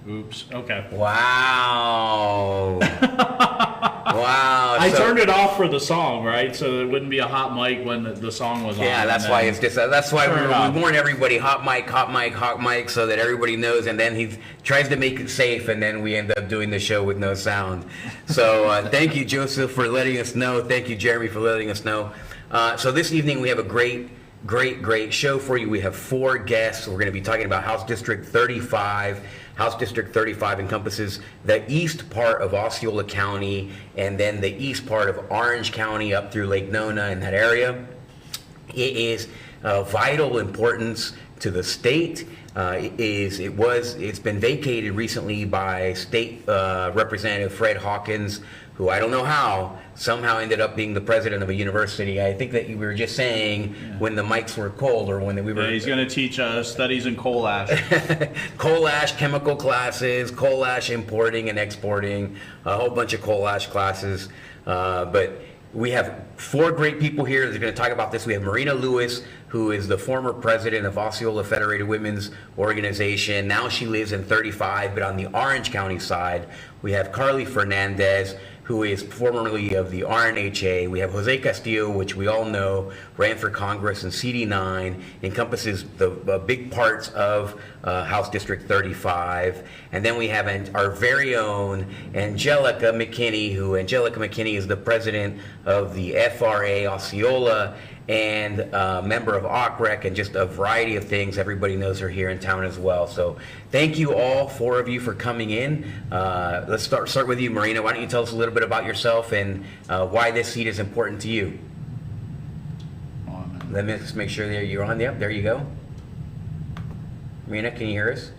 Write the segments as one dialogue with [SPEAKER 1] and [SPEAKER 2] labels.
[SPEAKER 1] Oops. Okay.
[SPEAKER 2] Wow. Wow.
[SPEAKER 1] I turned it off for the song, right? So it wouldn't be a hot mic when the song was on.
[SPEAKER 2] Yeah, that's why it's just that's why we warn everybody hot mic, so that everybody knows. And then he tries to make it safe, and then we end up doing the show with no sound. So thank you, Joseph, for letting us know. Thank you, Jeremy, for letting us know. So this evening we have a great show for you. We have 4 guests. We're going to be talking about House District 35. House District 35 encompasses the east part of Osceola County and then the east part of Orange County up through Lake Nona in that area. It is of vital importance to the state. It's been vacated recently by State Representative Fred Hawkins, who I don't know how somehow ended up being the president of a university. I think that we were just saying when the mics were cold, or when we were.
[SPEAKER 1] Yeah, he's going to teach studies in coal ash.
[SPEAKER 2] Coal ash chemical classes, coal ash importing and exporting, a whole bunch of coal ash classes. But we have 4 great people here that are going to talk about this. We have Marina Lewis, who is the former president of Osceola Federated Women's Organization. Now she lives in 35, but on the Orange County side. We have Carly Fernandez, who is formerly of the RNHA. We have Jose Castillo, which we all know ran for Congress in CD9, encompasses the big parts of House District 35. And then we have our very own Angelica McKinney, Angelica McKinney is the president of the FRA Osceola and member of OCREC, and just a variety of things. Everybody knows her here in town as well. So thank you all 4 of you for coming in. Let's start with you, Marina. Why don't you tell us a little bit about yourself and why this seat is important to you? Let me just make sure that you're on. Yep, there you go. Marina, can you hear us?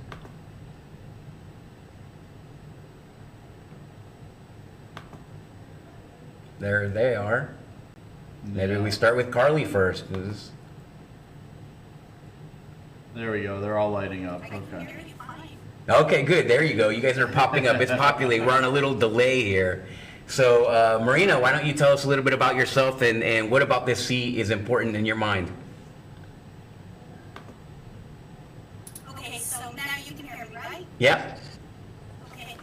[SPEAKER 2] There they are. Maybe we start with Carly first.
[SPEAKER 1] There we go. They're all lighting up. Okay.
[SPEAKER 2] Okay, good. There you go. You guys are popping up. It's populating. We're on a little delay here. So, Marina, why don't you tell us a little bit about yourself and what about this seat is important in your mind?
[SPEAKER 3] Okay, so now you can hear me, right?
[SPEAKER 2] Yep.
[SPEAKER 3] Okay.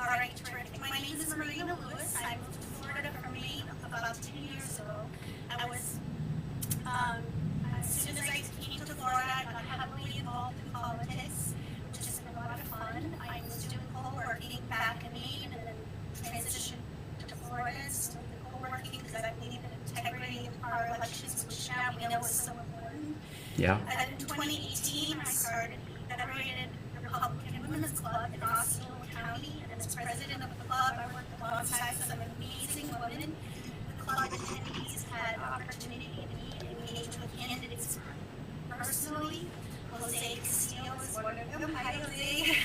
[SPEAKER 3] All right, terrific. My name is Marina Lewis. I moved to Florida from Maine about 10 years ago. I was, as soon as I came to Florida, I got heavily involved in politics, which has been a lot of fun. I was doing co-working back in Maine and then transitioned to Florida, still doing co-working because I believe in integrity of our elections, which now we know is so important.
[SPEAKER 2] Yeah.
[SPEAKER 3] And in 2018, I started the Federated Republican Women's Club in Osceola County, and as president of the club, I worked alongside some amazing women. The club attendees had opportunity to meet and engage with candidates personally. Jose Castillo is one of them. Hi, Jose.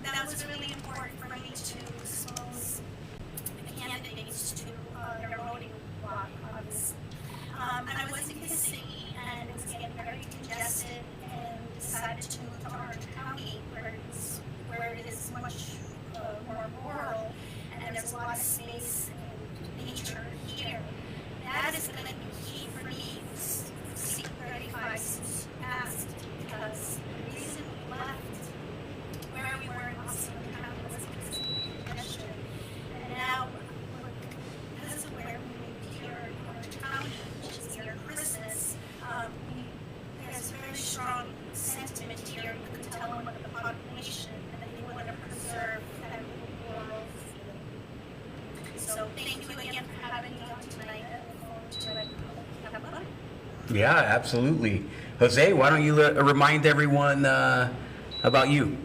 [SPEAKER 3] That was really important for me to expose the candidates to their voting block, obviously. I was in Kissimmee, and it was getting very congested, and decided to move to Orange County, where it is much more rural, and there's a lot of space and nature here. That is going to be key for me. Seat 35 since passed, because the reason we left where we were in Osceola County was because of congestion. And now, because of where we moved here in Orange County, which is near Christmas, there's a very strong sentiment here. You can tell them what the population, and that they want to preserve that rural feeling. So thank you again for having me on tonight. I look forward to it. Have fun.
[SPEAKER 2] Yeah, absolutely. Jose, why don't you remind everyone about you?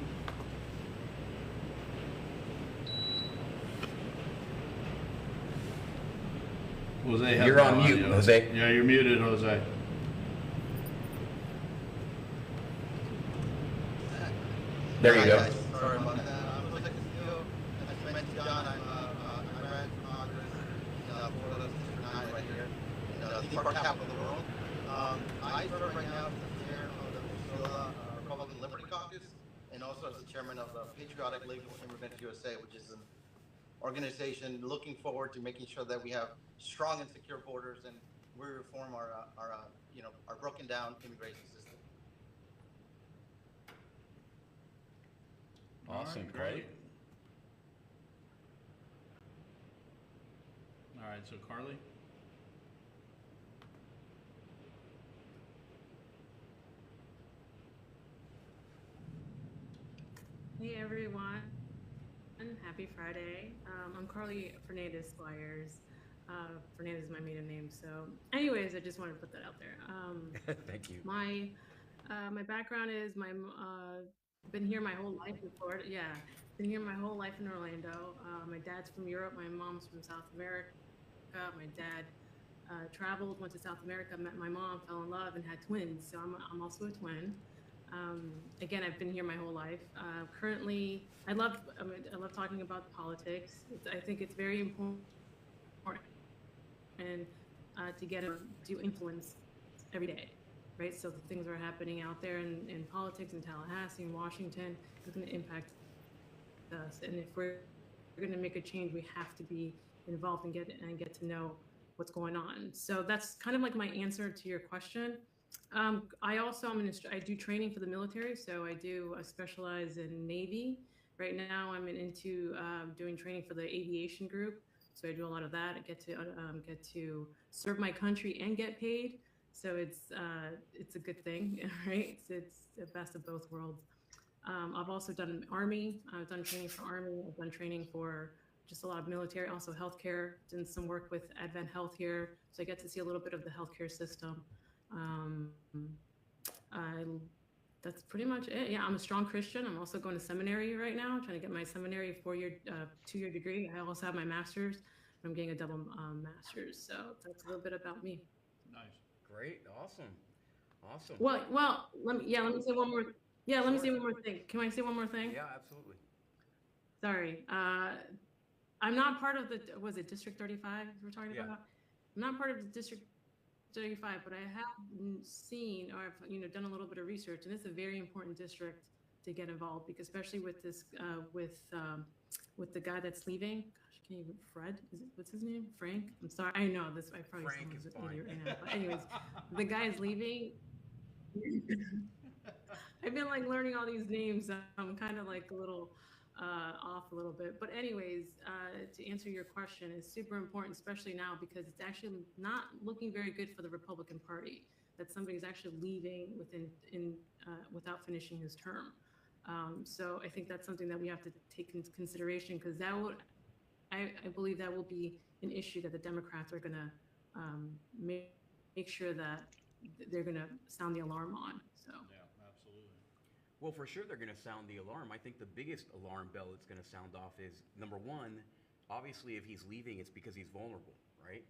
[SPEAKER 1] Jose, has
[SPEAKER 2] You're
[SPEAKER 1] no
[SPEAKER 2] on mute,
[SPEAKER 1] audio.
[SPEAKER 2] Jose.
[SPEAKER 1] Yeah, you're muted, Jose.
[SPEAKER 2] There you go.
[SPEAKER 4] Sorry about that. I'm Jose Castillo. As you mentioned, John, I ran for Congress in Florida, District 9 right here, in the theme park capital of the world. I serve right now as the chair of the Osceola Republican Liberty Caucus, and also as the chairman of the Patriotic Legal Immigrants USA, which is an organization looking forward to making sure that we have strong and secure borders and we reform our broken down immigration system.
[SPEAKER 2] Awesome,
[SPEAKER 1] right, great.
[SPEAKER 2] Carly.
[SPEAKER 1] All right, so Carly?
[SPEAKER 5] Hey everyone, happy Friday. I'm Carly Fernandez Squires. Fernandez is my maiden name. So, anyways, I just wanted to put that out there.
[SPEAKER 2] Thank you.
[SPEAKER 5] My background is been here my whole life in Florida. Yeah, been here my whole life in Orlando. My dad's from Europe. My mom's from South America. My dad traveled, went to South America, met my mom, fell in love, and had twins. So I'm also a twin. Again, I've been here my whole life. Currently, I love talking about politics. I think it's very important and to get to influence every day, right? So the things that are happening out there in politics in Tallahassee and Washington is going to impact us. And if we're going to make a change, we have to be involved and get to know what's going on. So that's kind of like my answer to your question. I also I do training for the military, so I specialize in Navy. Right now, I'm into doing training for the aviation group. So I do a lot of that. I get to serve my country and get paid. So it's a good thing, right? It's the best of both worlds. I've also done Army. I've done training for Army. I've done training for just a lot of military, also healthcare. Done some work with Advent Health here, so I get to see a little bit of the healthcare system. Um, I, that's pretty much it. Yeah, I'm a strong Christian. I'm also going to seminary right now, trying to get my seminary 2-year degree. I also have my master's. I'm getting a double master's. So that's a little bit about me.
[SPEAKER 1] Nice.
[SPEAKER 2] Great. Awesome. Awesome.
[SPEAKER 5] Let me say one more. Yeah, let me say
[SPEAKER 2] Sure.
[SPEAKER 5] one more thing. Can I say one more thing?
[SPEAKER 2] Yeah, absolutely.
[SPEAKER 5] Sorry. I'm not part of was it District 35 we're talking
[SPEAKER 2] Yeah.
[SPEAKER 5] about? I'm not part of the District 35, but I have seen, or I've done a little bit of research, and it's a very important district to get involved because, especially with this, with the guy that's leaving. Gosh, can you Fred? What's his name? Frank. I'm sorry. I know this. I probably
[SPEAKER 2] Frank
[SPEAKER 5] sound
[SPEAKER 2] is
[SPEAKER 5] like an
[SPEAKER 2] fine.
[SPEAKER 5] idiot right now. But anyways, the guy is leaving. I've been like learning all these names. So I'm kind of like a little off a little bit. But anyways, to answer your question, it's super important, especially now because it's actually not looking very good for the Republican Party. That somebody's actually leaving without finishing his term. So I think that's something that we have to take into consideration because I believe that will be an issue that the Democrats are going to make sure that they're going to sound the alarm on. So.
[SPEAKER 1] Yeah, absolutely.
[SPEAKER 2] Well, for sure they're going to sound the alarm. I think the biggest alarm bell it's going to sound off is number one, obviously, if he's leaving, it's because he's vulnerable, right?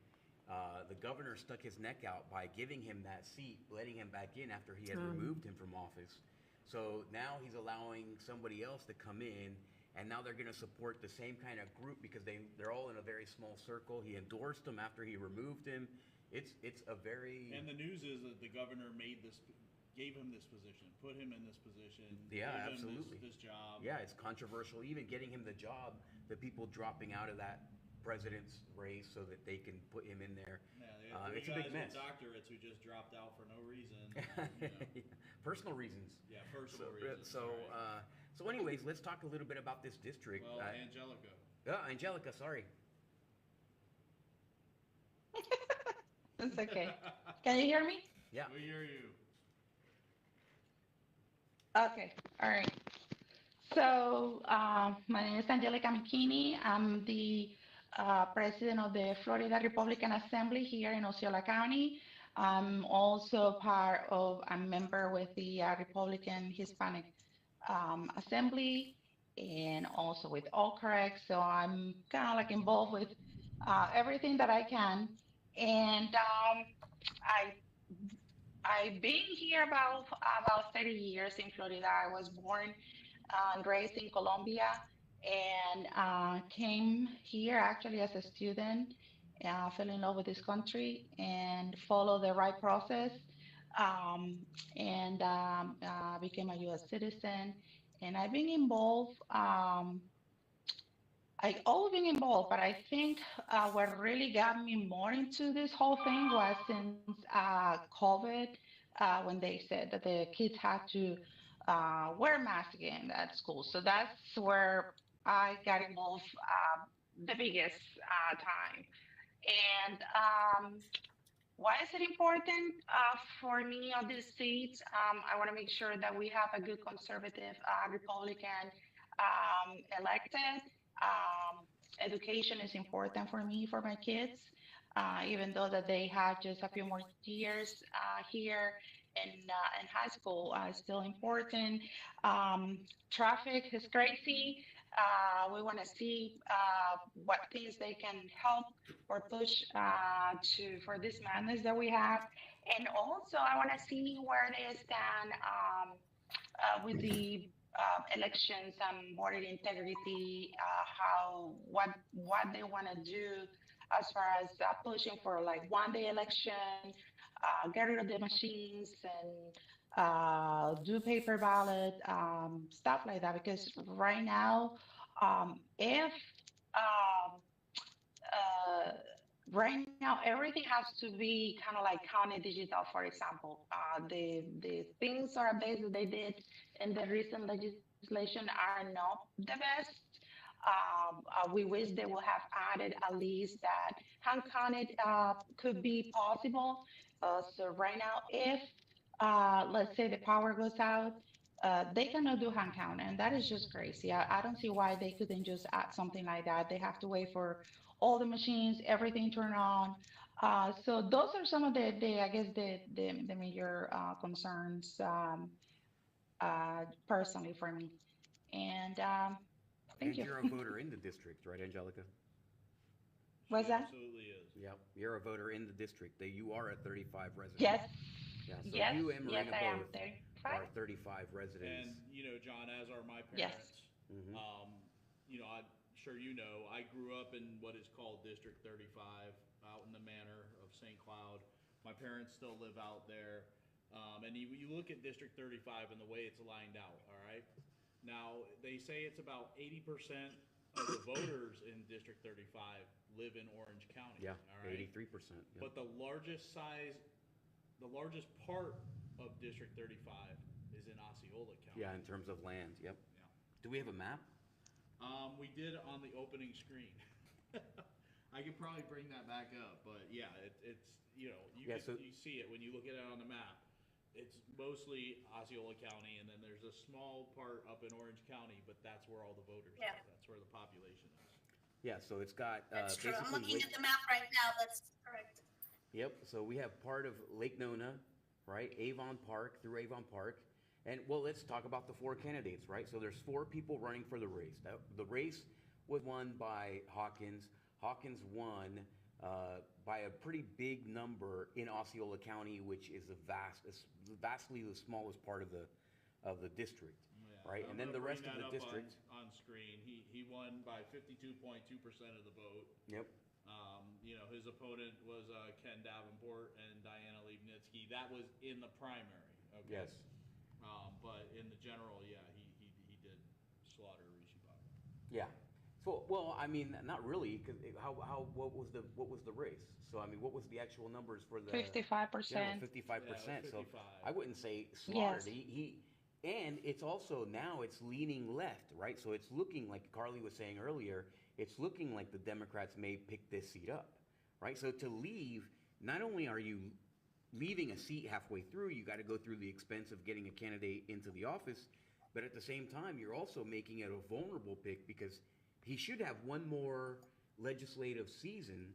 [SPEAKER 2] The governor stuck his neck out by giving him that seat, letting him back in after he had removed him from office. So now he's allowing somebody else to come in, and now they're going to support the same kind of group because they're all in a very small circle. He endorsed him after he removed him. It's a very...
[SPEAKER 1] And the news is that the governor gave him this position, put him in this position.
[SPEAKER 2] Yeah,
[SPEAKER 1] gave him
[SPEAKER 2] absolutely.
[SPEAKER 1] this job.
[SPEAKER 2] Yeah, it's controversial. Even getting him the job, the people dropping out of that president's race so that they can put him in there.
[SPEAKER 1] Yeah,
[SPEAKER 2] It's a big mess.
[SPEAKER 1] With doctorates who just dropped out for no reason.
[SPEAKER 2] Personal reasons.
[SPEAKER 1] Yeah, personal reasons.
[SPEAKER 2] So anyways, let's talk a little bit about this district.
[SPEAKER 1] Well, Angelica.
[SPEAKER 2] Angelica, sorry.
[SPEAKER 6] It's okay. Can you hear me?
[SPEAKER 2] Yeah.
[SPEAKER 1] We hear you.
[SPEAKER 6] Okay. All right. So my name is Angelica McKinney. I'm the president of the Florida Republican Assembly here in Osceola County. I'm also a member with the Republican Hispanic Assembly and also with All Correct. So I'm kind of like involved with everything that I can. And I I've been here about 30 years in Florida. I was born and raised in Colombia and came here actually as a student, fell in love with this country and followed the right process and became a US citizen. And I've been involved. I always been involved, but I think what really got me more into this whole thing was since COVID, when they said that the kids had to wear masks again at school. So that's where I got involved the biggest time. And why is it important for me on this seat? I want to make sure that we have a good conservative Republican elected. Um, Education is important for me, for my kids, even though that they have just a few more years here in high school, still important. Traffic is crazy. We want to see what things they can help or push to for this madness that we have. And also, I want to see where they stand with the elections and voter integrity, how what they want to do as far as pushing for like one day election, get rid of the machines and do paper ballot, stuff like that. Because right now, if um, uh, right now everything has to be kind of like counted digital. For example, the things or updates that they did in the recent legislation are not the best. We wish they will have added at least that hand counted could be possible. So right now, if let's say the power goes out, they cannot do hand count, and that is just crazy. I don't see why they couldn't just add something like that. They have to wait for all the machines, everything turn on. So those are some of the I guess the major concerns personally for me. And thank
[SPEAKER 2] And
[SPEAKER 6] you.
[SPEAKER 2] you're a voter in the district, right, Angelica?
[SPEAKER 6] What's
[SPEAKER 1] She
[SPEAKER 6] that?
[SPEAKER 1] absolutely is.
[SPEAKER 2] Yep, you're a voter in the district. You are at 35 residents.
[SPEAKER 6] Yes,
[SPEAKER 2] Yeah, so
[SPEAKER 6] yes,
[SPEAKER 2] you and
[SPEAKER 6] yes,
[SPEAKER 2] Marina
[SPEAKER 6] I am
[SPEAKER 2] both
[SPEAKER 6] 35.
[SPEAKER 2] are 35 residents.
[SPEAKER 1] And John, as are my
[SPEAKER 6] Yes.
[SPEAKER 1] parents. I'm sure I grew up in what is called District 35, out in the manor of St. Cloud. My parents still live out there, and you look at District 35 and the way it's lined out. All right, now they say it's about 80% of the voters in District 35 live in Orange County.
[SPEAKER 2] Yeah,
[SPEAKER 1] all right?
[SPEAKER 2] 83%. Yep.
[SPEAKER 1] But the largest part of District 35 is in Osceola County.
[SPEAKER 2] Yeah, in terms of land, yep.
[SPEAKER 1] Yeah.
[SPEAKER 2] Do we have a map?
[SPEAKER 1] We did on the opening screen. I could probably bring that back up, but yeah, it's you see it when you look at it on the map. It's mostly Osceola County, and then there's a small part up in Orange County, but that's where all the voters
[SPEAKER 3] Yeah.
[SPEAKER 1] are. That's where the population is.
[SPEAKER 2] Yeah, so it's got
[SPEAKER 3] That's true. I'm
[SPEAKER 2] basically
[SPEAKER 3] looking at the map right now. That's correct.
[SPEAKER 2] Yep, so we have part of Lake Nona, right, Avon Park, through Avon Park. And, well, let's talk about the four candidates, right? So there's four people running for the race. The race was won by Hawkins. Hawkins won by a pretty big number in Osceola County, which is vastly the smallest part of the district,
[SPEAKER 1] Yeah,
[SPEAKER 2] right?
[SPEAKER 1] I'm
[SPEAKER 2] And then
[SPEAKER 1] gonna
[SPEAKER 2] the rest
[SPEAKER 1] bring
[SPEAKER 2] of the
[SPEAKER 1] that up
[SPEAKER 2] district.
[SPEAKER 1] on screen. He won by 52.2% of the vote.
[SPEAKER 2] Yep.
[SPEAKER 1] His opponent was Ken Davenport and Diana Leibnitzky. That was in the primary. Okay.
[SPEAKER 2] Yes.
[SPEAKER 1] But in the general, yeah, he did slaughter Rishi Bhagat.
[SPEAKER 2] Yeah. So, well, I mean, not really, because what was the race? So, I mean, what was the actual numbers for the
[SPEAKER 6] 55%.
[SPEAKER 2] 55%. So,
[SPEAKER 1] 55.
[SPEAKER 2] I wouldn't say slaughtered.
[SPEAKER 6] Yes.
[SPEAKER 2] And it's also now it's leaning left, right? So it's looking like Carly was saying earlier. It's looking like the Democrats may pick this seat up, right? So to leave, not only are you leaving a seat halfway through, you got to go through the expense of getting a candidate into the office, but at the same time, you're also making it a vulnerable pick because he should have one more legislative season,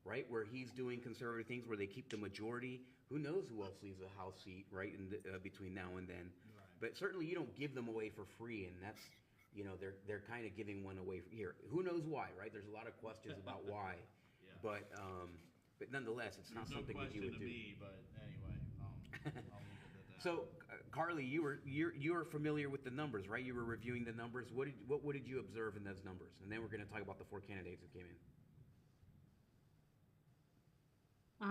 [SPEAKER 2] right, where he's doing conservative things, where they keep the majority. Who knows who else leaves a House seat, right, in between now and then.
[SPEAKER 1] Right.
[SPEAKER 2] But certainly you don't give them away for free, and that's, they're kind of giving one away here. Who knows why, right? There's a lot of questions about why.
[SPEAKER 1] Yeah.
[SPEAKER 2] But nonetheless, it's not
[SPEAKER 1] There's no
[SPEAKER 2] something that you
[SPEAKER 1] question
[SPEAKER 2] would
[SPEAKER 1] to
[SPEAKER 2] do.
[SPEAKER 1] me, but anyway, I'll leave it at that.
[SPEAKER 2] So, Carly, you're familiar with the numbers, right? You were reviewing the numbers. What did you observe in those numbers? And then we're going to talk about the four candidates that came in.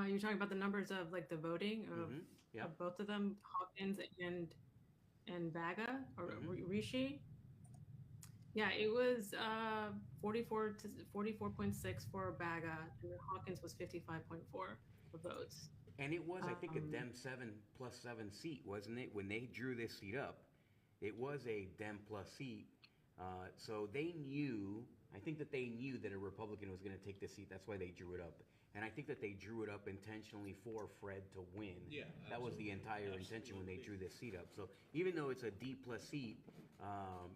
[SPEAKER 5] You're talking about the numbers of like the voting
[SPEAKER 2] Mhm. Yeah.
[SPEAKER 5] of both of them, Hawkins and Vaga or Rishi. Yeah, it was 44 to 44.6 for Vaga, and then Hawkins was 55.4 for votes.
[SPEAKER 2] And it was, I think, a Dem 7+7 seat, wasn't it? When they drew this seat up, It was a Dem plus seat. So they knew, I think that they knew that a Republican was going to take the seat. That's why they drew it up. And I think that they drew it up intentionally for Fred to win.
[SPEAKER 1] Yeah,
[SPEAKER 2] that was the
[SPEAKER 1] absolutely.
[SPEAKER 2] entire intention when they drew this seat up. So even though it's a D plus seat,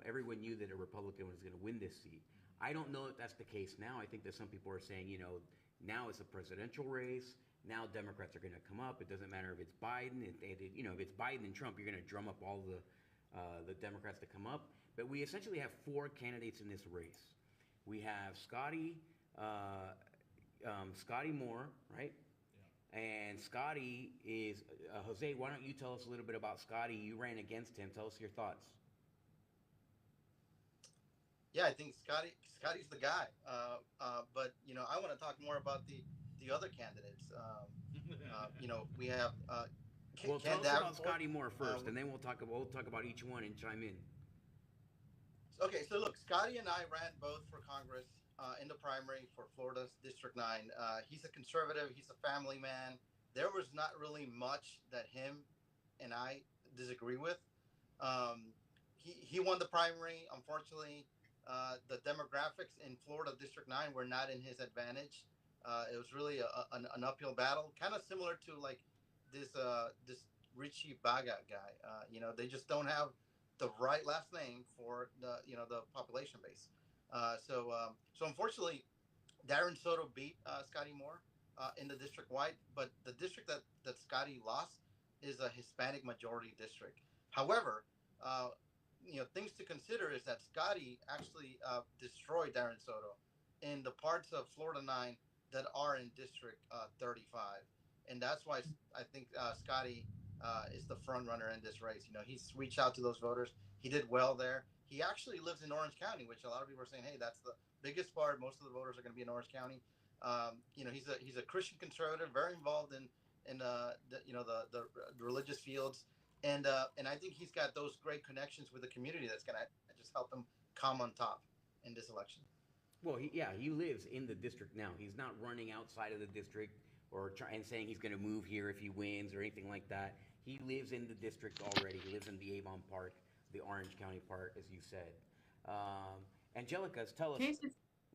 [SPEAKER 2] everyone knew that a Republican was going to win this seat. I don't know if that's the case now. I think that some people are saying, you know, now it's a presidential race. Now Democrats are going to come up. It doesn't matter if it's Biden. You know, if it's Biden and Trump, you're going to drum up all the Democrats to come up. But we essentially have four candidates in this race. We have Scotty Moore, right?
[SPEAKER 1] Yeah.
[SPEAKER 2] And Scotty is Jose. Why don't you tell us a little bit about Scotty? You ran against him. Tell us your thoughts.
[SPEAKER 4] Yeah, I think Scotty's the guy. But you know, I want to talk more about the other candidates. You know, we have
[SPEAKER 2] Well,
[SPEAKER 4] Ken
[SPEAKER 2] tell us about
[SPEAKER 4] Davenport.
[SPEAKER 2] Scotty Moore first, and then we'll talk about each one and chime in.
[SPEAKER 4] Okay, so look, Scotty and I ran both for Congress in the primary for Florida's District 9. He's a conservative. He's a family man. There was not really much that him and I disagree with. He won the primary. Unfortunately, the demographics in Florida District 9 were not in his advantage. It was really an uphill battle, kind of similar to like this Richie Baga guy. You know, they just don't have the right last name for the population base. So unfortunately, Darren Soto beat Scotty Moore in the district wide, but the district that Scotty lost is a Hispanic majority district. However, things to consider is that Scotty actually destroyed Darren Soto in the parts of Florida 9 that are in District 35, and that's why I think Scotty is the front runner in this race. You know, he's reached out to those voters. He did well there. He actually lives in Orange County, which a lot of people are saying, hey, that's the biggest part. Most of the voters are going to be in Orange County. He's a Christian conservative, very involved in the religious fields, and I think he's got those great connections with the community that's going to just help him come on top in this election.
[SPEAKER 2] Well, he lives in the district now. He's not running outside of the district and saying he's going to move here if he wins or anything like that. He lives in the district already. He lives in the Avon Park, the Orange County part, as you said. Angelica, tell us.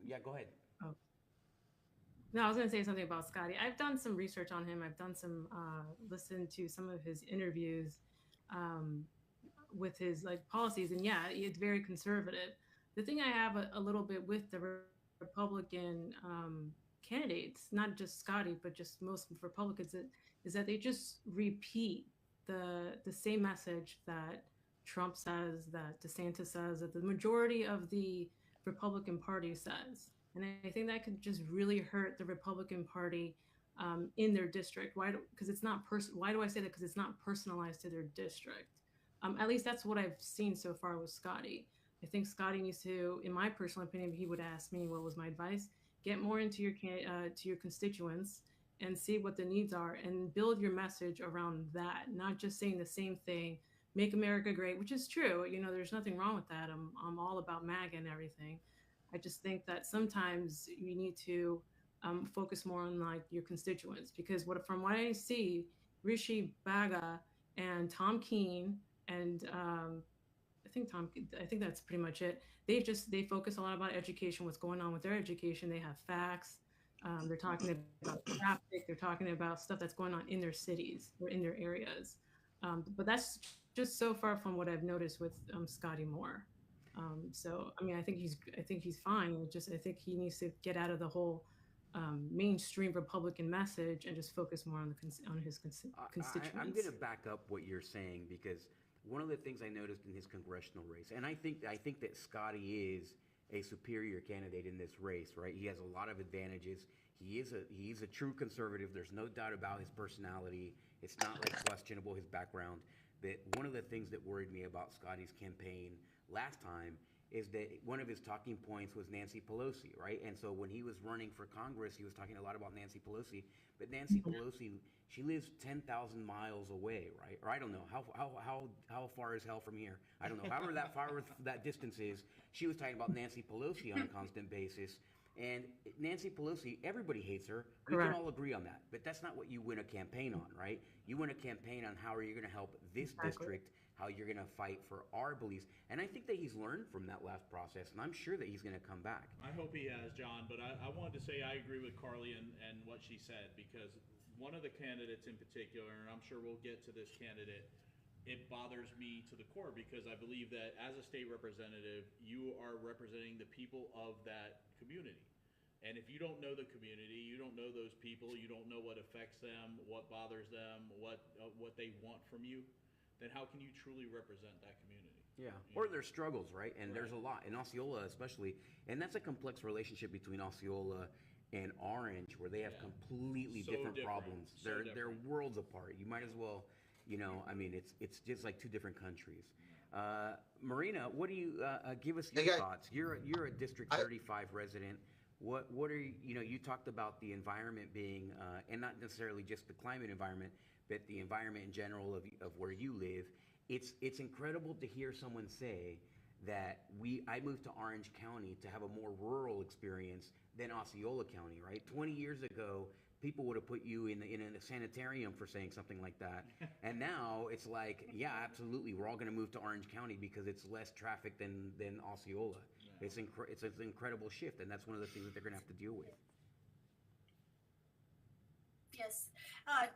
[SPEAKER 2] Yeah, go ahead.
[SPEAKER 5] Oh. No, I was going to say something about Scotty. I've done some research on him. I've done some, listened to some of his interviews with his like policies. And yeah, it's very conservative. The thing I have a little bit with the Republican candidates, not just Scotty, but just most Republicans, is that they just repeat the same message that Trump says, that DeSantis says, that the majority of the Republican Party says. And I think that could just really hurt the Republican Party in their district. Why? Because it's not Why do I say that? Because it's not personalized to their district. At least that's what I've seen so far with Scotty. I think Scotty needs to, in my personal opinion, he would ask me what was my advice. Get more into your constituents and see what the needs are and build your message around that, not just saying the same thing, make America great, which is true. You know, there's nothing wrong with that. I'm all about MAGA and everything. I just think that sometimes you need to focus more on like your constituents, because from what I see, Rishi Baga and Tom Keene and I think that's pretty much it. They focus a lot about education, what's going on with their education. They have facts. They're talking about traffic. They're talking about stuff that's going on in their cities or in their areas. But that's just so far from what I've noticed with Scotty Moore. So I mean, I think he's fine. I think he needs to get out of the whole mainstream Republican message and just focus more on his constituents.
[SPEAKER 2] I'm going to back up what you're saying, because one of the things I noticed in his congressional race, and I think that Scotty is a superior candidate in this race, right? He has a lot of advantages. He's a true conservative. There's no doubt about his personality. It's not like questionable his background. That one of the things that worried me about Scotty's campaign last time is that one of his talking points was Nancy Pelosi, right? And so when he was running for Congress, he was talking a lot about Nancy Pelosi. But Nancy Pelosi, she lives 10,000 miles away, right? Or I don't know how far is hell from here? I don't know. However that far that distance is, she was talking about Nancy Pelosi on a constant basis. And Nancy Pelosi, everybody hates her. We
[SPEAKER 5] Correct.
[SPEAKER 2] can all agree on that. But that's not what you win a campaign on, right? You win a campaign on how are you going to help this district, how you're going to fight for our beliefs. And I think that he's learned from that last process, and I'm sure that he's going to come back.
[SPEAKER 1] I hope he has, John, but I wanted to say I agree with Carly and what she said, because one of the candidates in particular, and I'm sure we'll get to this candidate, it bothers me to the core, because I believe that as a state representative, you are representing the people of that community. And if you don't know the community, you don't know those people, you don't know what affects them, what bothers them, what they want from you, then how can you truly represent that community?
[SPEAKER 2] Yeah,
[SPEAKER 1] You
[SPEAKER 2] or
[SPEAKER 1] know?
[SPEAKER 2] their struggles, right? And there's a lot in Osceola, especially, and that's a complex relationship between Osceola and Orange, where they have
[SPEAKER 1] Yeah.
[SPEAKER 2] completely
[SPEAKER 1] So
[SPEAKER 2] different
[SPEAKER 1] different.
[SPEAKER 2] problems.
[SPEAKER 1] So
[SPEAKER 2] They're
[SPEAKER 1] different.
[SPEAKER 2] worlds apart. You might as well, I mean, it's just like two different countries. Marina, what do you give us your
[SPEAKER 4] Hey, guys.
[SPEAKER 2] thoughts? You're a District 35 resident. What are you talked about the environment being, and not necessarily just the climate environment, but the environment in general of where you live. It's incredible to hear someone say that I moved to Orange County to have a more rural experience than Osceola County, right? 20 years ago, people would have put you in a sanitarium for saying something like that. And now it's like, yeah, absolutely, we're all going to move to Orange County because it's less traffic than Osceola.
[SPEAKER 1] Yeah.
[SPEAKER 2] It's an incredible shift, and that's one of the things that they're going to have to deal with.
[SPEAKER 3] Yes.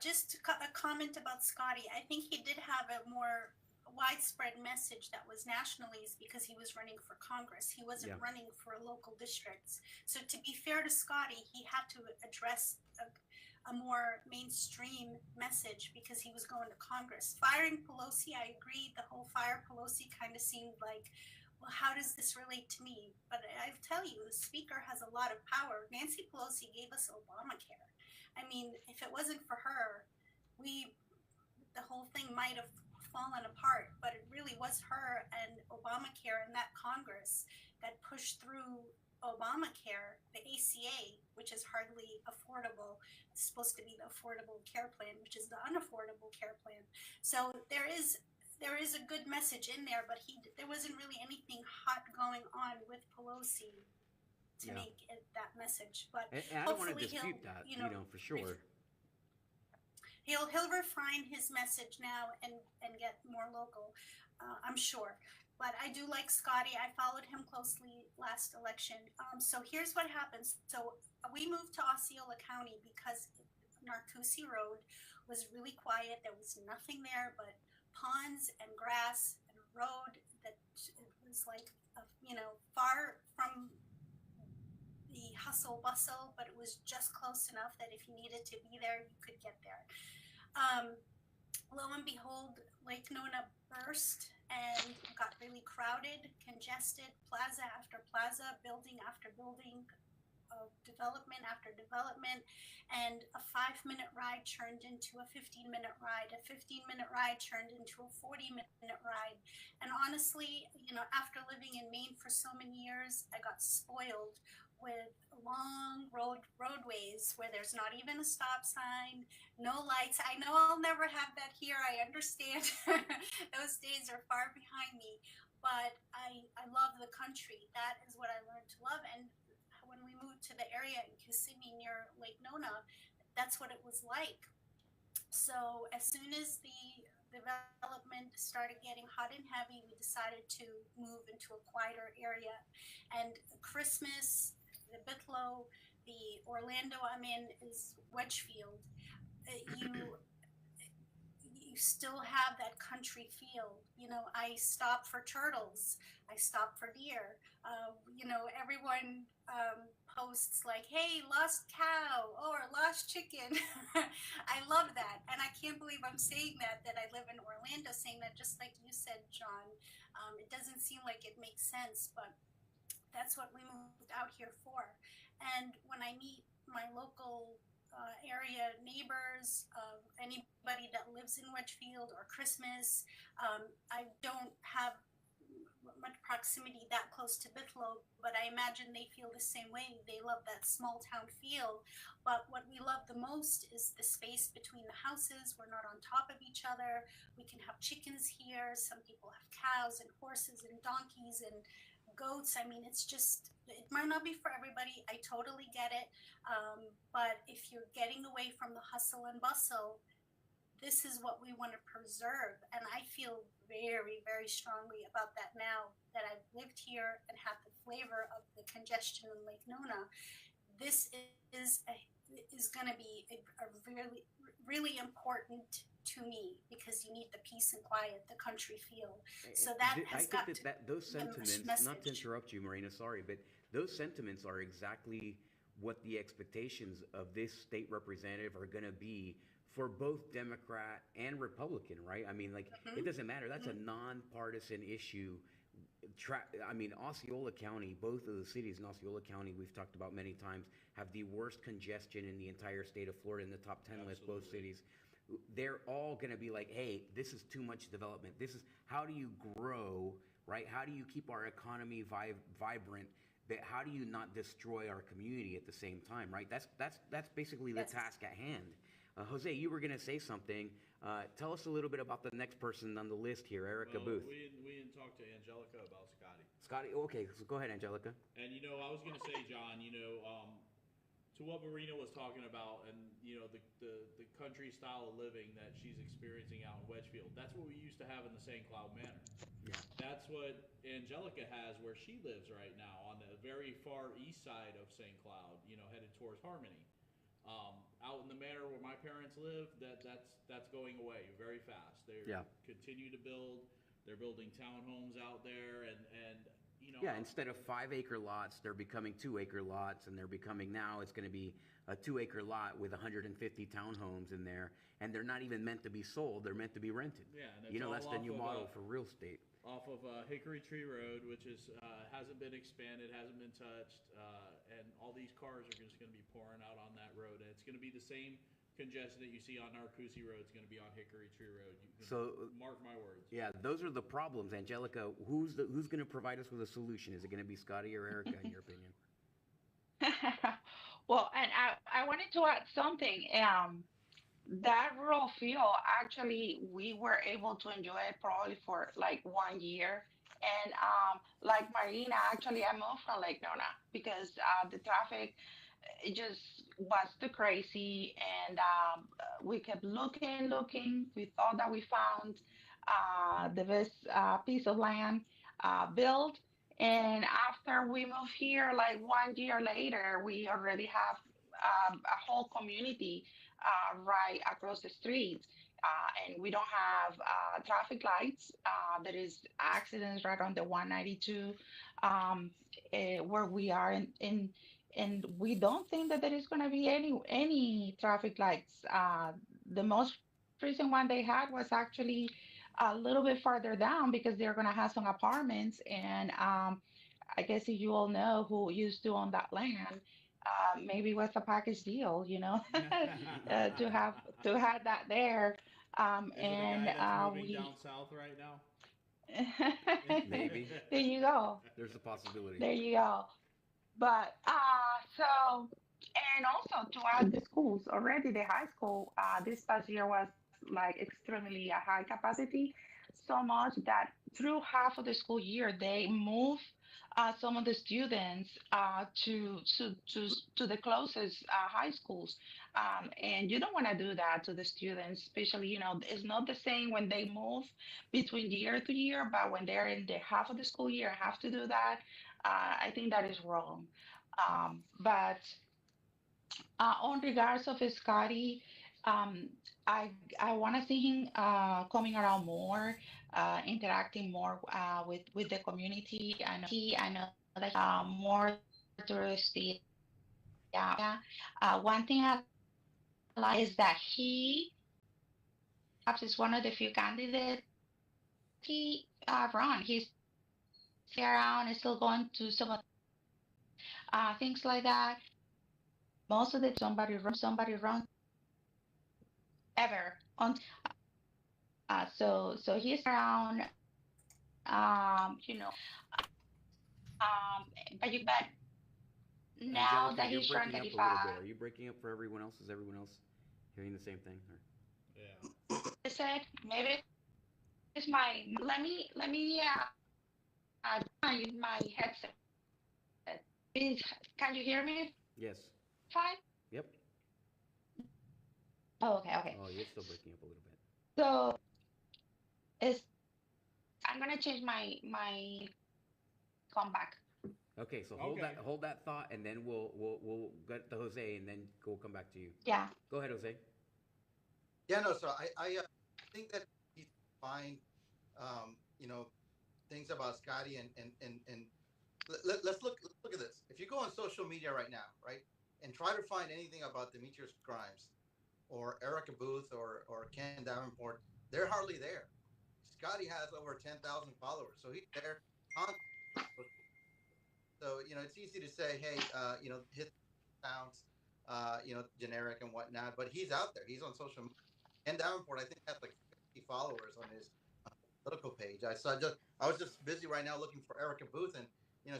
[SPEAKER 3] Just a comment about Scotty. I think he did have a more widespread message that was nationally, is because he was running for Congress. He wasn't running for local districts. So to be fair to Scotty, he had to address a more mainstream message because he was going to Congress. Firing Pelosi, I agree. The whole fire Pelosi kind of seemed like, well, how does this relate to me? But I tell you, the speaker has a lot of power. Nancy Pelosi gave us Obamacare. I mean, if it wasn't for her, the whole thing might have fallen apart, but it really was her and Obamacare and that Congress that pushed through Obamacare, the ACA, which is hardly affordable. It's supposed to be the Affordable Care Plan, which is the unaffordable care plan. So there is a good message in there, but there wasn't really anything hot going on with Pelosi to make it that message. But
[SPEAKER 2] and I don't want to dispute that, for sure.
[SPEAKER 3] He'll refine his message now and get more local, I'm sure. But I do like Scotty. I followed him closely last election. So here's what happens. So we moved to Osceola County because Narcoossee Road was really quiet. There was nothing there but ponds and grass and a road that was like, far from the hustle bustle, but it was just close enough that if you needed to be there, you could get there. Lo and behold, Lake Nona burst and got really crowded, congested, plaza after plaza, building after building, development after development, and a 5-minute ride turned into a 15-minute ride. A 15-minute ride turned into a 40-minute ride. And honestly, after living in Maine for so many years, I got spoiled with long roadways where there's not even a stop sign, no lights. I know I'll never have that here. I understand. Those days are far behind me, but I love the country. That is what I learned to love. And when we moved to the area in Kissimmee near Lake Nona, that's what it was like. So as soon as the development started getting hot and heavy, we decided to move into a quieter area. And Christmas, the Bithlo, the Orlando I'm in is Wedgefield. You still have that country feel. I stop for turtles. I stop for deer. Everyone posts like, hey, lost cow or lost chicken. I love that. And I can't believe I'm saying that I live in Orlando, saying that just like you said, John. It doesn't seem like it makes sense, but that's what we moved out here for. And when I meet my local area neighbors, anybody that lives in Wedgefield or Christmas, I don't have much proximity that close to Bithlo, but I imagine they feel the same way. They love that small town feel. But what we love the most is the space between the houses. We're not on top of each other. We can have chickens here. Some people have cows and horses and donkeys and goats. I mean, it might not be for everybody. I totally get it. But if you're getting away from the hustle and bustle, this is what we want to preserve. And I feel very, very strongly about that now that I've lived here and have the flavor of the congestion in Lake Nona. This is going to be a really, really important to me, because you need the peace and quiet, the country feel. So that has got to
[SPEAKER 2] those
[SPEAKER 3] be a
[SPEAKER 2] sentiments, not to
[SPEAKER 3] message.
[SPEAKER 2] interrupt you, Marina, sorry, but those sentiments are exactly what the expectations of this state representative are going to be for both Democrat and Republican, right? I mean, like, it doesn't matter. That's a nonpartisan issue. I mean, Osceola County, both of the cities in Osceola County, we've talked about many times, have the worst congestion in the entire state of Florida in the top 10 list, both cities. They're all going to be like, hey, this is too much development. This is, how do you grow, right? How do you keep our economy vibrant? But how do you not destroy our community at the same time, right? That's basically the task at hand. Jose, you were going to say something. Tell us a little bit about the next person on the list here, Erica
[SPEAKER 1] Well,
[SPEAKER 2] Booth.
[SPEAKER 1] we didn't talk to Angelica about Scotty.
[SPEAKER 2] Scotty, okay, so go ahead, Angelica.
[SPEAKER 1] And I was gonna say, John, to what Marina was talking about, and the country style of living that she's experiencing out in Wedgefield. That's what we used to have in the St. Cloud Manor.
[SPEAKER 2] Yeah.
[SPEAKER 1] That's what Angelica has where she lives right now, on the very far east side of St. Cloud. Headed towards Harmony. Out in the manor where my parents live, that's going away very fast. They continue to build. They're building townhomes out there, and
[SPEAKER 2] Yeah, instead of 5-acre lots, they're becoming 2-acre lots, and they're becoming, now it's going to be a 2-acre lot with 150 townhomes in there, and they're not even meant to be sold, they're meant to be rented.
[SPEAKER 1] Yeah, and it's all
[SPEAKER 2] that's the
[SPEAKER 1] off
[SPEAKER 2] new
[SPEAKER 1] of,
[SPEAKER 2] model for real estate.
[SPEAKER 1] off of Hickory Tree Road, which hasn't been expanded, hasn't been touched, and all these cars are just going to be pouring out on that road, and it's going to be the same congestion that you see on Narcoossee Road is going to be on Hickory Tree Road. You can
[SPEAKER 2] So
[SPEAKER 1] mark my words.
[SPEAKER 2] yeah, those are the problems, Angelica. Who's going to provide us with a solution? Is it going to be Scotty or Erica, in your opinion?
[SPEAKER 6] Well, and I wanted to add something. That rural feel, actually, we were able to enjoy it probably for like 1 year. And like Marina, actually, I moved from Lake Nona because the traffic, it just was too crazy. And we kept looking. We thought that we found the best piece of land built. And after we moved here, like 1 year later, we already have a whole community right across the street. And we don't have traffic lights. There is accidents right on the 192 where we are and we don't think that there is going to be any traffic lights. The most recent one they had was actually a little bit farther down because they're going to have some apartments. And I guess if you all know who used to own that land, maybe it was a package deal, to have that there.
[SPEAKER 1] Is it a guy that's moving
[SPEAKER 6] We
[SPEAKER 1] down south right now?
[SPEAKER 2] Maybe.
[SPEAKER 6] there you go.
[SPEAKER 2] There's a possibility.
[SPEAKER 6] There you go. But so and also to add the schools already, the high school this past year was like extremely a high capacity, so much that through half of the school year they move some of the students to the closest high schools, and you don't want to do that to the students, especially it's not the same when they move between year to year, but when they're in the half of the school year and have to do that, I think that is wrong. But on regards of Scotty, um, I I want to see him coming around more, interacting more with the community. I know that more touristy. Yeah. One thing I like is that he perhaps is one of the few candidates he run. He's around and still going to some of things like that. Most of the somebody run ever on so he's around but now
[SPEAKER 2] Angelica,
[SPEAKER 6] that
[SPEAKER 2] you're
[SPEAKER 6] he's turned
[SPEAKER 2] breaking up a little
[SPEAKER 6] 35.
[SPEAKER 2] bit. Are you breaking up for everyone else? Is everyone else hearing the same thing? Or?
[SPEAKER 1] Yeah.
[SPEAKER 6] I said maybe it's let me my headset. Can you hear me
[SPEAKER 2] Yes.
[SPEAKER 6] fine?
[SPEAKER 2] Yep.
[SPEAKER 6] Oh, okay, okay.
[SPEAKER 2] Oh, you're still breaking up a little bit.
[SPEAKER 6] So it's I'm gonna change my comeback.
[SPEAKER 2] Okay, so
[SPEAKER 1] Okay.
[SPEAKER 2] hold that thought, and then we'll get to Jose, and then we'll come back to you.
[SPEAKER 6] Yeah.
[SPEAKER 2] Go ahead, Jose.
[SPEAKER 4] Yeah, no. So I think that you find, you know, things about Scotty and let's look at this. If you go on social media right now, right, and try to find anything about Demetrius Grimes or Erica Booth or Ken Davenport, they're hardly there. Scotty has over 10,000 followers, so he's there on. So it's easy to say, hey, his sounds, generic and whatnot, but he's out there. He's on social media. Ken Davenport, I think, has like 50 followers on his political page. I was just busy right now looking for Erica Booth, and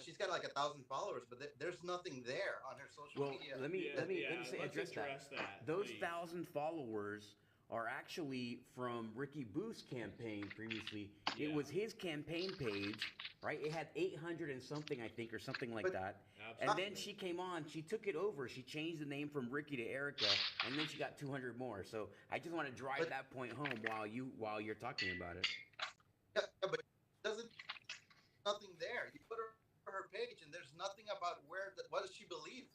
[SPEAKER 4] she's got like 1,000 followers, but there's nothing there on her social
[SPEAKER 2] Well,
[SPEAKER 4] media.
[SPEAKER 2] let me
[SPEAKER 1] let's
[SPEAKER 2] address that. Those
[SPEAKER 1] please.
[SPEAKER 2] 1,000 followers are actually from Ricky Booth's campaign previously. It
[SPEAKER 1] Yeah.
[SPEAKER 2] was his campaign page, right? It had 800 and something, I think, or something like that. And then
[SPEAKER 1] Absolutely.
[SPEAKER 2] she came on, she took it over, she changed the name from Ricky to Erica, and then she got 200 more. So I just want to drive
[SPEAKER 4] But-
[SPEAKER 2] that point home while you're talking about it.
[SPEAKER 4] Yeah, but it doesn't nothing there. You put her page, and there's nothing about what does she believe.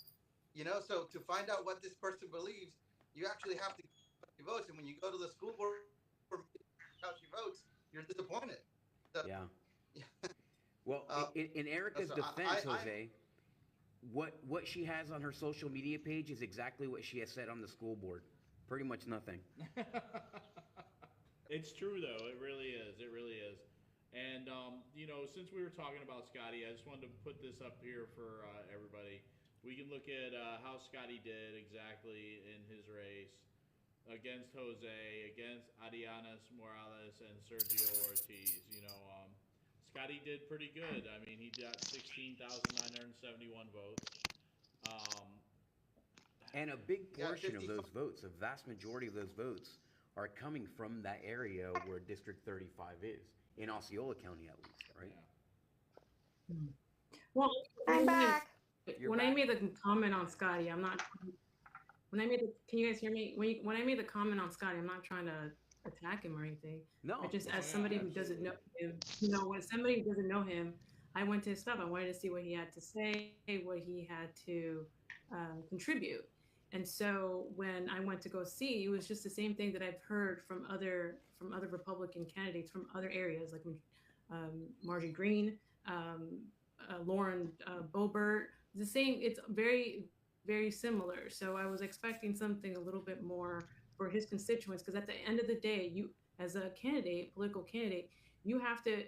[SPEAKER 4] So to find out what this person believes, you actually have to she votes. And when you go to the school board meeting, how she votes, you're disappointed. So,
[SPEAKER 2] Yeah. Well,
[SPEAKER 4] Uh,
[SPEAKER 2] in Erica's
[SPEAKER 4] so
[SPEAKER 2] defense, Jose, what she has on her social media page is exactly what she has said on the school board. Pretty much nothing.
[SPEAKER 1] It's true though. It really is. It really is. And since we were talking about Scotty, I just wanted to put this up here for everybody. We can look at how Scotty did exactly in his race against Jose, against Arianas Morales, and Sergio Ortiz. Scotty did pretty good. I mean, he got 16,971 votes. Um,
[SPEAKER 2] And a big
[SPEAKER 4] Yeah,
[SPEAKER 2] portion of
[SPEAKER 4] 55
[SPEAKER 2] those votes, a vast majority of those votes, are coming from that area where District 35 is, in Osceola County at least, right?
[SPEAKER 1] yeah.
[SPEAKER 5] Well,
[SPEAKER 6] I'm back.
[SPEAKER 2] You're
[SPEAKER 5] when I
[SPEAKER 2] back?
[SPEAKER 5] made the comment on Scotty, I'm not. When I made the, can you guys hear me? When I made the comment on Scotty, I'm not trying to attack him or anything.
[SPEAKER 2] No.
[SPEAKER 5] But just as
[SPEAKER 1] yeah,
[SPEAKER 5] somebody who doesn't know him, when somebody who doesn't know him, I went to his stuff. I wanted to see what he had to say, what he had to contribute. And so when I went to go see, it was just the same thing that I've heard from other Republican candidates from other areas, like Marjorie Green, Lauren Boebert. The same. It's very, very similar. So I was expecting something a little bit more for his constituents, because at the end of the day, you, as a candidate, political candidate, you have to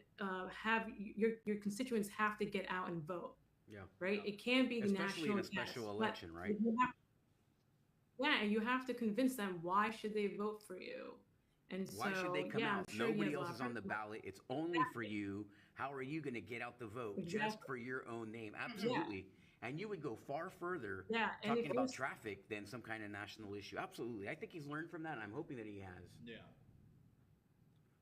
[SPEAKER 5] have your constituents have to get out and vote.
[SPEAKER 2] Yeah.
[SPEAKER 5] Right. It can be
[SPEAKER 2] Especially in
[SPEAKER 5] national,
[SPEAKER 2] a special
[SPEAKER 5] yes,
[SPEAKER 2] election,
[SPEAKER 5] but
[SPEAKER 2] right?
[SPEAKER 5] yeah, and you have to convince them why should they vote for you. And
[SPEAKER 2] Why should they
[SPEAKER 5] so,
[SPEAKER 2] come
[SPEAKER 5] yeah, I'm
[SPEAKER 2] out?
[SPEAKER 5] sure he
[SPEAKER 2] Nobody
[SPEAKER 5] has a
[SPEAKER 2] else
[SPEAKER 5] lot
[SPEAKER 2] is on the
[SPEAKER 5] of-
[SPEAKER 2] ballot. It's only for you. How are you going to get out the vote just
[SPEAKER 5] Exactly.
[SPEAKER 2] for your own name? Absolutely. And you would go far further
[SPEAKER 5] Yeah, and
[SPEAKER 2] talking
[SPEAKER 5] if
[SPEAKER 2] about
[SPEAKER 5] it was-
[SPEAKER 2] traffic than some kind of national issue. Absolutely. I think he's learned from that. I'm hoping that he has.
[SPEAKER 1] Yeah.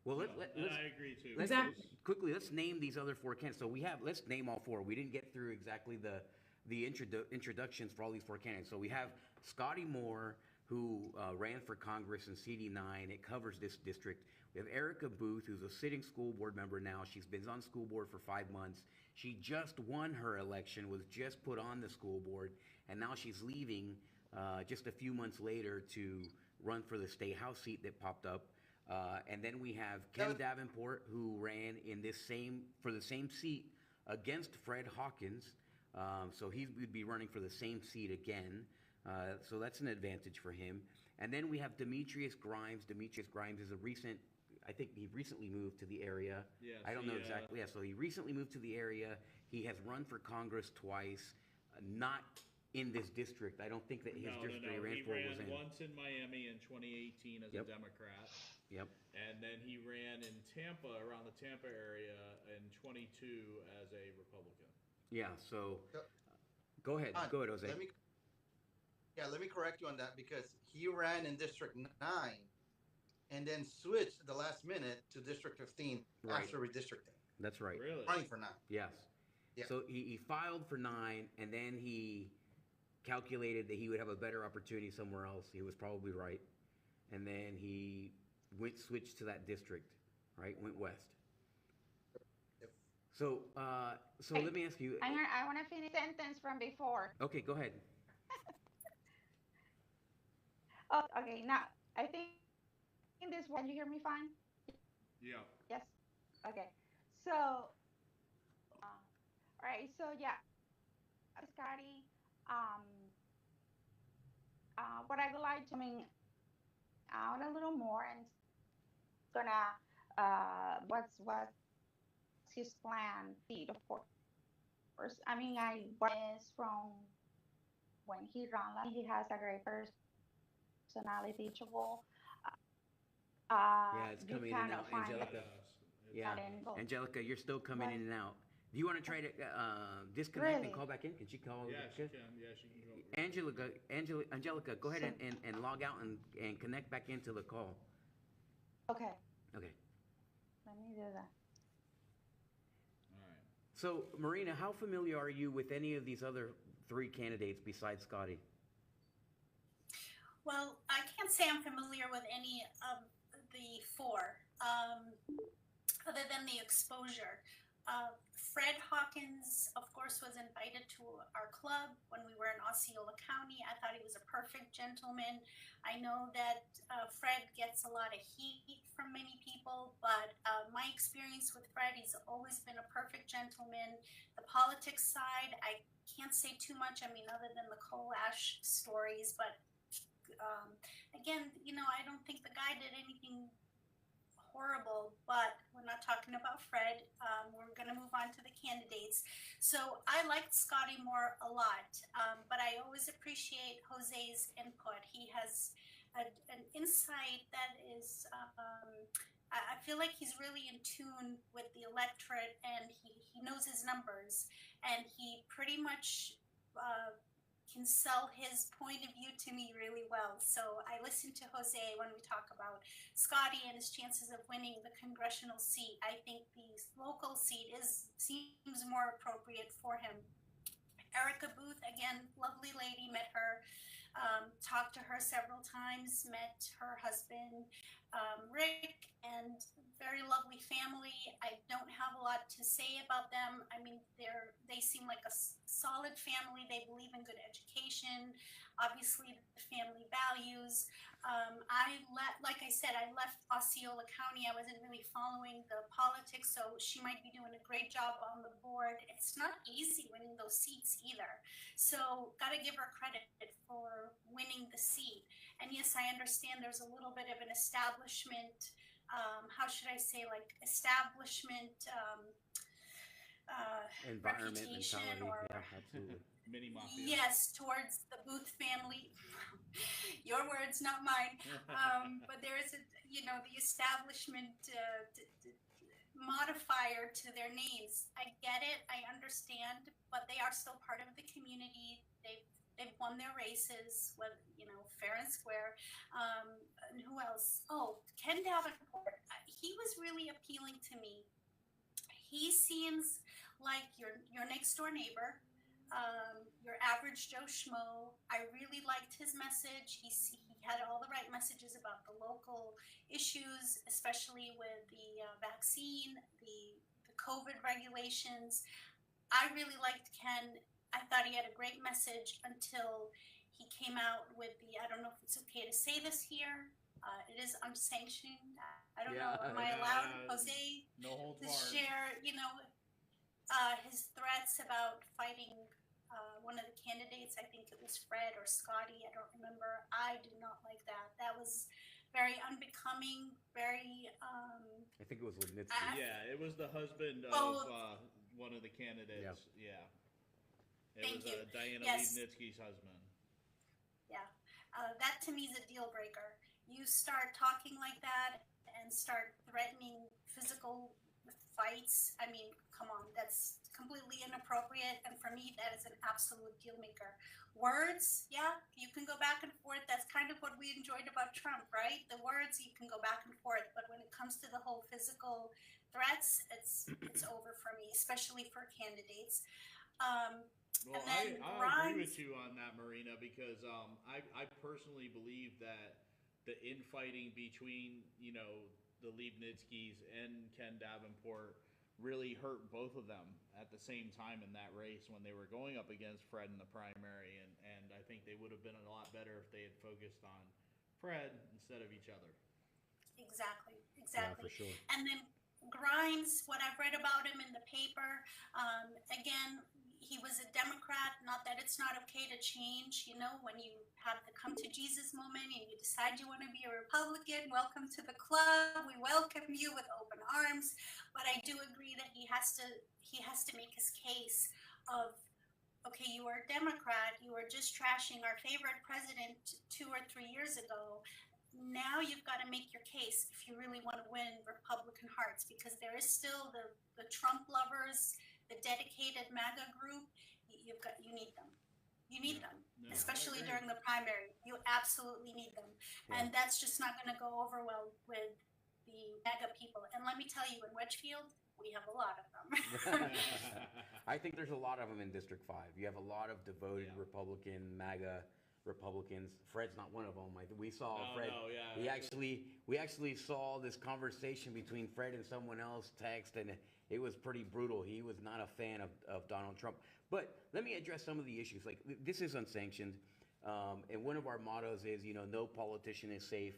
[SPEAKER 2] Well,
[SPEAKER 1] And
[SPEAKER 2] let's
[SPEAKER 1] I agree too.
[SPEAKER 2] let's
[SPEAKER 5] Exactly.
[SPEAKER 2] quickly let's name these other four candidates. So let's name all four. We didn't get through exactly the introductions for all these four candidates. So we have Scotty Moore, who ran for Congress in CD9. It covers this district. We have Erica Booth, who's a sitting school board member now. She's been on school board for 5 months. She just won her election, was just put on the school board, and now she's leaving just a few months later to run for the state house seat that popped up. And then we have Ken Davenport, who ran for the same seat against Fred Hawkins. So he would be running for the same seat again. So that's an advantage for him. And then we have Demetrius Grimes. Demetrius Grimes is I think he recently moved to the area.
[SPEAKER 1] Yes,
[SPEAKER 2] I don't know exactly. Yeah, so he recently moved to the area. He has run for Congress twice, not in this district. I don't think that his district that he ran
[SPEAKER 1] He
[SPEAKER 2] for was
[SPEAKER 1] ran
[SPEAKER 2] in.
[SPEAKER 1] once in Miami in 2018 as
[SPEAKER 2] Yep.
[SPEAKER 1] a Democrat.
[SPEAKER 2] Yep.
[SPEAKER 1] And then he ran in Tampa, around the Tampa area, in 22 as a Republican.
[SPEAKER 2] Yeah, so
[SPEAKER 4] Yep.
[SPEAKER 2] go ahead. Go ahead, Jose.
[SPEAKER 4] Let me correct you on that, because he ran in District 9 and then switched at the last minute to District 15
[SPEAKER 2] Right.
[SPEAKER 4] after redistricting.
[SPEAKER 2] That's right.
[SPEAKER 1] Really?
[SPEAKER 4] Running for 9.
[SPEAKER 2] Yes.
[SPEAKER 4] Yeah.
[SPEAKER 2] So he filed for 9, and then he calculated that he would have a better opportunity somewhere else. He was probably right. and then he switched to that district, right? Went west.
[SPEAKER 4] Yep.
[SPEAKER 2] So let me ask you.
[SPEAKER 6] I want to finish sentence from before.
[SPEAKER 2] Okay, go ahead.
[SPEAKER 6] Oh, okay. Now, I think in this one, you hear me fine?
[SPEAKER 1] Yeah.
[SPEAKER 6] Yes. Okay. So, all right. So yeah, Scotty, um, what I would like to coming out a little more and gonna what's his plan? Seed, of course. I mean, I was from when he ran. He has a great personality, teachable.
[SPEAKER 2] Yeah, it's
[SPEAKER 6] You
[SPEAKER 2] coming in and
[SPEAKER 6] cannot
[SPEAKER 2] out,
[SPEAKER 6] find
[SPEAKER 2] Angelica. Yeah,
[SPEAKER 6] that angle.
[SPEAKER 2] Angelica, you're still coming in
[SPEAKER 6] Right.
[SPEAKER 2] and out. Do you want to try to disconnect and
[SPEAKER 6] Really?
[SPEAKER 2] call back in? Can she call?
[SPEAKER 1] Yeah, she can. Yeah, she can go.
[SPEAKER 2] Angelica, go ahead
[SPEAKER 6] So-
[SPEAKER 2] and log out and connect back into the call.
[SPEAKER 6] Okay,
[SPEAKER 2] Okay.
[SPEAKER 6] let me do that.
[SPEAKER 1] All right.
[SPEAKER 2] So, Marina, how familiar are you with any of these other three candidates besides Scotty?
[SPEAKER 3] Well, I can't say I'm familiar with any of the four, other than the exposure. Fred Hawkins, of course, was invited to our club when we were in Osceola County. I thought he was a perfect gentleman. I know that Fred gets a lot of heat from many people, but my experience with Fred, he's always been a perfect gentleman. The politics side, I can't say too much. I mean, other than the coal ash stories, but again, I don't think the guy did anything horrible, but we're not talking about Fred. We're going to move on to the candidates. So I liked Scotty Moore a lot, but I always appreciate Jose's input. He has an insight that is, I feel like he's really in tune with the electorate, and he knows his numbers, and he pretty much can sell his point of view to me really well. So I listen to Jose when we talk about Scotty and his chances of winning the congressional seat. I think the local seat seems more appropriate for him. Erica Booth, again, lovely lady, met her, talked to her several times, met her husband, Rick, and very lovely family. I don't have a lot to say about them. I mean, they seem like a solid family. They believe in good education, obviously the family values. Like I said, I left Osceola County. I wasn't really following the politics, so she might be doing a great job on the board. It's not easy winning those seats either. So got to give her credit for winning the seat. And yes, I understand there's a little bit of an establishment, how should I say, like establishment
[SPEAKER 2] Environment,
[SPEAKER 3] reputation
[SPEAKER 2] mentality.
[SPEAKER 3] or
[SPEAKER 2] Yeah, absolutely.
[SPEAKER 1] Mini mafia.
[SPEAKER 3] yes, towards the Booth family. Your words, not mine. But there is the establishment modifier to their names. I get it, I understand, but they are still part of the community. They've won their races, fair and square. And who else? Oh, Ken Davenport. He was really appealing to me. He seems like your next door neighbor, your average Joe Schmo. I really liked his message. He had all the right messages about the local issues, especially with the vaccine, the COVID regulations. I really liked Ken. I thought he had a great message until he came out with I don't know if it's okay to say this here. It is unsanctioned. I don't know. Am I allowed, Jose,
[SPEAKER 1] No holds
[SPEAKER 3] to
[SPEAKER 1] barred.
[SPEAKER 3] share, his threats about fighting one of the candidates? I think it was Fred or Scotty. I don't remember. I did not like that. That was very unbecoming. Very.
[SPEAKER 2] I think it was Lipnitsky.
[SPEAKER 1] Yeah, it was the husband of
[SPEAKER 3] Oh.
[SPEAKER 1] one of the candidates. Yeah. It
[SPEAKER 3] Thank
[SPEAKER 1] was
[SPEAKER 3] you.
[SPEAKER 1] Diana
[SPEAKER 3] Yes.
[SPEAKER 1] Liebnitzky's husband.
[SPEAKER 3] Yeah, that to me is a deal breaker. You start talking like that and start threatening physical fights. I mean, come on, that's completely inappropriate. And for me, that is an absolute deal maker. Words, yeah, you can go back and forth. That's kind of what we enjoyed about Trump, right? The words, you can go back and forth. But when it comes to the whole physical threats, it's over for me, especially for candidates.
[SPEAKER 1] Well,
[SPEAKER 3] And then
[SPEAKER 1] I agree
[SPEAKER 3] Grimes-
[SPEAKER 1] with you on that, Marina, because I personally believe that the infighting between, the Liebnitzkis and Ken Davenport really hurt both of them at the same time in that race when they were going up against Fred in the primary. And I think they would have been a lot better if they had focused on Fred instead of each other.
[SPEAKER 3] Exactly.
[SPEAKER 2] Yeah, for sure.
[SPEAKER 3] And then Grimes, what I've read about him in the paper, again, he was a Democrat. Not that it's not okay to change, when you have the come to Jesus moment and you decide you want to be a Republican, welcome to the club. We welcome you with open arms. But I do agree that he has to make his case of, okay, you are a Democrat. You were just trashing our favorite president 2 or 3 years ago. Now you've got to make your case if you really want to win Republican hearts, because there is still the Trump lovers, the dedicated MAGA group. You need them. You need them,
[SPEAKER 1] Yeah,
[SPEAKER 3] especially during the primary. You absolutely need them, and that's just not going to go over well with the MAGA people. And let me tell you, in Wedgefield, we have a lot of them.
[SPEAKER 2] I think there's a lot of them in District 5. You have a lot of devoted
[SPEAKER 1] Yeah.
[SPEAKER 2] Republican, MAGA Republicans. Fred's not one of them. We saw Fred.
[SPEAKER 1] No, yeah,
[SPEAKER 2] We actually saw this conversation between Fred and someone else text, and it was pretty brutal. He was not a fan of Donald Trump. But let me address some of the issues. Like, this is unsanctioned, and one of our mottos is, no politician is safe.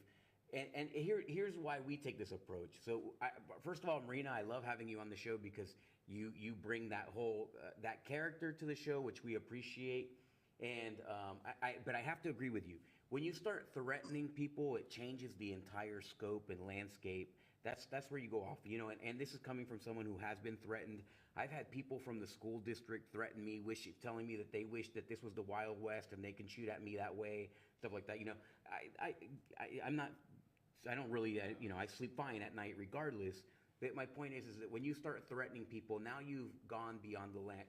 [SPEAKER 2] And here's why we take this approach. So, first of all, Marina, I love having you on the show because you bring that whole that character to the show, which we appreciate. And but I have to agree with you. When you start threatening people, it changes the entire scope and landscape. That's where you go off. And this is coming from someone who has been threatened. I've had people from the school district threaten me, telling me that they wish that this was the Wild West and they can shoot at me that way, stuff like that. I'm not. I don't really, I sleep fine at night regardless. But my point is that when you start threatening people, now you've gone beyond the land,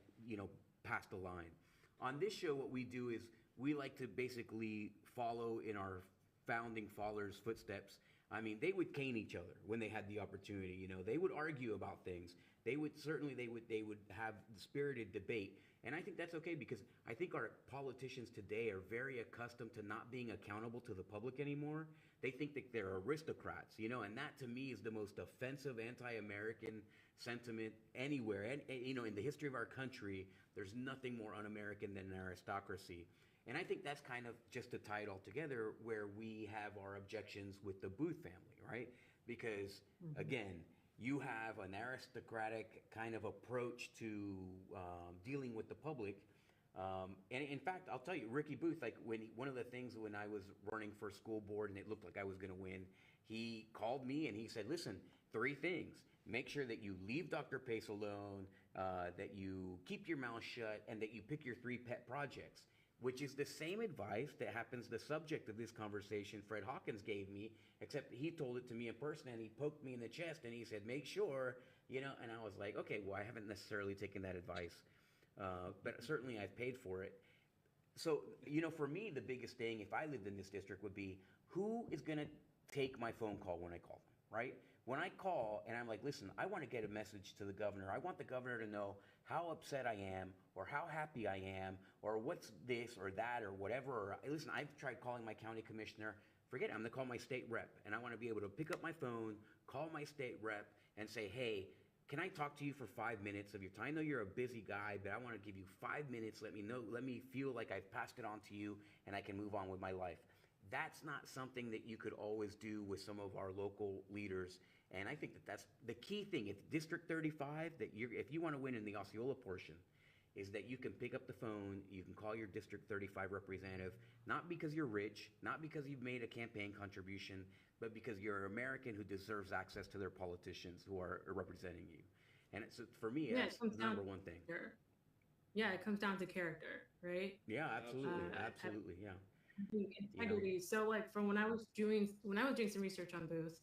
[SPEAKER 2] past the line. On this show, what we do is we like to basically follow in our founding fathers' footsteps. I mean, they would cane each other when they had the opportunity. They would argue about things. They would have spirited debate. And I think that's okay, because I think our politicians today are very accustomed to not being accountable to the public anymore. They think that they're aristocrats, and that to me is the most offensive anti-American sentiment anywhere. And in the history of our country, there's nothing more un-American than an aristocracy. And I think that's kind of, just to tie it all together, where we have our objections with the Booth family, right? Because, again, you have an aristocratic kind of approach to dealing with the public. And in fact, I'll tell you, Ricky Booth, one of the things when I was running for school board and it looked like I was going to win, he called me and he said, listen, 3 things. Make sure that you leave Dr. Pace alone, that you keep your mouth shut, and that you pick your 3 pet projects, which is the same advice that happens the subject of this conversation Fred Hawkins gave me, except he told it to me in person and he poked me in the chest and he said, make sure, and I was like, okay, well, I haven't necessarily taken that advice, but certainly I've paid for it. So, for me, the biggest thing, if I lived in this district, would be who is going to take my phone call when I call them, right? When I call and I'm like, listen, I want to get a message to the governor. I want the governor to know how upset I am or how happy I am or what's this or that or whatever. Or, listen, I've tried calling my county commissioner. Forget it, I'm going to call my state rep. And I want to be able to pick up my phone, call my state rep and say, hey, can I talk to you for 5 minutes of your time? I know you're a busy guy, but I want to give you 5 minutes. Let me feel like I've passed it on to you and I can move on with my life. That's not something that you could always do with some of our local leaders. And I think that that's the key thing. If District 35, if you want to win in the Osceola portion, is that you can pick up the phone, you can call your District 35 representative, not because you're rich, not because you've made a campaign contribution, but because you're an American who deserves access to their politicians who are representing you. And for me, that's the number one thing.
[SPEAKER 5] Yeah, it comes down to character, right?
[SPEAKER 2] Yeah, absolutely, absolutely, yeah.
[SPEAKER 5] Integrity. So, from when I was doing some research on Booth,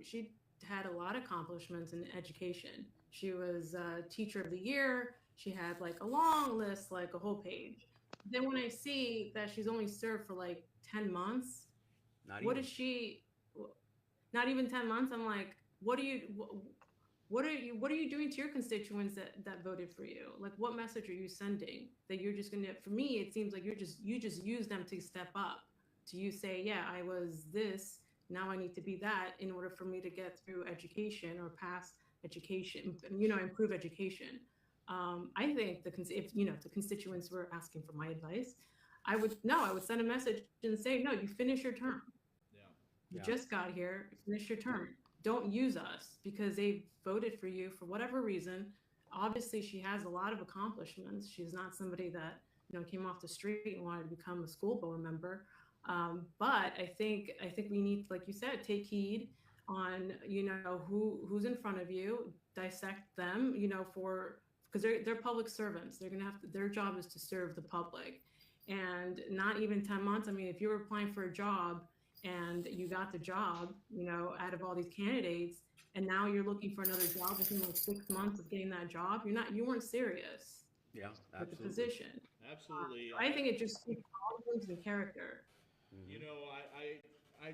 [SPEAKER 5] she had a lot of accomplishments in education. She was Teacher of the Year. She had a long list, a whole page. Then when I see that she's only served for 10 months, not even 10 months, I'm like, what are you doing to your constituents that voted for you? What message are you sending? That you're just gonna, for me, it seems like you just use them to step up Do you say, yeah, I was this, now I need to be that in order for me to get through education or pass education, improve education? I think if the constituents were asking for my advice, I would send a message and say, no, you finish your term.
[SPEAKER 1] Yeah.
[SPEAKER 5] You
[SPEAKER 2] Yeah.
[SPEAKER 5] just got here, finish your term. Don't use us because they voted for you for whatever reason. Obviously, she has a lot of accomplishments. She's not somebody that came off the street and wanted to become a school board member. But I think we need, like you said, take heed on who's in front of you, dissect them, for because they're public servants. They're gonna have to, their job is to serve the public, and not even 10 months. I mean, if you were applying for a job and you got the job, out of all these candidates, and now you're looking for another job within like 6 months of getting that job, you weren't serious
[SPEAKER 2] Yeah,
[SPEAKER 5] with the
[SPEAKER 2] absolutely.
[SPEAKER 5] position.
[SPEAKER 1] Absolutely.
[SPEAKER 5] I think it just speaks volumes and character.
[SPEAKER 1] You know, I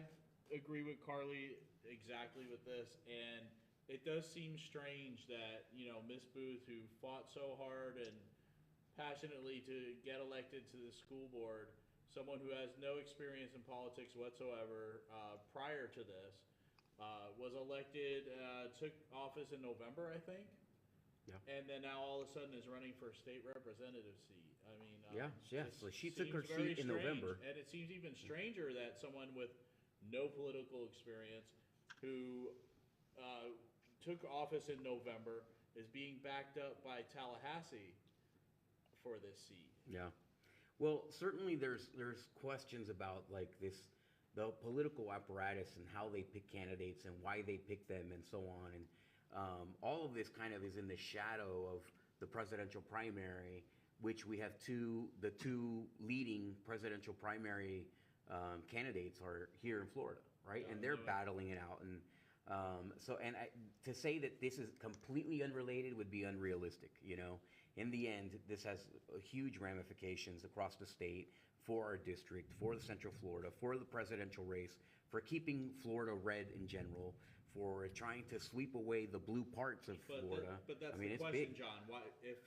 [SPEAKER 1] agree with Carly exactly with this, and it does seem strange that Miss Booth, who fought so hard and passionately to get elected to the school board, someone who has no experience in politics whatsoever prior to this, was elected, took office in November, I think.
[SPEAKER 2] Yeah.
[SPEAKER 1] And then now all of a sudden is running for a state representative seat. I mean,
[SPEAKER 2] Yeah, yeah.
[SPEAKER 1] this
[SPEAKER 2] So she took her
[SPEAKER 1] seems very
[SPEAKER 2] seat in
[SPEAKER 1] strange.
[SPEAKER 2] November.
[SPEAKER 1] And it seems even stranger that someone with no political experience who took office in November is being backed up by Tallahassee for this seat.
[SPEAKER 2] Yeah. Well, certainly there's questions about like the political apparatus and how they pick candidates and why they pick them and so on. And all of this kind of is in the shadow of the presidential primary, which we have the two leading presidential primary candidates are here in Florida, right?
[SPEAKER 1] Yeah,
[SPEAKER 2] And they're
[SPEAKER 1] no,
[SPEAKER 2] battling it out. And to say that this is completely unrelated would be unrealistic. In the end, this has huge ramifications across the state for our district, for the Central Florida, for the presidential race, for keeping Florida red in general, for trying to sweep away the blue parts of Florida.
[SPEAKER 1] But that's
[SPEAKER 2] I mean,
[SPEAKER 1] the
[SPEAKER 2] it's
[SPEAKER 1] question,
[SPEAKER 2] big.
[SPEAKER 1] John. Why, if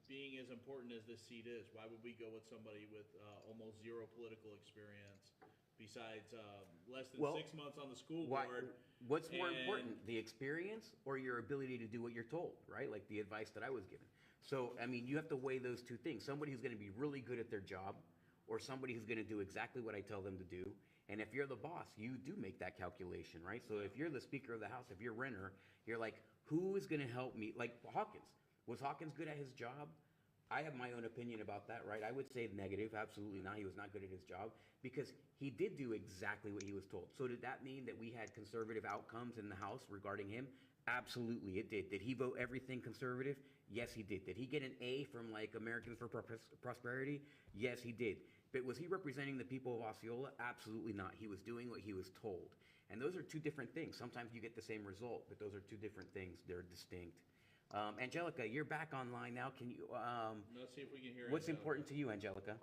[SPEAKER 1] being as important as this seat is, why would we go with somebody with almost zero political experience, besides less than
[SPEAKER 2] Well,
[SPEAKER 1] 6 months on the school
[SPEAKER 2] Why,
[SPEAKER 1] board?
[SPEAKER 2] what's more
[SPEAKER 1] and-
[SPEAKER 2] important, the experience or your ability to do what you're told, right? Like the advice that I was given. So, I mean, you have to weigh those two things. Somebody who's going to be really good at their job or somebody who's going to do exactly what I tell them to do. And if you're the boss, you do make that calculation, right? So if you're the Speaker of the House, if you're Renner, you're like, who is going to help me? Like Hawkins. Was Hawkins good at his job? I have my own opinion about that, right? I would say negative, absolutely not. He was not good at his job because he did do exactly what he was told. So did that mean that we had conservative outcomes in the House regarding him? Absolutely, it did. Did he vote everything conservative? Yes, he did. Did he get an A from like Americans for Prosperity? Yes, he did. But was he representing the people of Osceola? Absolutely not. He was doing what he was told. And those are two different things. Sometimes you get the same result, but those are two different things. They're distinct. Angelica, you're back online now. Can you?
[SPEAKER 1] Let's see if we can hear.
[SPEAKER 2] What's
[SPEAKER 1] Angelica.
[SPEAKER 2] important to you, Angelica?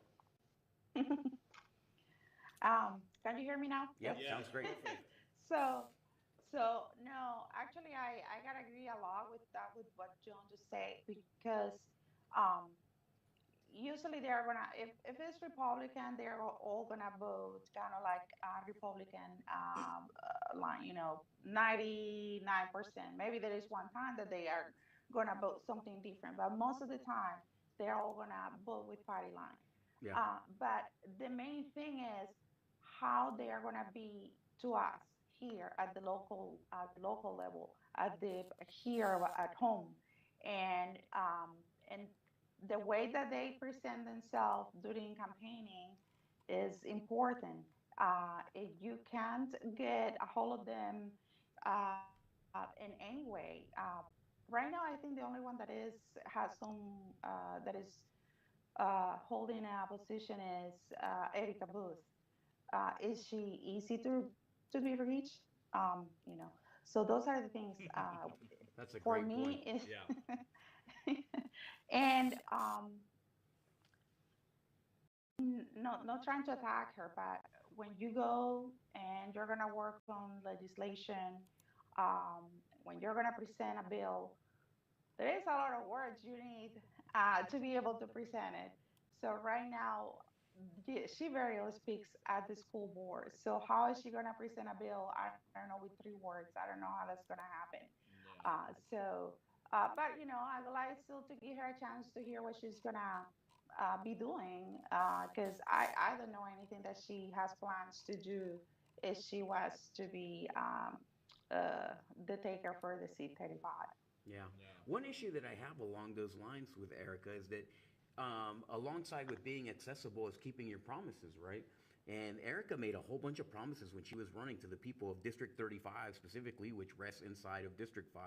[SPEAKER 6] Can you hear me now?
[SPEAKER 2] Yep,
[SPEAKER 1] Yeah,
[SPEAKER 2] sounds great.
[SPEAKER 1] perfect.
[SPEAKER 6] So, no, actually, I gotta agree a lot with that, with what John just said, because um, usually they're gonna, if it's Republican, they're all gonna vote kind of like Republican line, 99%. Maybe there is one time that they are gonna vote something different, but most of the time they're all gonna vote with party line.
[SPEAKER 2] Yeah.
[SPEAKER 6] But the main thing is how they are gonna be to us here at the local level, at the here at home, and the way that they present themselves during campaigning is important. If you can't get a hold of them in any way, right now I think the only one that has some that is holding a position is Erica Booth. Is she easy to be reached? So those are the things
[SPEAKER 2] That's a
[SPEAKER 6] for
[SPEAKER 2] great point.
[SPEAKER 6] me is
[SPEAKER 1] Yeah.
[SPEAKER 6] and not trying to attack her, but when you go and you're gonna work on legislation, um, when you're gonna present a bill, there is a lot of words you need to be able to present it. So right now, yeah, she barely speaks at the school board. So how is she going to present a bill? I don't know, with 3 words. I don't know how that's going to happen.
[SPEAKER 1] Yeah.
[SPEAKER 6] But I would like still to give her a chance to hear what she's going to be doing. Because I don't know anything that she has plans to do if she was to be the taker for the C-35.
[SPEAKER 2] Yeah.
[SPEAKER 1] Yeah.
[SPEAKER 2] One issue that I have along those lines with Erica is that alongside with being accessible is keeping your promises, right? And Erica made a whole bunch of promises when she was running to the people of District 35 specifically, which rests inside of District 5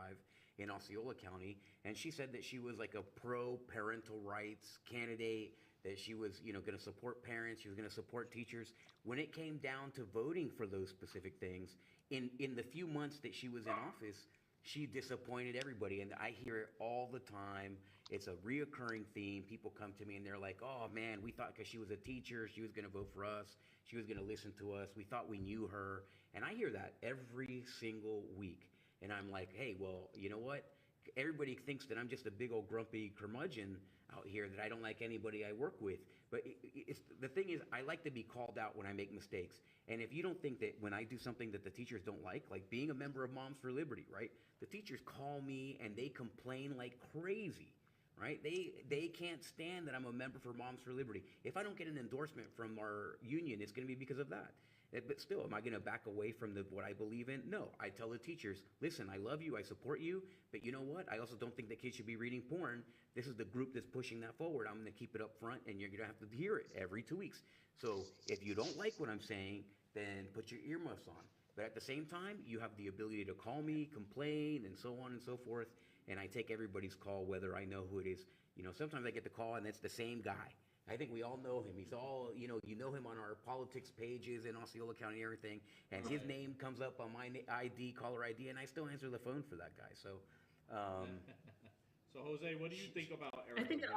[SPEAKER 2] in Osceola County. And she said that she was like a pro parental rights candidate, that she was, going to support parents, she was going to support teachers. When it came down to voting for those specific things, in the few months that she was in office, she disappointed everybody, and I hear it all the time. It's a reoccurring theme. People come to me and they're like, oh man, we thought because she was a teacher she was going to vote for us, she was going to listen to us, we thought we knew her. And I hear that every single week, and I'm like, hey, well, you know what, everybody thinks that I'm just a big old grumpy curmudgeon out here, that I don't like anybody I work with. But the thing is, I like to be called out when I make mistakes. And if you don't think that when I do something that the teachers don't like being a member of Moms for Liberty, right? The teachers call me and they complain like crazy, right? They can't stand that I'm a member for Moms for Liberty. If I don't get an endorsement from our union, it's going to be because of that. But still, am I going to back away from what I believe in? No. I tell the teachers, listen, I love you, I support you, but you know what? I also don't think that kids should be reading porn. This is the group that's pushing that forward. I'm going to keep it up front, and you're going to have to hear it every 2 weeks. So if you don't like what I'm saying, then put your earmuffs on. But at the same time, you have the ability to call me, complain, and so on and so forth. And I take everybody's call, whether I know who it is. Sometimes I get the call, and it's the same guy. I think we all know him. He's all, you know him on our politics pages in Osceola County and everything. And his
[SPEAKER 1] Right.
[SPEAKER 2] name comes up on my ID, caller ID, and I still answer the phone for that guy. So, um,
[SPEAKER 1] So Jose, what do you think about
[SPEAKER 5] I
[SPEAKER 1] Erica
[SPEAKER 5] think it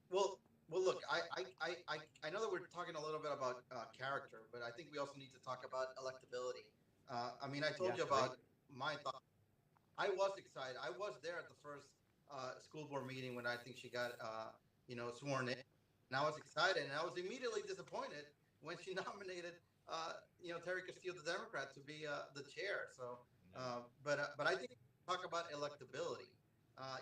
[SPEAKER 1] Booth?
[SPEAKER 4] Well, look, I know that we're talking a little bit about character, but I think we also need to talk about electability. I mean, I
[SPEAKER 2] yeah,
[SPEAKER 4] told you
[SPEAKER 2] right.
[SPEAKER 4] about my thought. I was excited. I was there at the first school board meeting when I think she got, sworn in. And I was excited, and I was immediately disappointed when she nominated, Terry Castillo, the Democrat, to be the chair. So,
[SPEAKER 1] Yeah.
[SPEAKER 4] but I think talk about electability.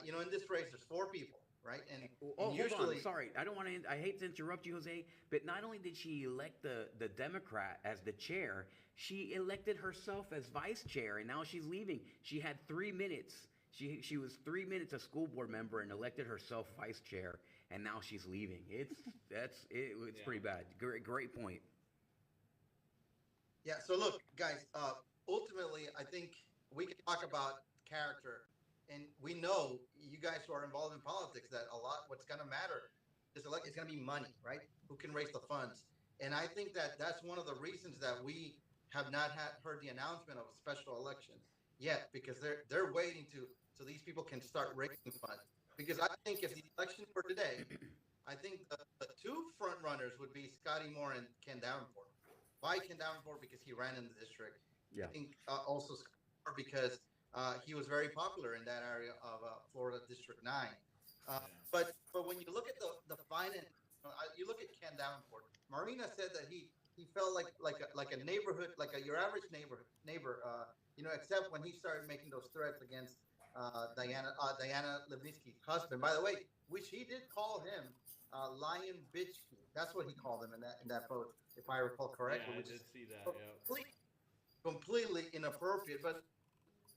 [SPEAKER 4] In this race, there's 4 people, right? And
[SPEAKER 2] Oh, hold on.
[SPEAKER 4] usually,
[SPEAKER 2] Sorry, I don't want to. I hate to interrupt you, Jose. But not only did she elect the Democrat as the chair, she elected herself as vice chair, and now she's leaving. She had 3 minutes. She was 3 minutes a school board member and elected herself vice chair, and now she's leaving. It's
[SPEAKER 1] Yeah.
[SPEAKER 2] pretty bad. Great point.
[SPEAKER 4] yeah. So look, guys. Ultimately, I think we can talk about character, and we know you guys who are involved in politics that a lot. What's going to matter is it's going to be money, right? Who can raise the funds? And I think that that's one of the reasons that we have not heard the announcement of a special election yet, because they're waiting to so these people can start raising funds. Because I think if the election were today, I think the 2 front runners would be Scotty Moore and Ken Davenport. Why Ken Davenport? Because he ran in the district. I
[SPEAKER 2] Yeah.
[SPEAKER 4] think also Scotty Moore because he was very popular in that area of Florida District 9. Uh,
[SPEAKER 1] Yeah.
[SPEAKER 4] but when you look at the finance, you look at Ken Davenport. Marina said that he felt like a neighborhood, like your average neighbor. Except when he started making those threats against Diana Levitsky's husband. By the way, which he did call him Lion Bitchkey. That's what he called him in that post, if I recall
[SPEAKER 1] Yeah,
[SPEAKER 4] correctly,
[SPEAKER 1] I
[SPEAKER 4] which
[SPEAKER 1] did
[SPEAKER 4] is
[SPEAKER 1] see that. Yeah.
[SPEAKER 4] completely inappropriate. But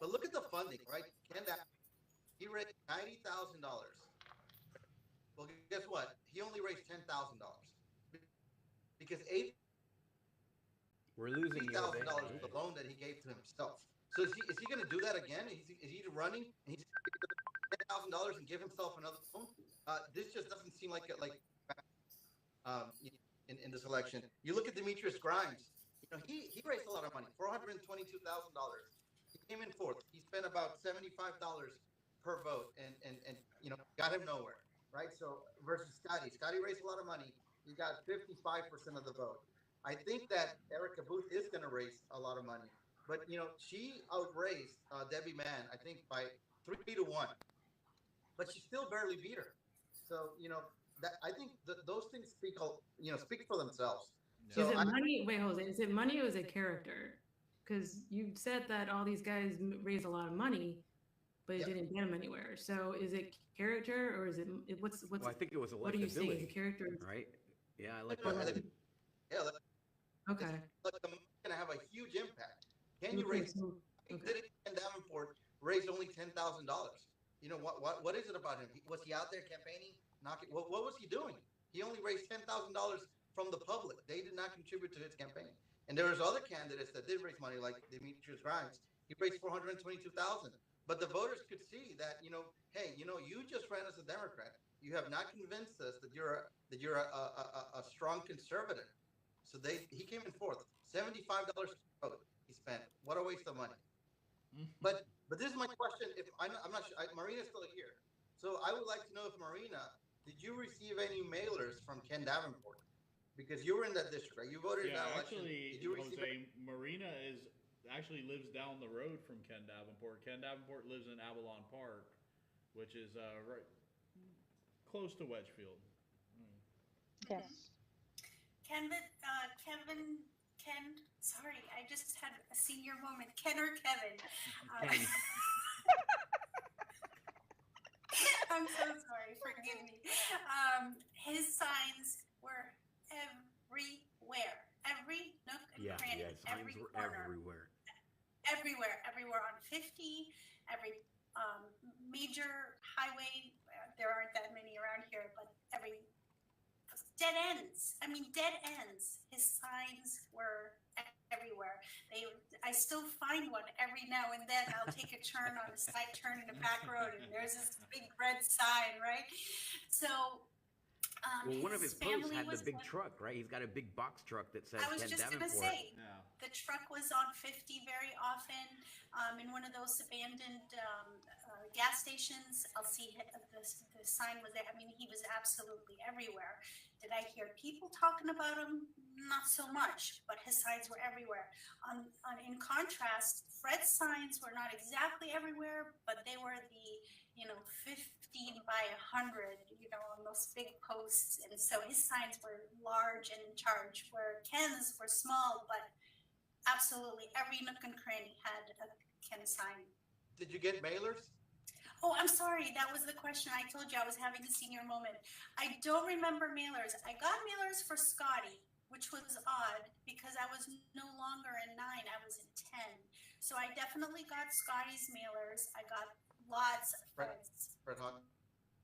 [SPEAKER 4] look at the funding, right? Ken Davenport, he raised $90,000. Well, guess what? He only raised $10,000 because
[SPEAKER 2] We're losing you, Jose.
[SPEAKER 4] $80,000 was
[SPEAKER 1] Right.
[SPEAKER 4] the loan that he gave to himself. So is he going to do that again? Is he running and he's $10,000 and give himself another loan? This just doesn't seem like um, in this election. You look at Demetrius Grimes. He raised a lot of money, $422,000. He came in fourth. He spent about $75 per vote, and got him nowhere, right? So versus Scotty, Scotty raised a lot of money. He got 55% of the vote. I think that Erica Booth is going to raise a lot of money, but she outraised Debbie Mann, I think by 3-1, but she still barely beat her. So I think those things speak for themselves.
[SPEAKER 1] Yeah.
[SPEAKER 4] So
[SPEAKER 5] Is it
[SPEAKER 4] I,
[SPEAKER 5] money? Wait, Jose, is it money or is it character? Because you said that all these guys raised a lot of money, but it
[SPEAKER 4] Yeah.
[SPEAKER 5] didn't get them anywhere. So is it character or is what's
[SPEAKER 2] Well, I think it was
[SPEAKER 5] what are you saying? The
[SPEAKER 2] electability,
[SPEAKER 5] character is
[SPEAKER 2] right? Yeah, I like
[SPEAKER 4] no,
[SPEAKER 2] that.
[SPEAKER 4] yeah,
[SPEAKER 5] okay.
[SPEAKER 4] the money's gonna have a huge impact. Can you
[SPEAKER 5] Okay,
[SPEAKER 4] raise?
[SPEAKER 5] so
[SPEAKER 4] Did
[SPEAKER 5] okay.
[SPEAKER 4] it? Ken Davenport raised only $10,000. You know what is it about him? Was he out there campaigning? Knocking? What was he doing? He only raised $10,000 from the public. They did not contribute to his campaign. And there was other candidates that did raise money, like Demetrius Grimes. He raised 422,000. But the voters could see that, hey, you just ran as a Democrat. You have not convinced us that you're a strong conservative. So he came in fourth. $75 per vote he spent. What a waste of money. But this is my question. If I'm not sure, Marina's still here, so I would like to know if Marina, did you receive any mailers from Ken Davenport? Because you were in that district, right? You voted in
[SPEAKER 1] Yeah,
[SPEAKER 4] that election.
[SPEAKER 1] actually,
[SPEAKER 4] Did you receive it?
[SPEAKER 1] Jose, Marina actually lives down the road from Ken Davenport. Ken Davenport lives in Avalon Park, which is right close to Wedgefield.
[SPEAKER 6] Yes.
[SPEAKER 3] Sorry, I just had a senior moment. Ken or Kevin?
[SPEAKER 2] Ken.
[SPEAKER 3] I'm so sorry. Forgive me. His signs were everywhere. Every nook and
[SPEAKER 2] Yeah,
[SPEAKER 3] cranny.
[SPEAKER 2] yeah,
[SPEAKER 3] Every
[SPEAKER 2] signs were
[SPEAKER 3] corner.
[SPEAKER 2] everywhere.
[SPEAKER 3] Everywhere on 50. Every major highway. There aren't that many around here, but every dead ends. I mean, dead ends. His signs were everywhere. I still find one every now and then. I'll take a turn on a side turn in a back road, and there's this big red sign, right? So,
[SPEAKER 2] Well, one of his posts
[SPEAKER 3] family
[SPEAKER 2] had the
[SPEAKER 3] was
[SPEAKER 2] big
[SPEAKER 3] one-
[SPEAKER 2] truck, right? He's got a big box truck that says
[SPEAKER 3] I was
[SPEAKER 2] Ken
[SPEAKER 3] just
[SPEAKER 2] Davenport.
[SPEAKER 3] gonna say,
[SPEAKER 1] Yeah.
[SPEAKER 3] the truck was on 50 very often. In one of those abandoned gas stations, I'll see the sign was there. I mean, he was absolutely everywhere. Did I hear people talking about him? Not so much, but his signs were everywhere. In contrast, Fred's signs were not exactly everywhere, but they were the 15 by 100, on those big posts. And so his signs were large and in charge, where Ken's were small, but absolutely every nook and cranny had a Ken sign.
[SPEAKER 4] Did you get mailers?
[SPEAKER 3] Oh, I'm sorry. That was the question. I told you I was having a senior moment. I don't remember mailers. I got mailers for Scotty, which was odd because I was no longer in 9, I was in 10. So I definitely got Scotty's mailers. I got lots of Fred's,
[SPEAKER 4] Fred Hawkins?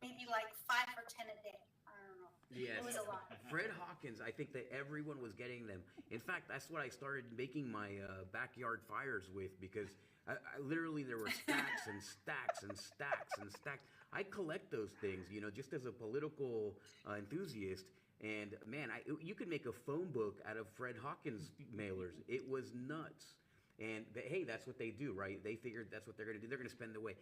[SPEAKER 3] maybe like 5 or 10 a day. I don't know.
[SPEAKER 2] Yes.
[SPEAKER 3] It was a lot.
[SPEAKER 2] Fred Hawkins, I think that everyone was getting them. In fact, that's what I started making my backyard fires with, because I literally, there were stacks and stacks and stacks and stacks. I collect those things, just as a political enthusiast. And man, you could make a phone book out of Fred Hawkins mailers. It was nuts. And hey, that's what they do, right? They figured that's what they're going to do. They're going to spend the way.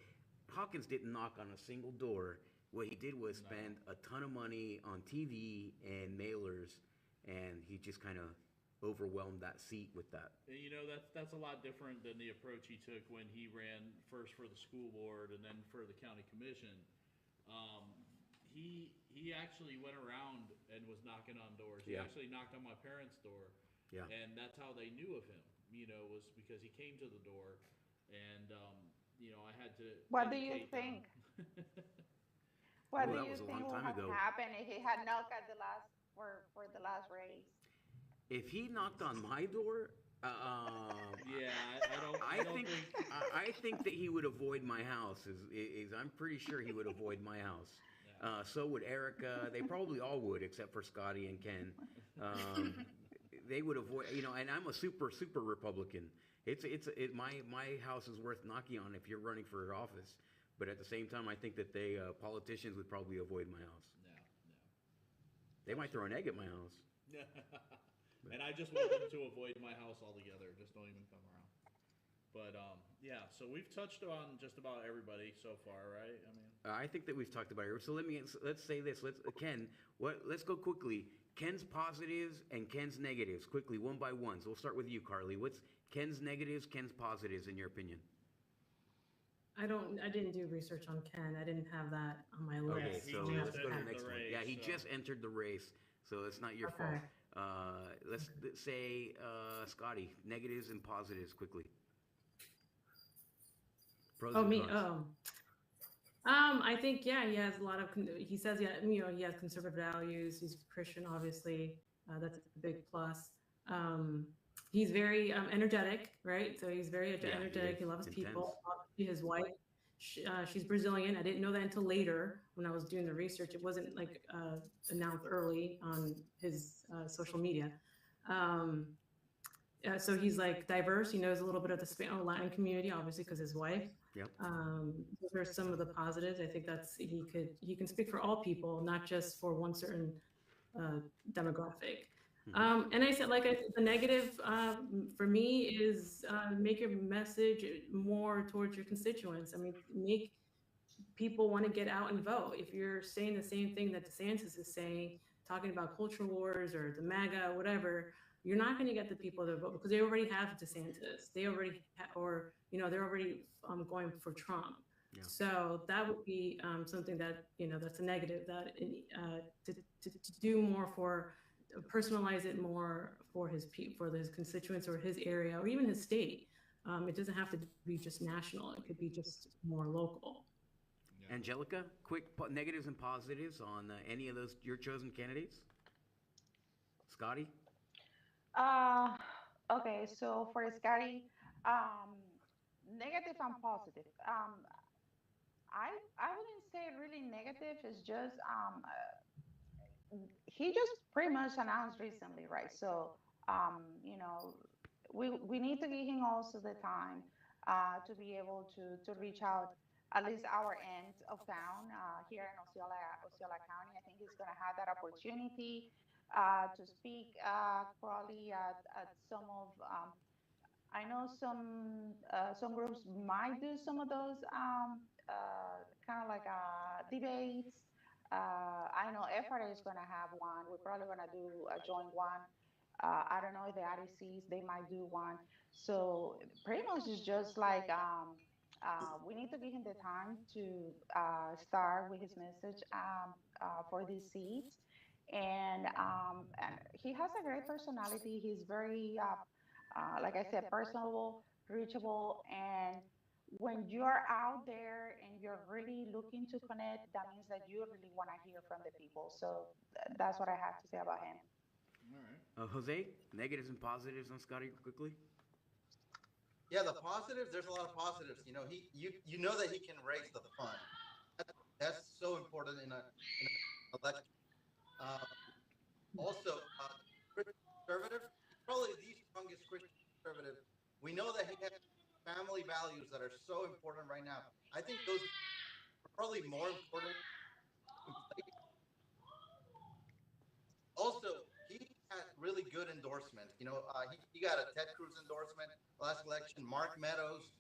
[SPEAKER 2] Hawkins didn't knock on a single door. What he did was spend a ton of money on TV and mailers, and he just kind of overwhelmed that seat with that.
[SPEAKER 1] That's a lot different than the approach he took when he ran first for the school board and then for the county commission. He actually went around and was knocking on doors. He
[SPEAKER 2] Yeah.
[SPEAKER 1] actually knocked on my parents' door.
[SPEAKER 2] Yeah.
[SPEAKER 1] And that's how they knew of him, was because he came to the door, and I had to.
[SPEAKER 6] What do you
[SPEAKER 1] educate
[SPEAKER 6] think?
[SPEAKER 1] them.
[SPEAKER 6] What
[SPEAKER 2] Well,
[SPEAKER 6] do
[SPEAKER 2] that
[SPEAKER 6] you
[SPEAKER 2] was a
[SPEAKER 6] think
[SPEAKER 2] long
[SPEAKER 6] would
[SPEAKER 2] time
[SPEAKER 6] have
[SPEAKER 2] ago.
[SPEAKER 6] happened if he had knocked at the last for the last race?
[SPEAKER 2] If he knocked on my door,
[SPEAKER 1] Yeah, I don't
[SPEAKER 2] think
[SPEAKER 1] think.
[SPEAKER 2] I think that he would avoid my house. I'm pretty sure he would avoid my house. So would Erica. They probably all would, except for Scotty and Ken. They would avoid, and I'm a super Republican. My house is worth knocking on if you're running for office. But at the same time, I think that politicians would probably avoid my house.
[SPEAKER 1] No.
[SPEAKER 2] They might throw an egg at my house.
[SPEAKER 1] And I just want them to avoid my house altogether. Just don't even come around. But yeah, so we've touched on just about everybody so far, right? I mean,
[SPEAKER 2] I think that we've talked about it. So let's say this. Ken, let's go quickly. Ken's positives and Ken's negatives, quickly, one by one. So we'll start with you, Carly. What's Ken's negatives, Ken's positives, in your opinion?
[SPEAKER 5] I didn't do research on Ken. I didn't have that on my list.
[SPEAKER 2] Okay,
[SPEAKER 1] he
[SPEAKER 2] so
[SPEAKER 1] just
[SPEAKER 2] let's go to the
[SPEAKER 1] entered
[SPEAKER 2] next
[SPEAKER 1] the
[SPEAKER 2] one.
[SPEAKER 1] race,
[SPEAKER 2] Yeah, he
[SPEAKER 1] so-
[SPEAKER 2] just entered the race, so it's not your
[SPEAKER 5] Okay.
[SPEAKER 2] fault. Let's say, Scotty, negatives and positives quickly. Pros
[SPEAKER 5] Oh,
[SPEAKER 2] and
[SPEAKER 5] me.
[SPEAKER 2] cons.
[SPEAKER 5] Oh. I think, yeah, he has a lot of, he says, yeah, he has conservative values. He's Christian, obviously. That's a big plus. He's very energetic, right? So he's very
[SPEAKER 2] Yeah, he
[SPEAKER 5] energetic.
[SPEAKER 2] is.
[SPEAKER 5] He loves
[SPEAKER 2] Intense.
[SPEAKER 5] people. Obviously, his wife, she's Brazilian. I didn't know that until later when I was doing the research. It wasn't like announced early on his social media. So he's like diverse. He knows a little bit of the Latin community, obviously, because his wife.
[SPEAKER 2] Yep.
[SPEAKER 5] Those are some of the positives. I think that's he can speak for all people, not just for one certain demographic. And I said, the negative for me is make your message more towards your constituents. I mean, make people want to get out and vote. If you're saying the same thing that DeSantis is saying, talking about culture wars or the MAGA, whatever, you're not going to get the people to vote because they already have DeSantis. They already they're already going for Trump.
[SPEAKER 2] Yeah.
[SPEAKER 5] So that would be something that that's a negative. That to do more for personalize it more for his constituents or his area or even his state. It doesn't have to be just national. It could be just more local.
[SPEAKER 1] Yeah.
[SPEAKER 2] Angelica, quick negatives and positives on any of those your chosen candidates. Scotty.
[SPEAKER 6] Okay, so for Scotty, negative and positive. I wouldn't say really negative. It's just he just pretty much announced recently, right? So we need to give him also the time to be able to reach out at least our end of town here in Osceola County. I think he's going to have that opportunity to speak probably at some of I know some groups might do some of those kind of like debates. I know FRA is going to have one. We're probably going to do a joint one. I don't know if the RDCs they might do one. So pretty much it's just like we need to give him the time to start with his message for these seats. And he has a great personality. He's very like I said, personable, reachable, and when you're out there and you're really looking to connect, that means that you really want to hear from the people. So that's what I have to say about him.
[SPEAKER 1] All right.
[SPEAKER 2] Jose, negatives and positives on Scotty quickly.
[SPEAKER 4] Yeah, the positives. There's a lot of positives. You know that he can raise the fund. That's so important in an election. Also, Christian conservative, probably the strongest Christian conservative. We know that he has family values that are so important right now. I think those are probably more important. Also, he had really good endorsements. He got a Ted Cruz endorsement last election. Mark Meadows.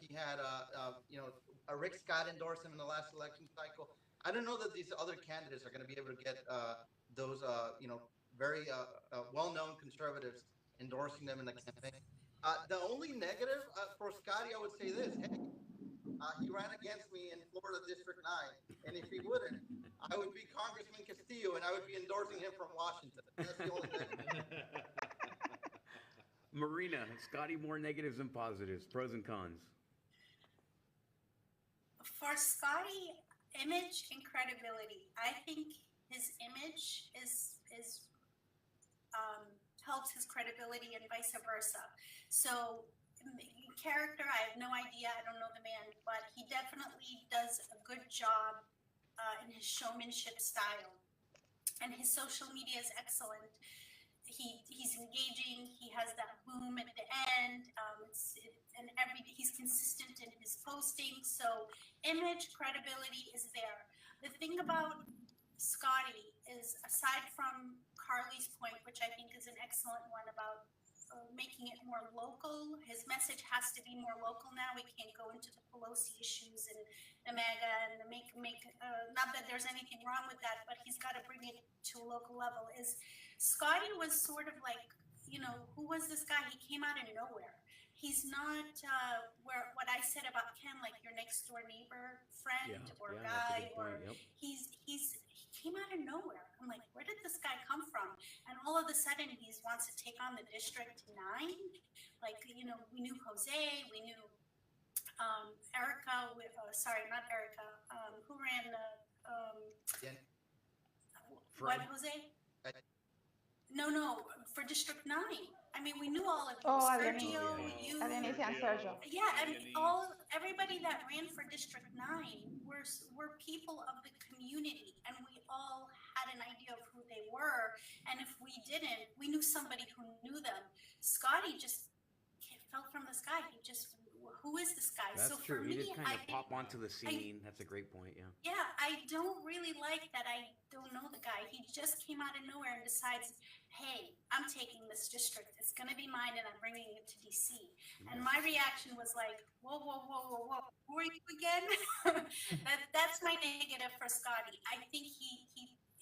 [SPEAKER 4] He had a Rick Scott endorsement in the last election cycle. I don't know that these other candidates are going to be able to get those very well-known conservatives endorsing them in the campaign. The only negative for Scotty, I would say this: hey, he ran against me in Florida District 9, and if he wouldn't, I would be Congressman Castillo, and I would be endorsing him from Washington. That's the only negative.
[SPEAKER 2] Marina, Scotty, more negatives and positives, pros and cons.
[SPEAKER 3] For Scotty, image and credibility. I think his image is helps his credibility and vice versa. So character, I have no idea. I don't know the man, but he definitely does a good job in his showmanship style, and his social media is excellent. He's engaging. He has that boom at the end, he's consistent in his posting. So image, credibility is there. The thing about Scotty is, aside from Carly's point, which I think is an excellent one about making it more local, his message has to be more local now. We can't go into the Pelosi issues and the MAGA and the not that there's anything wrong with that, but he's got to bring it to a local level. Scotty was sort of like, who was this guy? He came out of nowhere. he's not where what I said about Ken, like your next door neighbor friend or
[SPEAKER 2] yeah, that's a
[SPEAKER 3] guy,
[SPEAKER 2] good point.
[SPEAKER 3] or
[SPEAKER 2] Yep.
[SPEAKER 3] he came out of nowhere. I'm like, where did this guy come from? And all of a sudden, he wants to take on the District 9. Like, we knew Jose, we knew Erica. Sorry, not Erica. Who ran the
[SPEAKER 4] Again,
[SPEAKER 3] what,
[SPEAKER 2] Fred?
[SPEAKER 3] Jose?
[SPEAKER 4] I,
[SPEAKER 3] No, for District 9. I mean, we knew all of you.
[SPEAKER 6] Oh,
[SPEAKER 3] Sergio,
[SPEAKER 2] Oh, yeah.
[SPEAKER 3] you.
[SPEAKER 6] Adenis and Sergio.
[SPEAKER 3] Yeah, I mean,
[SPEAKER 1] Leonese.
[SPEAKER 3] everybody that ran for District 9 were people of the community, and we all had an idea of who they were. And if we didn't, we knew somebody who knew them. Scotty just fell from the sky. He just, who is this guy?
[SPEAKER 2] That's
[SPEAKER 3] So
[SPEAKER 2] true.
[SPEAKER 3] for
[SPEAKER 2] He
[SPEAKER 3] me,
[SPEAKER 2] just kind of pop onto the scene. That's a great point. Yeah.
[SPEAKER 3] yeah, I don't really like that. I don't know the guy. He just came out of nowhere and decides, hey, I'm taking this district. It's going to be mine, and I'm bringing it to DC. And my reaction was like, whoa, whoa, whoa, whoa, whoa. Who are you again? That's my negative for Scotty. I think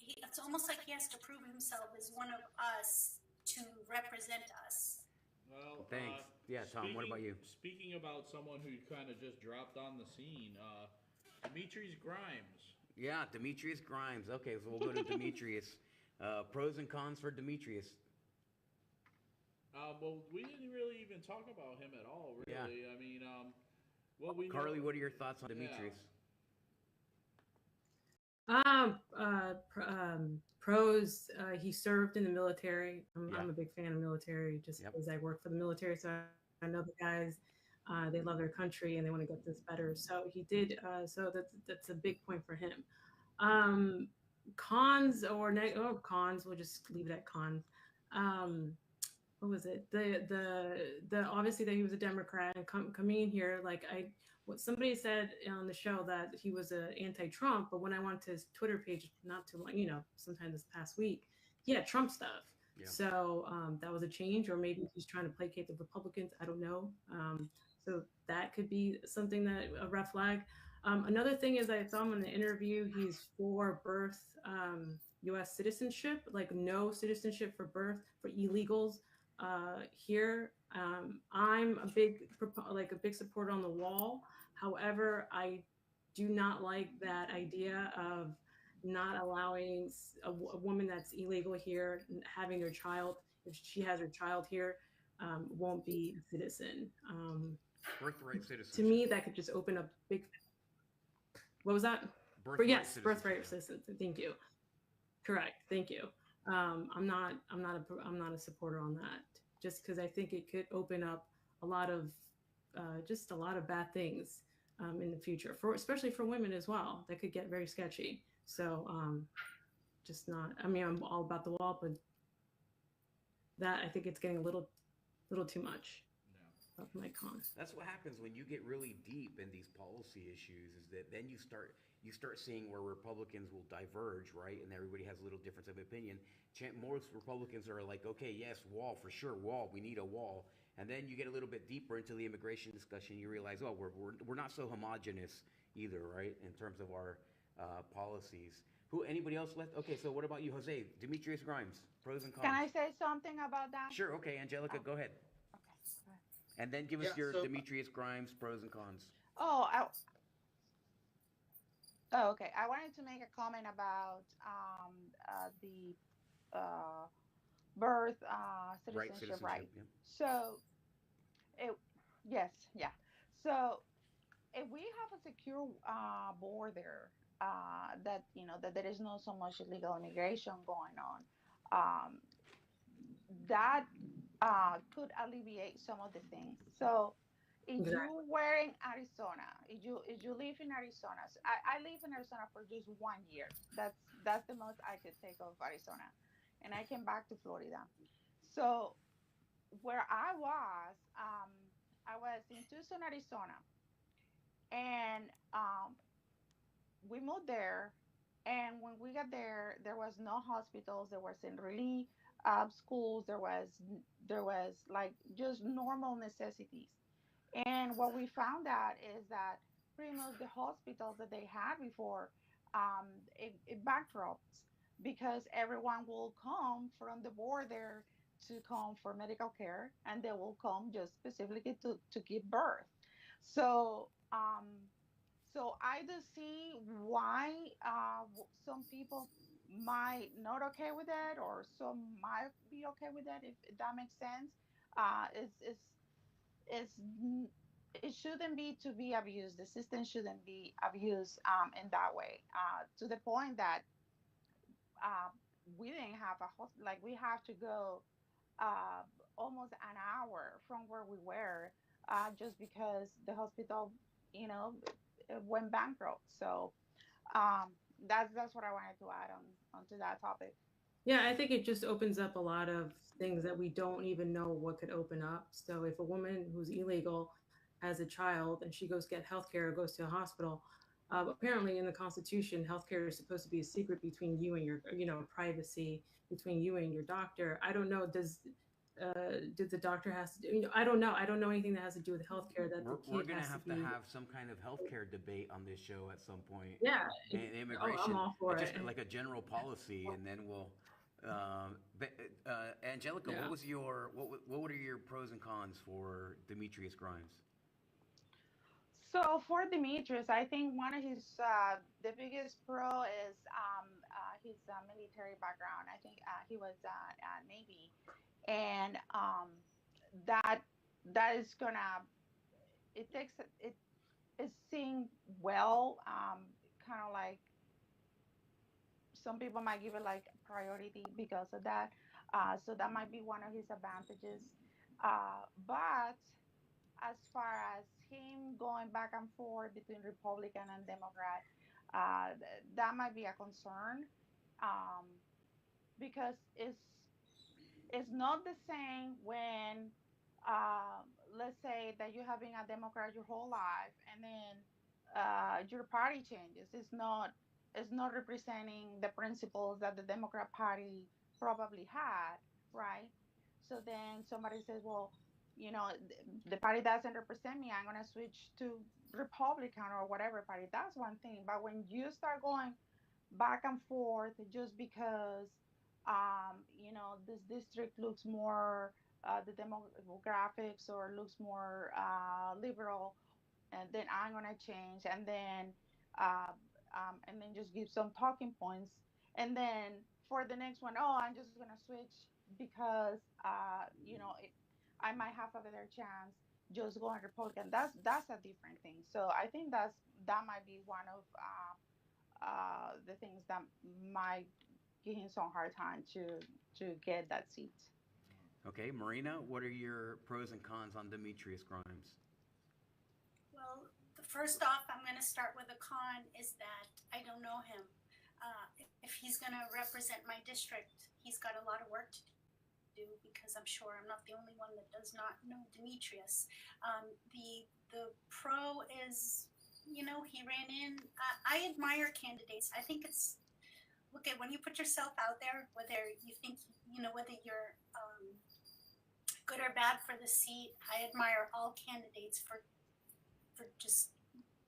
[SPEAKER 3] it's almost like he has to prove himself as one of us to represent us.
[SPEAKER 1] Well,
[SPEAKER 2] Thanks. Yeah, Tom, what about you?
[SPEAKER 1] Speaking about someone who kind of just dropped on the scene, Demetrius Grimes.
[SPEAKER 2] Yeah, Demetrius Grimes. Okay, so we'll go to Demetrius. Pros and cons for Demetrius.
[SPEAKER 1] Well, we didn't really even talk about him at all, really.
[SPEAKER 2] Yeah.
[SPEAKER 1] I mean, what we
[SPEAKER 2] Carly,
[SPEAKER 1] know,
[SPEAKER 2] what are your thoughts on Demetrius?
[SPEAKER 5] Pros, he served in the military.
[SPEAKER 2] Yeah.
[SPEAKER 5] I'm a big fan of military just
[SPEAKER 2] Yep.
[SPEAKER 5] because I work for the military. So I know the guys, they love their country and they want to get this better. So he did. So that's a big point for him. Cons cons, we'll just leave it at cons. What was it? The obviously that he was a Democrat and coming in here, like what somebody said on the show that he was a anti-Trump, but when I went to his Twitter page not too long, sometime this past week, he had Trump stuff.
[SPEAKER 2] Yeah.
[SPEAKER 5] So that was a change, or maybe he's trying to placate the Republicans. I don't know. So that could be something that a red flag. Another thing is I saw him in the interview. He's for birth U.S. citizenship, like no citizenship for birth for illegals here. I'm a big supporter on the wall. However, I do not like that idea of not allowing a woman that's illegal here having their child, if she has her child here, won't be a citizen.
[SPEAKER 2] Birthright citizenship.
[SPEAKER 5] To me, that could just open up big. What was that? Birthright citizenship. Thank you. Correct. Thank you. I'm not a supporter on that. Just because I think it could open up a lot of bad things in the future, especially for women as well. That could get very sketchy. So just not. I mean, I'm all about the wall, but that I think it's getting a little too much.
[SPEAKER 1] Yeah.
[SPEAKER 5] Of my cons.
[SPEAKER 2] That's what happens when you get really deep in these policy issues. Is that then you start seeing where Republicans will diverge, right? And everybody has a little difference of opinion. Most Republicans are like, okay, yes, wall for sure, wall. We need a wall. And then you get a little bit deeper into the immigration discussion. You realize, oh, we're not so homogenous either, right? In terms of our policies. Anybody else left? Okay, so what about you, Jose? Demetrius Grimes, pros and cons.
[SPEAKER 6] Can I say something about that?
[SPEAKER 2] Sure. Okay, Angelica, go ahead.
[SPEAKER 6] Okay, go ahead.
[SPEAKER 2] And then give us
[SPEAKER 4] Yeah,
[SPEAKER 2] your
[SPEAKER 4] so-
[SPEAKER 2] Demetrius Grimes pros and cons.
[SPEAKER 6] Okay. I wanted to make a comment about the birth citizenship right.
[SPEAKER 2] Yeah.
[SPEAKER 6] So, yes, yeah. So, if we have a secure border, that there is not so much illegal immigration going on, that could alleviate some of the things. So, if you were in Arizona, if you live in Arizona, so I live in Arizona for just 1 year. That's the most I could take of Arizona, and I came back to Florida. So where I was in Tucson, Arizona, and we moved there. And when we got there, there was no hospitals. There wasn't really schools. There was like just normal necessities. And what we found out is that pretty much the hospitals that they had before, it bankrupt because everyone will come from the border to come for medical care, and they will come just specifically to give birth. So, so I do see why some people might not okay with that, or some might be okay with that, if that makes sense. It's it shouldn't be to be abused. The system shouldn't be abused in that way, to the point that uh, we didn't have a hospital. Like we have to go uh, almost an hour from where we were, just because the hospital, you know, went bankrupt. So um, that's what I wanted to add on onto that topic.
[SPEAKER 5] Yeah, I think it just opens up a lot of things that we don't even know what could open up. So if a woman who's illegal has a child and she goes get healthcare or goes to a hospital, apparently in the Constitution, healthcare is supposed to be a secret between you and your, privacy between you and your doctor. I don't know. Did the doctor has to do? I don't know. I don't know anything that has to do with healthcare that the
[SPEAKER 2] We're
[SPEAKER 5] kid
[SPEAKER 2] gonna
[SPEAKER 5] has to
[SPEAKER 2] have to
[SPEAKER 5] be.
[SPEAKER 2] have some kind of healthcare debate on this show at some point.
[SPEAKER 5] Yeah.
[SPEAKER 2] And
[SPEAKER 5] Oh, I'm
[SPEAKER 2] immigration,
[SPEAKER 5] all for
[SPEAKER 2] just
[SPEAKER 5] it.
[SPEAKER 2] like a general policy, and then we'll. Angelica,
[SPEAKER 5] Yeah.
[SPEAKER 2] what were your pros and cons for Demetrius Grimes?
[SPEAKER 6] So for Demetrius, I think one of his the biggest pro is his military background. I think he was Navy, and that that is gonna it takes it is seen well. Kind of like some people might give it like priority because of that. So that might be one of his advantages. But as far as him going back and forth between Republican and Democrat, that might be a concern, um, because it's not the same when, let's say that you have been a Democrat your whole life, and then your party changes. It's not representing the principles that the Democrat Party probably had, right? So then somebody says, well, the party doesn't represent me. I'm gonna switch to Republican or whatever party. That's one thing. But when you start going back and forth just because this district looks more the demographics or looks more liberal, and then I'm gonna change, uh, and then just give some talking points, and then for the next one, oh, I'm just gonna switch because I might have a better chance just going Republican. That's a different thing. So I think that might be one of the things that might give him some hard time to get that seat.
[SPEAKER 2] Okay, Marina, what are your pros and cons on Demetrius Grimes?
[SPEAKER 3] Well, the first off, I'm going to start with a con is that I don't know him. If he's going to represent my district, he's got a lot of work to do because I'm sure I'm not the only one that does not know Demetrius. The pro is, he ran in. I admire candidates. I think it's okay when you put yourself out there, whether you think, whether you're good or bad for the seat. I admire all candidates for just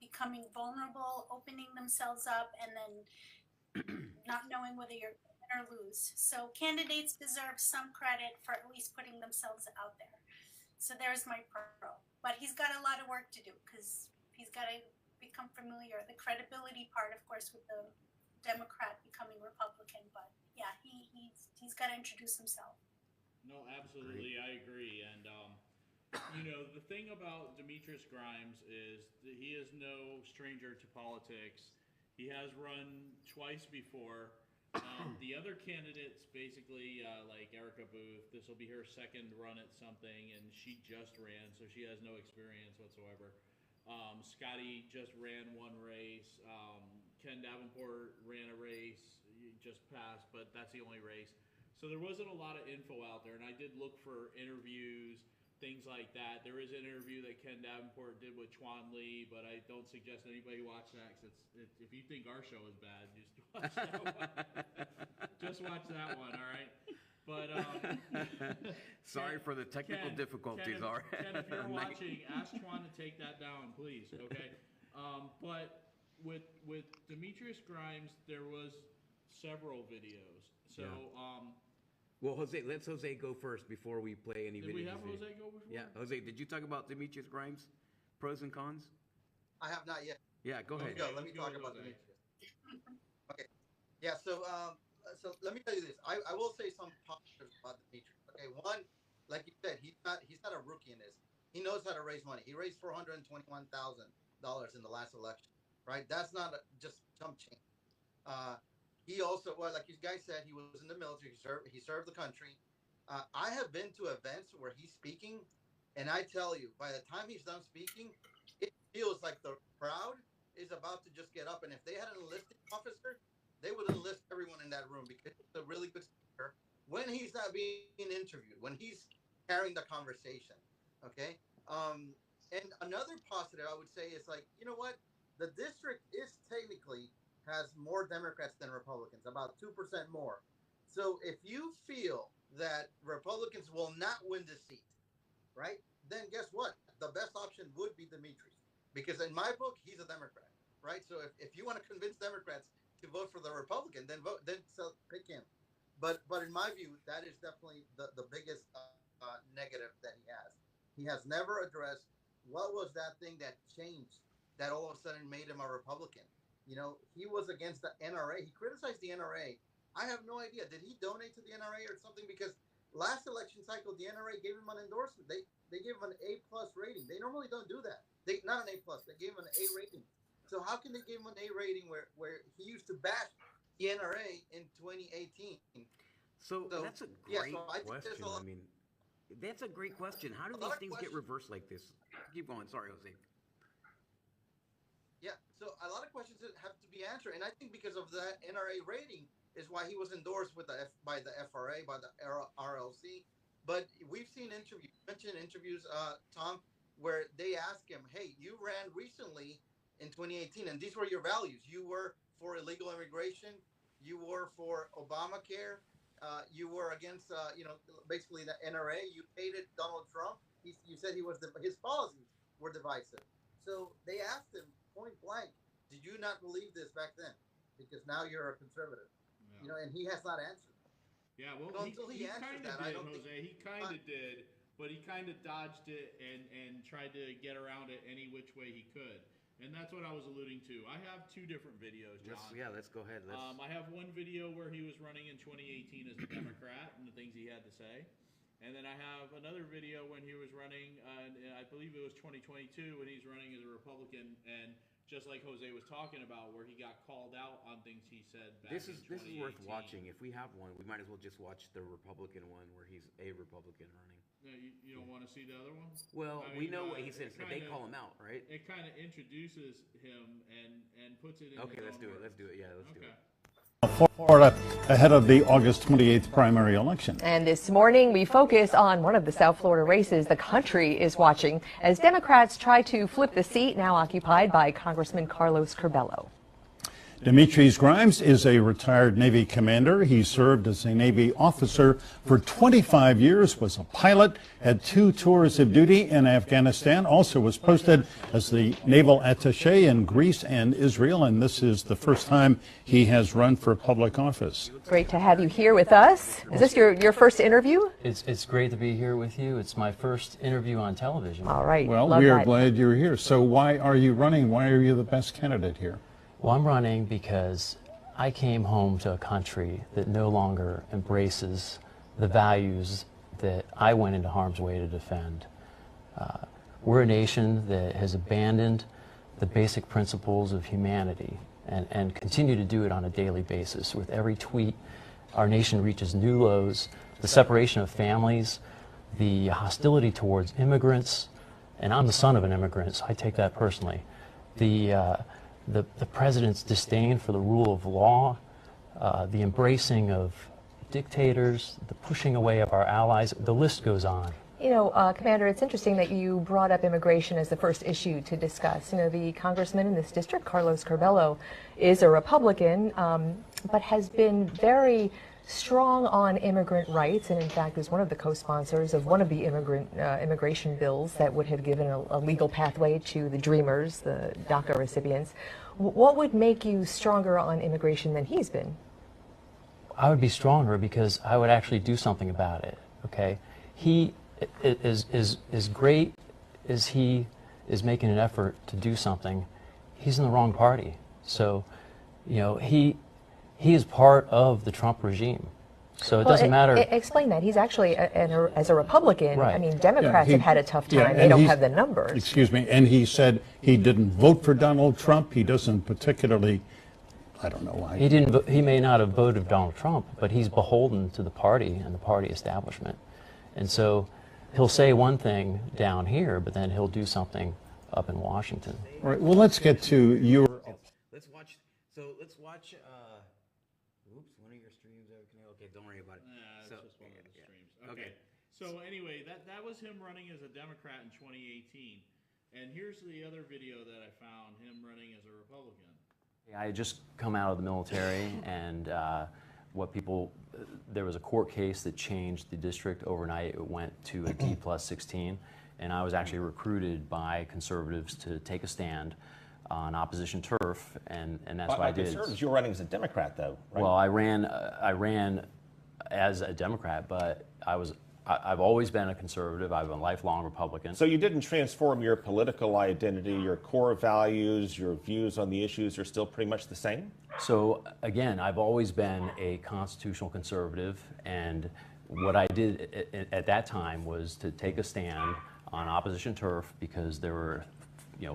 [SPEAKER 3] becoming vulnerable, opening themselves up, and then not knowing whether you're win or lose. So candidates deserve some credit for at least putting themselves out there. So there's my pro. But he's got a lot of work to do because he's got to become familiar. The credibility part, of course, with the Democrat becoming Republican. But yeah, he's got to introduce himself.
[SPEAKER 1] No, absolutely, I agree. And the thing about Demetrius Grimes is that he is no stranger to politics. He has run twice before. The other candidates, basically, like Erica Booth, this will be her second run at something, and she just ran, so she has no experience whatsoever. Scotty just ran one race. Ken Davenport ran a race, just passed, but that's the only race. So there wasn't a lot of info out there, and I did look for interviews, things like that. There is an interview that Ken Davenport did with Chuan Lee, but I don't suggest anybody watch that because if you think our show is bad, just watch that one. Just watch that one, all right? But
[SPEAKER 2] sorry for the technical difficulties.
[SPEAKER 1] Ken, if you're watching, ask Chuan to take that down, please. Okay. But with Demetrius Grimes, there was several videos. So
[SPEAKER 2] Well, Jose, let's Jose go first before we play any
[SPEAKER 1] Did
[SPEAKER 2] videos.
[SPEAKER 1] we have Jose go before?
[SPEAKER 2] Yeah, Jose, did you talk about Demetrius Grimes? Pros and cons?
[SPEAKER 4] I have not yet.
[SPEAKER 2] Yeah, go
[SPEAKER 4] Here
[SPEAKER 2] ahead.
[SPEAKER 4] we go. Let
[SPEAKER 1] let's
[SPEAKER 4] me
[SPEAKER 1] go
[SPEAKER 4] talk
[SPEAKER 1] with
[SPEAKER 4] about
[SPEAKER 1] Jose.
[SPEAKER 4] Demetrius. Okay. Yeah. So let me tell you this. I will say some positives about Demetrius. Okay. One, like you said, he's not a rookie in this. He knows how to raise money. He raised $421,000 in the last election. Right. That's not just chump change. He also, well, like you guys said, he was in the military. He served the country. I have been to events where he's speaking, and I tell you, by the time he's done speaking, it feels like the crowd is about to just get up. And if they had an enlisted officer, they would enlist everyone in that room because he's a really good speaker when he's not being interviewed, when he's carrying the conversation. Okay. And another positive I would say is like, you know what? The district is technically has more Democrats than Republicans, about 2% more. So if you feel that Republicans will not win the seat, right, then guess what? The best option would be Demetrius. Because in my book, he's a Democrat, right? So if you want to convince Democrats to vote for the Republican, then pick him. But in my view, that is definitely the biggest negative that he has. He has never addressed what was that thing that changed that all of a sudden made him a Republican. You know, he was against the NRA. He criticized the NRA. I have no idea. Did he donate to the NRA or something? Because last election cycle, the NRA gave him an endorsement. They gave him an A+ rating. They normally don't do that. They not an A+. They gave him an A rating. So how can they give him an A rating where he used to bash the NRA in 2018?
[SPEAKER 2] So that's a great question.
[SPEAKER 4] I
[SPEAKER 2] mean, that's a great question. How do these things get reversed like this? Keep going. Sorry, Jose.
[SPEAKER 4] Yeah, so a lot of questions that have to be answered, and I think because of that NRA rating is why he was endorsed by the FRA, by the RLC. But we've seen interviews, Tom, where they ask him, "Hey, you ran recently in 2018, and these were your values. You were for illegal immigration, you were for Obamacare, you were against, basically the NRA. You hated Donald Trump. You said his policies were divisive. So they asked him point blank, did you not believe this back then? Because now you're a conservative, and he has not answered.
[SPEAKER 1] Yeah, well,
[SPEAKER 4] until he
[SPEAKER 1] kind of did, Jose. He kind of did, but he kind of dodged it and tried to get around it any which way he could. And that's what I was alluding to. I have two different videos, John.
[SPEAKER 2] Let's go ahead.
[SPEAKER 1] I have one video where he was running in 2018 as a Democrat and the things he had to say. And then I have another video when he was running, I believe it was 2022, when he's running as a Republican, and just like Jose was talking about, where he got called out on things he said back in 2018.
[SPEAKER 2] This is worth watching. If we have one, we might as well just watch the Republican one where he's a Republican running.
[SPEAKER 1] You don't want to see the other one?
[SPEAKER 2] Well, we know what he says, but they call him out, right?
[SPEAKER 1] It kind of introduces him and puts it in.
[SPEAKER 2] Okay, let's do it. Let's do it. Yeah, let's do it.
[SPEAKER 7] Florida ahead of the August 28th primary election.
[SPEAKER 8] And this morning, we focus on one of the South Florida races the country is watching as Democrats try to flip the seat now occupied by Congressman Carlos Curbelo.
[SPEAKER 7] Demetrius Grimes is a retired Navy commander. He served as a Navy officer for 25 years, was a pilot, had 2 tours of duty in Afghanistan, also was posted as the naval attaché in Greece and Israel, and this is the first time he has run for public office.
[SPEAKER 8] Great to have you here with us. Is this your first interview?
[SPEAKER 9] It's great to be here with you. It's my first interview on television.
[SPEAKER 8] All right.
[SPEAKER 7] Well, we are glad you're here. So why are you running? Why are you the best candidate here?
[SPEAKER 9] Well, I'm running because I came home to a country that no longer embraces the values that I went into harm's way to defend. We're a nation that has abandoned the basic principles of humanity and continue to do it on a daily basis. With every tweet, our nation reaches new lows. The separation of families, the hostility towards immigrants, and I'm the son of an immigrant, so I take that personally. The president's disdain for the rule of law, the embracing of dictators, the pushing away of our allies, the list goes on.
[SPEAKER 8] You know, Commander, it's interesting that you brought up immigration as the first issue to discuss. You know, the congressman in this district, Carlos Curbelo, is a Republican, but has been very strong on immigrant rights, and in fact was one of the co-sponsors of one of the immigration bills that would have given a legal pathway to the Dreamers, the DACA recipients. What would make you stronger on immigration than he's been?
[SPEAKER 9] I would be stronger because I would actually do something about it. Okay, he is great as he is making an effort to do something. He's in the wrong party. So, you know, he is part of the Trump regime. So it doesn't matter.
[SPEAKER 8] Explain that. He's actually, as a Republican,
[SPEAKER 9] Right.
[SPEAKER 8] I mean, Democrats have had a tough time.
[SPEAKER 7] Yeah,
[SPEAKER 8] They
[SPEAKER 7] and
[SPEAKER 8] don't
[SPEAKER 7] he's-
[SPEAKER 8] have the numbers.
[SPEAKER 7] Excuse me, and he said he didn't vote for Donald Trump. He doesn't particularly, I don't know why.
[SPEAKER 9] He didn't. He may not have voted Donald Trump, but he's beholden to the party and the party establishment. And so he'll say one thing down here, but then he'll do something up in Washington.
[SPEAKER 7] All right, well, let's get to your...
[SPEAKER 2] Let's watch. So let's watch. Oops, one of your streams. Okay, don't worry about it.
[SPEAKER 1] Nah, it's
[SPEAKER 2] So-
[SPEAKER 1] just one of the
[SPEAKER 2] yeah,
[SPEAKER 1] streams.
[SPEAKER 2] yeah.
[SPEAKER 1] Okay. So anyway, that was him running as a Democrat in 2018. And here's the other video that I found, him running as a Republican.
[SPEAKER 9] I had just come out of the military, and there was a court case that changed the district overnight. It went to a D+16, and I was actually recruited by conservatives to take a stand on opposition turf, and that's what I did.
[SPEAKER 10] Conservatives, you were running as a Democrat, though, right?
[SPEAKER 9] Well, I ran as a Democrat, but I've always been a conservative. I'm a lifelong Republican.
[SPEAKER 10] So you didn't transform your political identity, your core values, your views on the issues are still pretty much the same?
[SPEAKER 9] So again, I've always been a constitutional conservative, and what I did at that time was to take a stand on opposition turf because there were,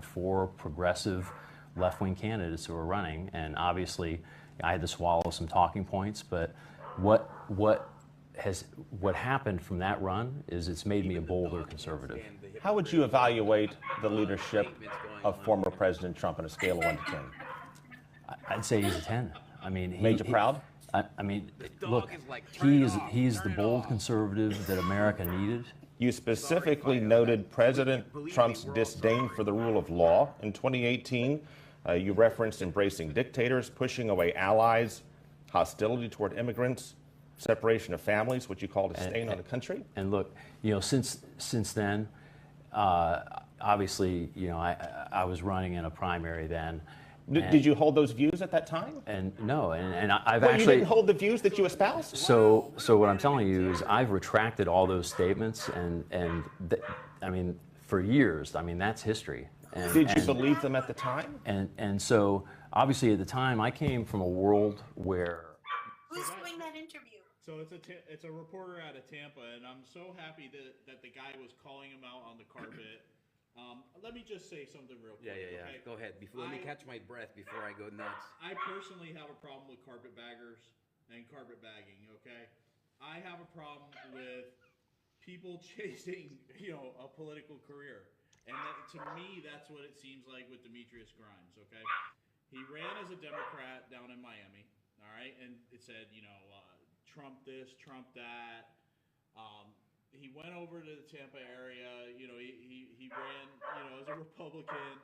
[SPEAKER 9] 4 progressive left-wing candidates who were running, and obviously I had to swallow some talking points. But what happened from that run is it's made me a bolder conservative.
[SPEAKER 10] How would you evaluate the leadership of former President Trump on a scale of 1 to 10?
[SPEAKER 9] I'd say he's a 10. I mean,
[SPEAKER 10] Made you proud?
[SPEAKER 9] I mean, look, he's the bold conservative that America needed.
[SPEAKER 10] You specifically noted President Trump's disdain for the rule of law in 2018. You referenced embracing dictators, pushing away allies, hostility toward immigrants, separation of families, what you called a stain on the country.
[SPEAKER 9] And look, since then, obviously, I was running in a primary then.
[SPEAKER 10] Did you hold those views at that time?
[SPEAKER 9] And no, and I've
[SPEAKER 10] Well,
[SPEAKER 9] actually.
[SPEAKER 10] you didn't hold the views that you espoused?
[SPEAKER 9] So what I'm telling you is I've retracted all those statements, I mean, for years. I mean, that's history.
[SPEAKER 10] Did you believe them at the time?
[SPEAKER 9] And so obviously at the time I came from a world where.
[SPEAKER 3] Who's doing that interview?
[SPEAKER 1] So it's a reporter out of Tampa, and I'm so happy that the guy was calling him out on the carpet. Let me just say something real quick.
[SPEAKER 2] Yeah.
[SPEAKER 1] Okay?
[SPEAKER 2] Go ahead. Let me catch my breath before I go nuts.
[SPEAKER 1] I personally have a problem with carpetbaggers and carpetbagging, okay? I have a problem with people chasing, a political career. And to me, that's what it seems like with Demetrius Grimes, okay? He ran as a Democrat down in Miami, all right? And it said, Trump this, Trump that. He went over to the Tampa area, he ran, as a Republican.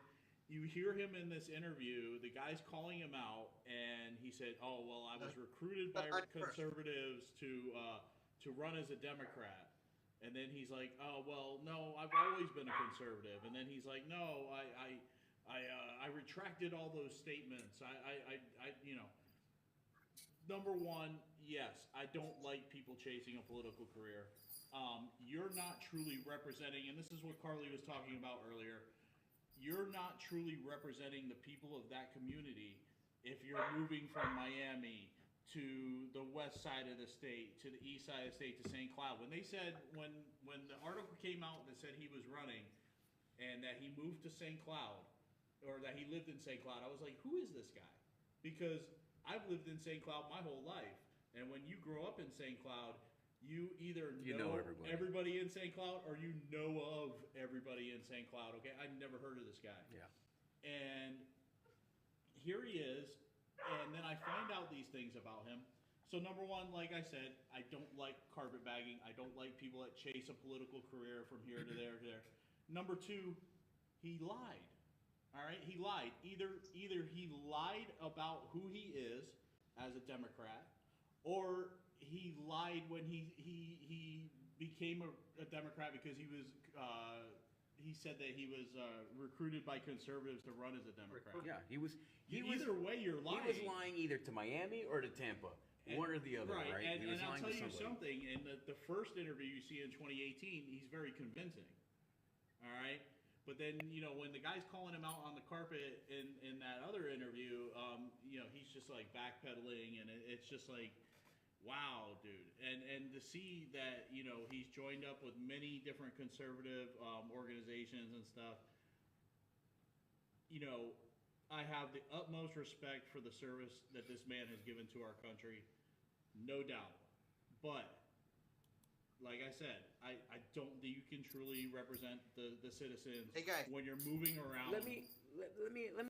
[SPEAKER 1] You hear him in this interview, the guy's calling him out, and he said, oh, well, I was recruited by conservatives to run as a Democrat. And then he's like, oh, well, no, I've always been a conservative. And then he's like, no, I retracted all those statements. Number one, yes, I don't like people chasing a political career. You're not truly representing, and this is what Carly was talking about earlier, you're not truly representing the people of that community if you're moving from Miami to the west side of the state, to the east side of the state, to St. Cloud. When they said, when the article came out that said he was running and that he moved to St. Cloud, or that he lived in St. Cloud, I was like, who is this guy? Because I've lived in St. Cloud my whole life. And when you grow up in St. Cloud, you either know everybody in St. Cloud or you know of everybody in St. Cloud, okay? I'd never heard of this guy.
[SPEAKER 2] Yeah.
[SPEAKER 1] And here he is, and then I find out these things about him. So number one, like I said, I don't like carpetbagging. I don't like people that chase a political career from here to there to there. Number two, he lied. All right? He lied. Either he lied about who he is as a Democrat, or he lied when he became a Democrat because he said that he was recruited by conservatives to run as a Democrat.
[SPEAKER 2] Yeah, he was
[SPEAKER 1] Either way, you're lying.
[SPEAKER 2] He was lying either to Miami or to Tampa. one or the other, right?
[SPEAKER 1] And,
[SPEAKER 2] He was
[SPEAKER 1] and I'll
[SPEAKER 2] lying
[SPEAKER 1] tell
[SPEAKER 2] to
[SPEAKER 1] you
[SPEAKER 2] somebody.
[SPEAKER 1] something. In the first interview you see in 2018, he's very convincing. All right. But then, when the guy's calling him out on the carpet in that other interview, he's just like backpedaling, and it's just like, wow, dude. And to see that, he's joined up with many different conservative organizations and stuff, I have the utmost respect for the service that this man has given to our country, no doubt. But like I said, I don't think you can truly represent the citizens
[SPEAKER 4] Hey, guys.
[SPEAKER 1] when you're moving around.
[SPEAKER 2] Let me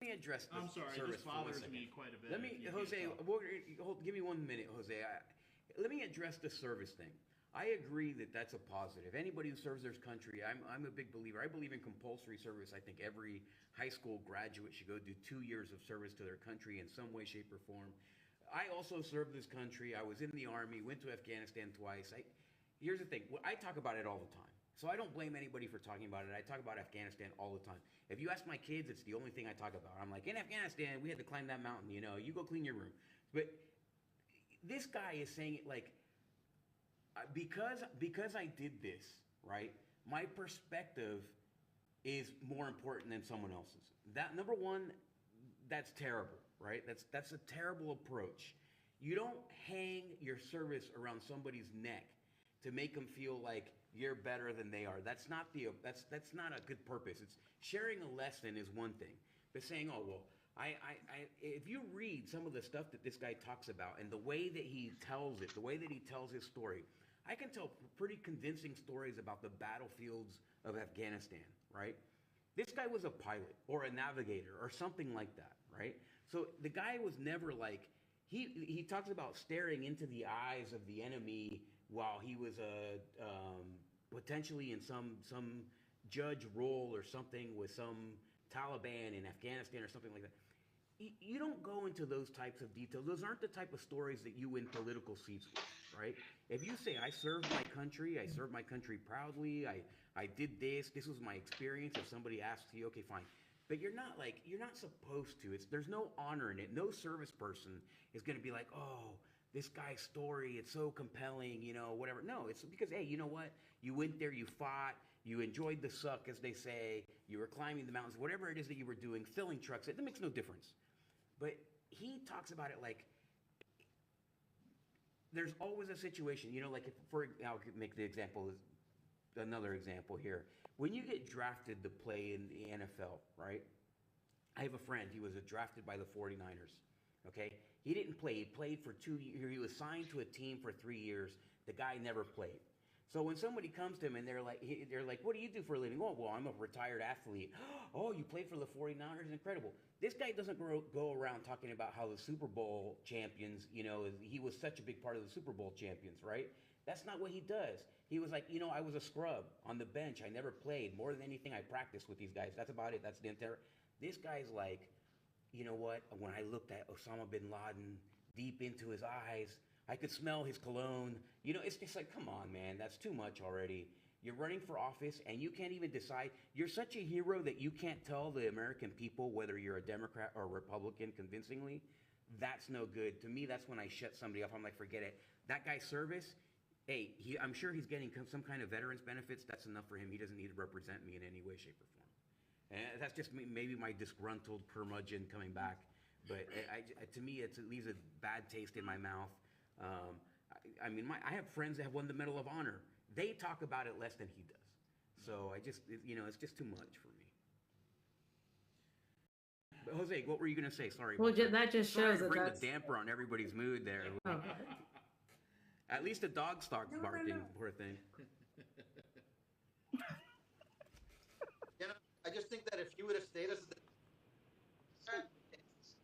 [SPEAKER 2] address this.
[SPEAKER 1] I'm sorry,
[SPEAKER 2] service
[SPEAKER 1] this
[SPEAKER 2] for 1
[SPEAKER 1] bothers
[SPEAKER 2] second.
[SPEAKER 1] me quite a bit.
[SPEAKER 2] Let
[SPEAKER 1] if
[SPEAKER 2] me,
[SPEAKER 1] you
[SPEAKER 2] Jose,
[SPEAKER 1] can't
[SPEAKER 2] give me 1 minute, Jose. Let me address the service thing. I agree that that's a positive. Anybody who serves their country, I'm a big believer. I believe in compulsory service. I think every high school graduate should go do 2 years of service to their country in some way, shape, or form. I also served this country. I was in the Army, went to Afghanistan twice. Here's the thing. I talk about it all the time. So I don't blame anybody for talking about it. I talk about Afghanistan all the time. If you ask my kids, it's the only thing I talk about. I'm like, in Afghanistan, we had to climb that mountain, you go clean your room. But this guy is saying it like, because I did this, right, my perspective is more important than someone else's. That, number one, that's terrible, right? That's a terrible approach. You don't hang your service around somebody's neck to make them feel like you're better than they are. That's not a good purpose. It's sharing a lesson is one thing, but saying, oh well, if you read some of the stuff that this guy talks about and the way that he tells it, the way that he tells his story, I can tell pretty convincing stories about the battlefields of Afghanistan, right? This guy was a pilot or a navigator or something like that, right? So the guy was never like, he talks about staring into the eyes of the enemy while he was potentially in some judge role or something with some Taliban in Afghanistan or something like that. You don't go into those types of details. Those aren't the type of stories that you win political seats with, right? If you say, I served my country proudly, I did this was my experience. If somebody asks you, okay, fine. But you're not supposed to. There's no honor in it. No service person is going to be like, oh, this guy's story, it's so compelling, whatever. No, it's because, hey, you know what? You went there, you fought, you enjoyed the suck, as they say, you were climbing the mountains, whatever it is that you were doing, filling trucks, it makes no difference. But he talks about it like there's always a situation, like I'll make the example, another example here. When you get drafted to play in the NFL, right? I have a friend, he was drafted by the 49ers, okay? He didn't play, he played for 2 years, he was signed to a team for 3 years, the guy never played. So when somebody comes to him and they're like, what do you do for a living? Oh, well, I'm a retired athlete. Oh, you played for the 49ers? Incredible. This guy doesn't go around talking about how the Super Bowl champions, he was such a big part of the Super Bowl champions, right? That's not what he does. He was like, I was a scrub on the bench. I never played. More than anything, I practiced with these guys. That's about it. That's the entire. This guy's like, you know what? When I looked at Osama bin Laden deep into his eyes, I could smell his cologne. It's just like, come on, man, that's too much already. You're running for office and you can't even decide. You're such a hero that you can't tell the American people whether you're a Democrat or a Republican convincingly. That's no good. To me, that's when I shut somebody off. I'm like, forget it. That guy's service, hey, I'm sure he's getting some kind of veterans benefits. That's enough for him. He doesn't need to represent me in any way, shape, or form. And that's just maybe my disgruntled curmudgeon coming back. But to me, it leaves a bad taste in my mouth. I have friends that have won the Medal of Honor. They talk about it less than he does. So it's just too much for me. But Jose, what were you going to say? Sorry.
[SPEAKER 5] Well, that just shows that
[SPEAKER 2] bring
[SPEAKER 5] that's
[SPEAKER 2] the damper on everybody's mood there.
[SPEAKER 5] Oh.
[SPEAKER 2] At least the dog starts barking, poor thing.
[SPEAKER 4] I just think that if he would have stayed as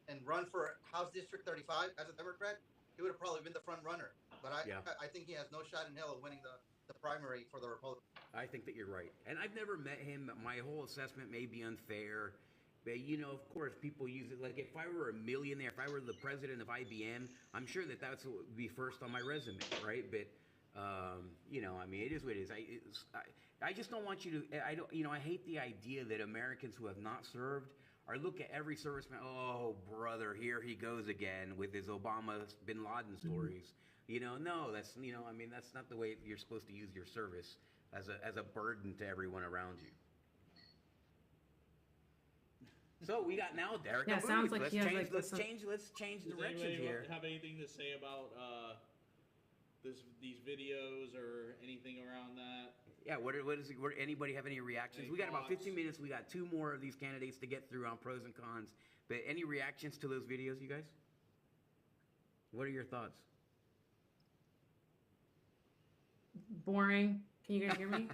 [SPEAKER 4] and run for House District 35 as a Democrat, he would have probably been the front runner. But I think he has no shot in hell of winning the primary for the Republican.
[SPEAKER 2] I think that you're right. And I've never met him. My whole assessment may be unfair. But, of course, people use it. Like, if I were a millionaire, if I were the president of IBM, I'm sure that's what would be first on my resume, right? But, it is what it is. I just don't want you to, I hate the idea that Americans who have not served or look at every serviceman. Oh, brother, here he goes again with his Obama bin Laden stories. You know, no, that's I mean, that's not the way you're supposed to use your service as a burden to everyone around you. So we got now Derek.
[SPEAKER 5] Yeah, it sounds like
[SPEAKER 2] let's
[SPEAKER 5] he has,
[SPEAKER 2] change.
[SPEAKER 5] like,
[SPEAKER 2] Let's
[SPEAKER 5] some-
[SPEAKER 2] change. Let's change
[SPEAKER 1] Does
[SPEAKER 2] directions
[SPEAKER 1] anybody
[SPEAKER 2] here.
[SPEAKER 1] have anything to say about these videos or anything around that?
[SPEAKER 2] Yeah. What anybody have any reactions?
[SPEAKER 1] Any
[SPEAKER 2] We got about
[SPEAKER 1] thoughts?
[SPEAKER 2] 15 minutes. We got 2 more of these candidates to get through on pros and cons. But any reactions to those videos, you guys? What are your thoughts?
[SPEAKER 5] Boring. Can you guys hear me?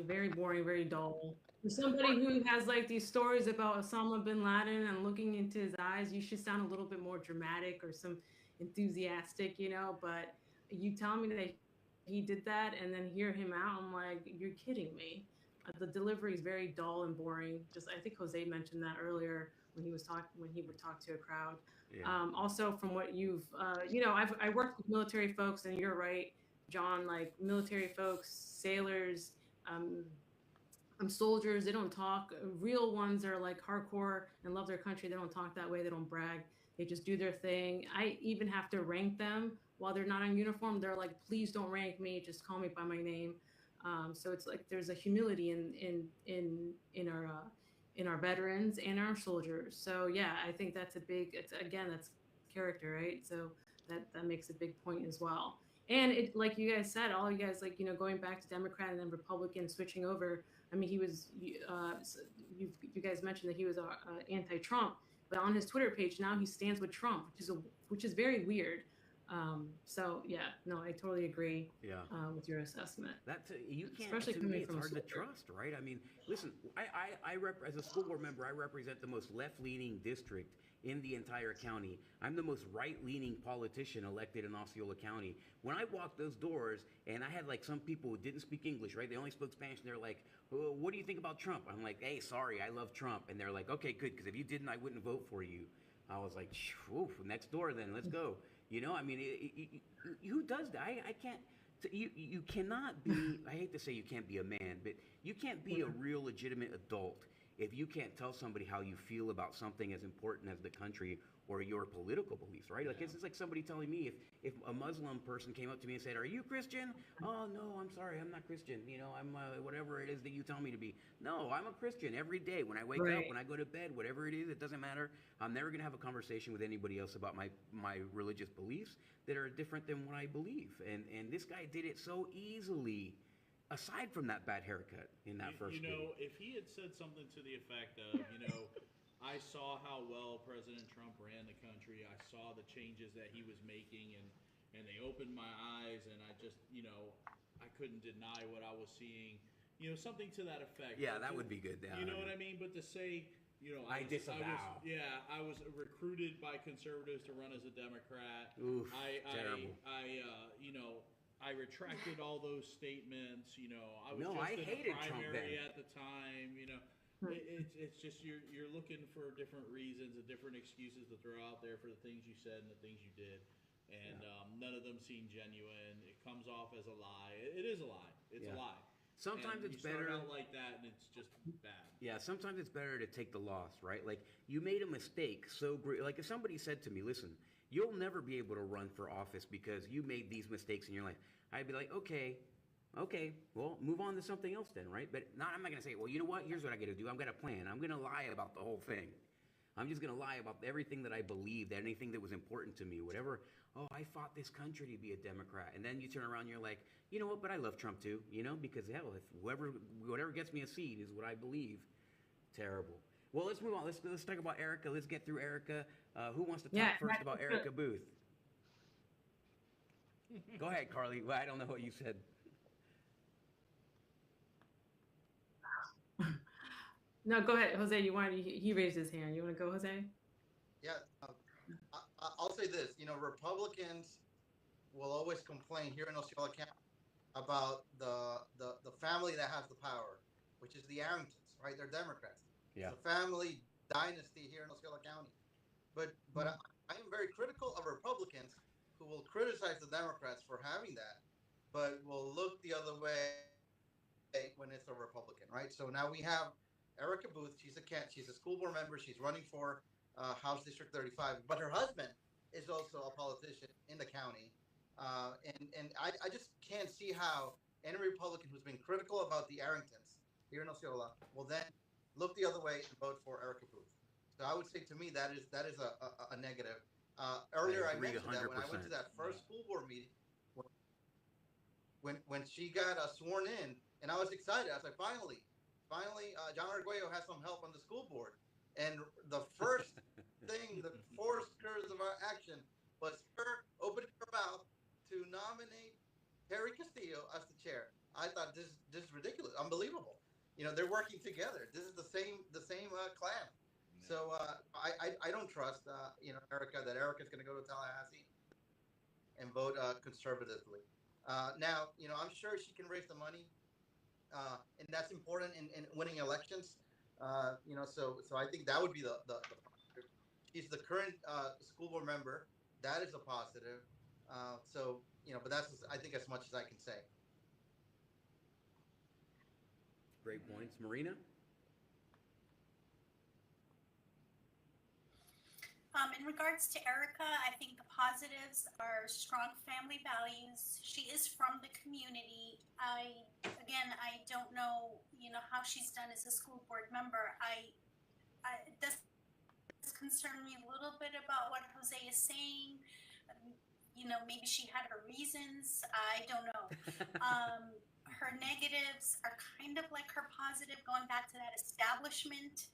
[SPEAKER 5] Very boring, very dull. For somebody who has like these stories about Osama bin Laden and looking into his eyes, you should sound a little bit more dramatic or some enthusiastic, but you tell me that he did that and then hear him out, I'm like, you're kidding me. The delivery is very dull and boring. Just I think Jose mentioned that earlier when he would talk to a crowd.
[SPEAKER 2] Yeah.
[SPEAKER 5] Also, from what you've, I worked with military folks, and you're right, John. Like military folks, sailors, soldiers. They don't talk. Real ones are like hardcore and love their country. They don't talk that way. They don't brag. They just do their thing. I even have to rank them while they're not in uniform. They're like, please don't rank me. Just call me by my name. So it's like there's a humility in our veterans and our soldiers. So yeah, I think that's that's character, right? So that makes a big point as well. And it, like you guys said, all you guys going back to Democrat and then Republican switching over. I mean, he was you guys mentioned that he was anti-Trump, but on his Twitter page now he stands with Trump, which is very weird. So yeah, no, I totally agree.
[SPEAKER 2] Yeah.
[SPEAKER 5] With your assessment.
[SPEAKER 2] You can't.
[SPEAKER 5] Especially
[SPEAKER 2] To
[SPEAKER 5] coming
[SPEAKER 2] me, it's
[SPEAKER 5] from a
[SPEAKER 2] hard to
[SPEAKER 5] soldier.
[SPEAKER 2] trust, right? I mean, listen, as a school board member, I represent the most left-leaning district in the entire county. I'm the most right-leaning politician elected in Osceola County. When I walked those doors, and I had like some people who didn't speak English, right? They only spoke Spanish, and they're like, "Oh, what do you think about Trump?" I'm like, "Hey, sorry, I love Trump," and they're like, "Okay, good, because if you didn't, I wouldn't vote for you." I was like, next door then, let's go. I mean, who does that? I can't, you cannot be, I hate to say you can't be a man, but you can't be a real legitimate adult if you can't tell somebody how you feel about something as important as the country or your political beliefs, right? Like, it's like somebody telling me if a Muslim person came up to me and said, "Are you Christian?" "Oh, no, I'm sorry, I'm not Christian. I'm whatever it is that you tell me to be." No, I'm a Christian every day. When I wake up, when I go to bed, whatever it is, it doesn't matter. I'm never going to have a conversation with anybody else about my religious beliefs that are different than what I believe. And this guy did it so easily. Aside from that bad haircut in that first video.
[SPEAKER 1] If he had said something to the effect of, I saw how well President Trump ran the country. I saw the changes that he was making, and they opened my eyes, and I just, I couldn't deny what I was seeing. Something to that effect.
[SPEAKER 2] Yeah, that would be good. Yeah,
[SPEAKER 1] you know what I mean? But to say,
[SPEAKER 2] I disavow.
[SPEAKER 1] I was recruited by conservatives to run as a Democrat.
[SPEAKER 2] Oof, terrible.
[SPEAKER 1] I retracted all those statements. I was
[SPEAKER 2] I
[SPEAKER 1] just in
[SPEAKER 2] hated
[SPEAKER 1] a
[SPEAKER 2] Trump
[SPEAKER 1] primary
[SPEAKER 2] then.
[SPEAKER 1] at the time. It's just you're looking for different reasons and different excuses to throw out there for the things you said and the things you did, and none of them seem genuine. It comes off as a lie. It is a lie. It's a lie.
[SPEAKER 2] Sometimes
[SPEAKER 1] and
[SPEAKER 2] it's
[SPEAKER 1] you
[SPEAKER 2] better
[SPEAKER 1] start out like that, and it's just bad.
[SPEAKER 2] Yeah, sometimes it's better to take the loss, right? Like, you made a mistake so great. Like, if somebody said to me, "Listen, you'll never be able to run for office because you made these mistakes in your life," I'd be like, okay, well, move on to something else then, right? But I'm not going to say, "Well, you know what? Here's what I got to do. I'm going to plan. I'm going to lie about the whole thing. I'm just going to lie about everything that I believed, anything that was important to me, whatever. Oh, I fought this country to be a Democrat." And then you turn around and you're like, "You know what? But I love Trump too, because hell, if whatever gets me a seat is what I believe." Terrible. Well, let's move on. Let's talk about Erica. Let's get through Erica. Who wants to talk first about Erica Booth? Go ahead, Carly. Well, I don't know what you said.
[SPEAKER 5] No, go ahead, Jose. He raised his hand. You want to go, Jose?
[SPEAKER 4] Yeah, I'll say this. Republicans will always complain here in Osceola County about the family that has the power, which is the Arringtons, right? They're Democrats.
[SPEAKER 2] Yeah.
[SPEAKER 4] It's a family dynasty here in Osceola County. But I am very critical of Republicans who will criticize the Democrats for having that, but will look the other way when it's a Republican, right? So now we have Erica Booth, she's a school board member. She's running for House District 35, but her husband is also a politician in the county. And I just can't see how any Republican who's been critical about the Arringtons here in Osceola will then look the other way and vote for Erica Booth. So I would say to me that is a negative. Earlier I
[SPEAKER 2] agree
[SPEAKER 4] mentioned that when I went to
[SPEAKER 2] 100%.
[SPEAKER 4] that first school board meeting, when she got sworn in, and I was excited. I was like, finally, John Arguello has some help on the school board. And the first thing, the first course of our action was her opening her mouth to nominate Terry Castillo as the chair. I thought this is ridiculous, unbelievable. They're working together. This is the same clan. So I don't trust Erica, that Erica's going to go to Tallahassee and vote conservatively. Now, I'm sure she can raise the money, and that's important in winning elections. So I think that would be the she's the current school board member. That is a positive. But that's I think as much as I can say.
[SPEAKER 2] Great points. Marina?
[SPEAKER 3] In regards to Erica, I think the positives are strong family values. She is from the community. I don't know, how she's done as a school board member. It does concern me a little bit about what Jose is saying. Maybe she had her reasons. I don't know. Her negatives are kind of like her positive, going back to that establishment.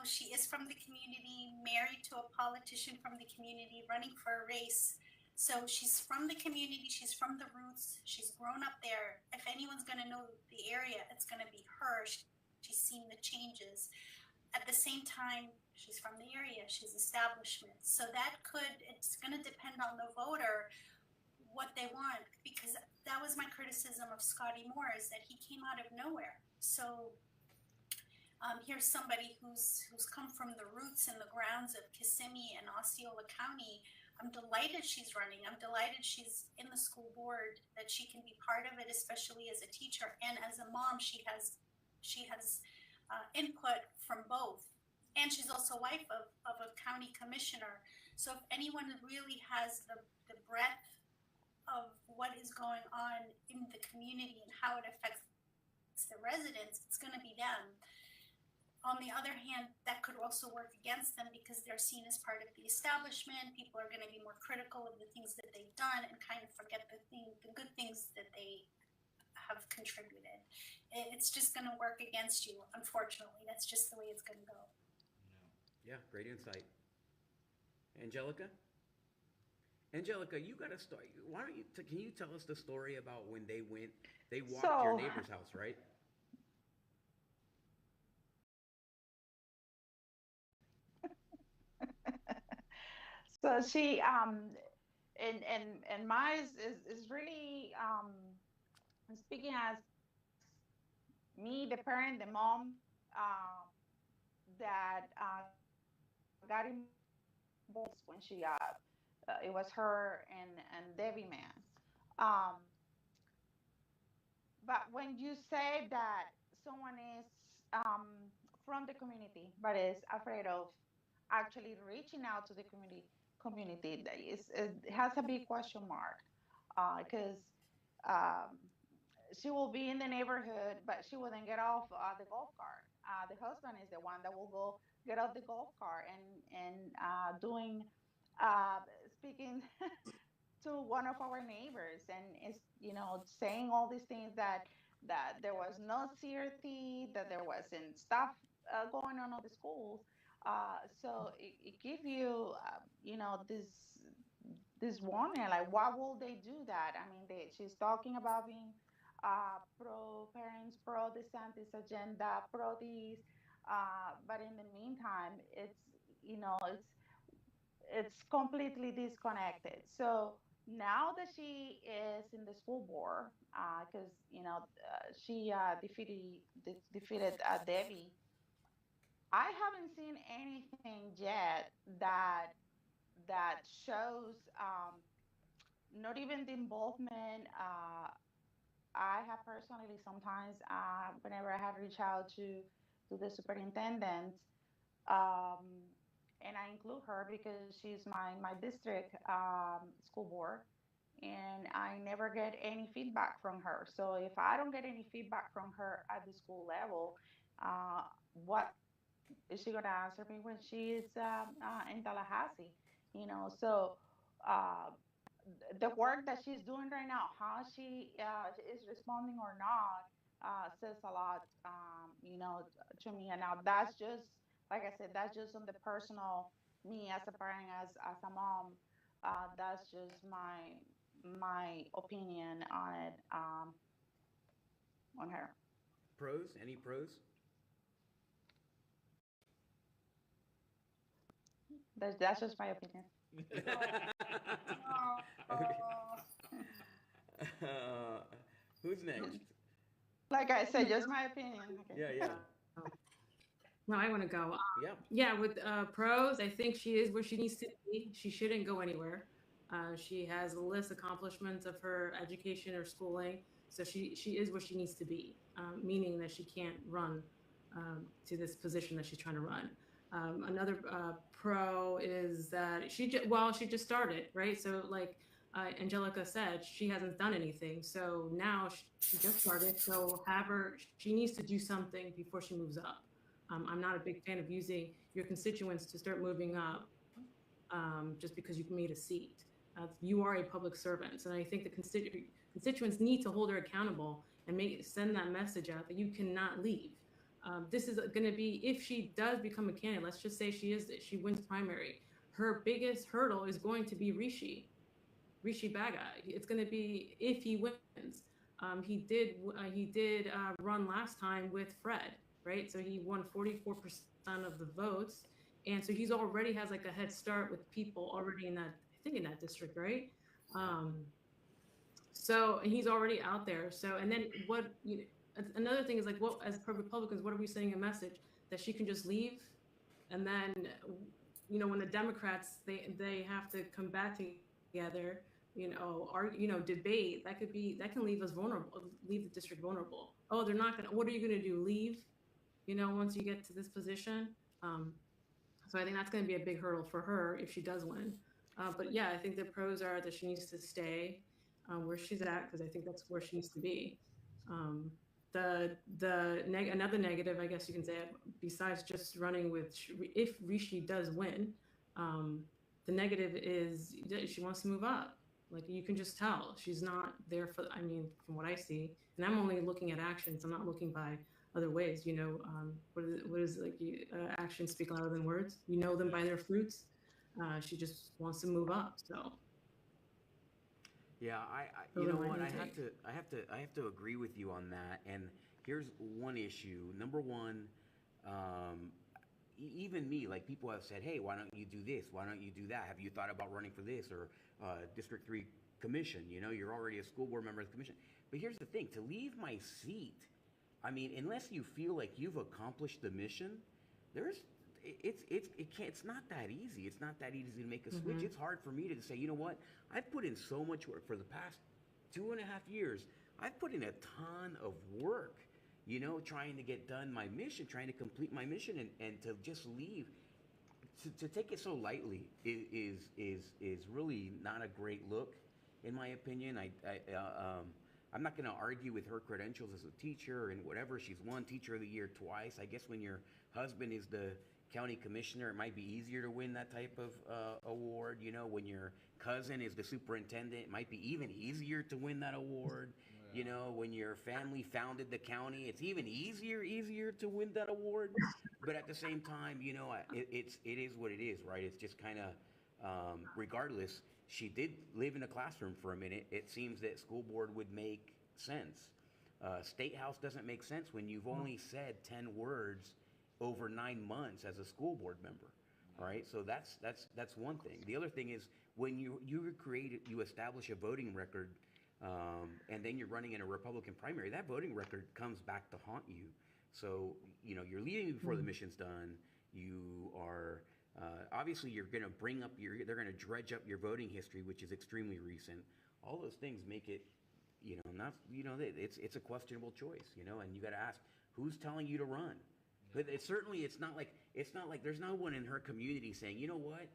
[SPEAKER 3] She is from the community, married to a politician from the community, running for a race. So she's from the community, she's from the roots, she's grown up there. If anyone's going to know the area, it's going to be her. She's seen the changes. At the same time, she's from the area, she's establishment. So it's going to depend on the voter what they want, because that was my criticism of Scotty Moore, is that he came out of nowhere. So here's somebody who's come from the roots and the grounds of Kissimmee and Osceola County. I'm delighted she's running. I'm delighted she's in the school board, that she can be part of it, especially as a teacher, and as a mom, she has input from both. And she's also wife of a county commissioner. So if anyone really has the breadth of what is going on in the community and how it affects the residents, it's going to be them. On the other hand, that could also work against them, because they're seen as part of the establishment. People are going to be more critical of the things that they've done and kind of forget the good things that they have contributed. It's just going to work against you, unfortunately. That's just the way it's going to go.
[SPEAKER 2] Yeah, great insight. Angelica? Angelica, you got a story. Can you tell us the story about when they walked your neighbor's house, right?
[SPEAKER 6] So she and mine is really speaking as me, the parent, the mom, that got involved when she it was her and Debbie Man. Um, but when you say that someone is from the community but is afraid of actually reaching out to the community, it has a big question mark, because um, she will be in the neighborhood, but she will then get off the golf cart. The husband is the one that will go get off the golf cart and doing uh, speaking to one of our neighbors, and is saying all these things, that there was no CRT, that there wasn't stuff going on the schools. So it gives you this warning, like, why will they do that? I mean, she's talking about being pro parents, pro DeSantis agenda, pro these, but in the meantime, it's completely disconnected. So now that she is in the school board, because she defeated Debbie, I haven't seen anything yet that shows, not even the involvement. I have personally sometimes, whenever I have reached out to the superintendent. Um, and I include her because she's my district school board, and I never get any feedback from her. So if I don't get any feedback from her at the school level, what is she gonna answer me when she is in Tallahassee? So uh, the work that she's doing right now, how she is responding or not, says a lot, to me. And now that's just, like I said, that's just on the personal, me as a parent, as a mom. That's just my opinion on it, on her.
[SPEAKER 2] Pros? Any pros?
[SPEAKER 6] That's just my opinion.
[SPEAKER 2] Uh, who's next?
[SPEAKER 6] Like I said, just my opinion. Okay.
[SPEAKER 2] Yeah, yeah,
[SPEAKER 5] No, I want to go.
[SPEAKER 2] yeah.
[SPEAKER 5] Yeah, with pros, I think she is where she needs to be. She shouldn't go anywhere. She has a list accomplishments of her education or schooling, so she is where she needs to be. Meaning that she can't run to this position that she's trying to run. Another pro is that she just started, right? So like Angelica said, she hasn't done anything. So now she just started. So she needs to do something before she moves up. I'm not a big fan of using your constituents to start moving up just because you've made a seat. You are a public servant, and I think the constituents need to hold her accountable and send that message out that you cannot leave. This is going to be, if she does become a candidate, let's just say she wins primary, her biggest hurdle is going to be Rishi Baga. It's going to be if he wins. He did run last time with Fred, right? So he won 44% of the votes, and so he's already has like a head start with people already in that, I think, in that district, right? So and he's already out there. So and then another thing is like, what as Republicans, what are we sending a message that she can just leave, and then when the Democrats they have to come back together, debate, that can leave us vulnerable, leave the district vulnerable. Oh, they're not gonna. What are you gonna do? Leave? Once you get to this position. So I think that's going to be a big hurdle for her if she does win. But yeah, I think the pros are that she needs to stay where she's at, because I think that's where she needs to be. Another negative, I guess you can say, besides just running with, if Rishi does win, the negative is that she wants to move up. Like, you can just tell she's not there for, from what I see, and I'm only looking at actions. I'm not looking by other ways, what is like, actions speak louder than words. You know them by their fruits. She just wants to move up. So
[SPEAKER 2] Yeah, you know what? I have to agree with you on that. And here's one issue. Number one, even me, like, people have said, hey, why don't you do this? Why don't you do that? Have you thought about running for this or District 3 commission? You're already a school board member of the commission. But here's the thing, to leave my seat, unless you feel like you've accomplished the mission, it's not that easy. It's not that easy to make a switch. It's hard for me to say, you know what? I've put in so much work for the past 2.5 years. I've put in a ton of work, trying to get done my mission, trying to complete my mission, and to just leave, to take it so lightly is really not a great look, in my opinion. I'm not going to argue with her credentials as a teacher and whatever. She's won Teacher of the Year twice. I guess when your husband is the county commissioner, it might be easier to win that type of award. When your cousin is the superintendent, it might be even easier to win that award. When your family founded the county, it's even easier to win that award. But at the same time, it is what it is, right? It's just kind of, regardless, she did live in a classroom for a minute. It seems that school board would make sense. State House doesn't make sense when you've only said 10 words over 9 months as a school board member, right? So that's one thing. The other thing is, when you establish a voting record, and then you're running in a Republican primary, that voting record comes back to haunt you. So you're leaving before the mission's done. You are obviously, you're going to they're going to dredge up your voting history, which is extremely recent. All those things make it, it's a questionable choice, and you got to ask, who's telling you to run? But it's not like there's no one in her community saying, you know what,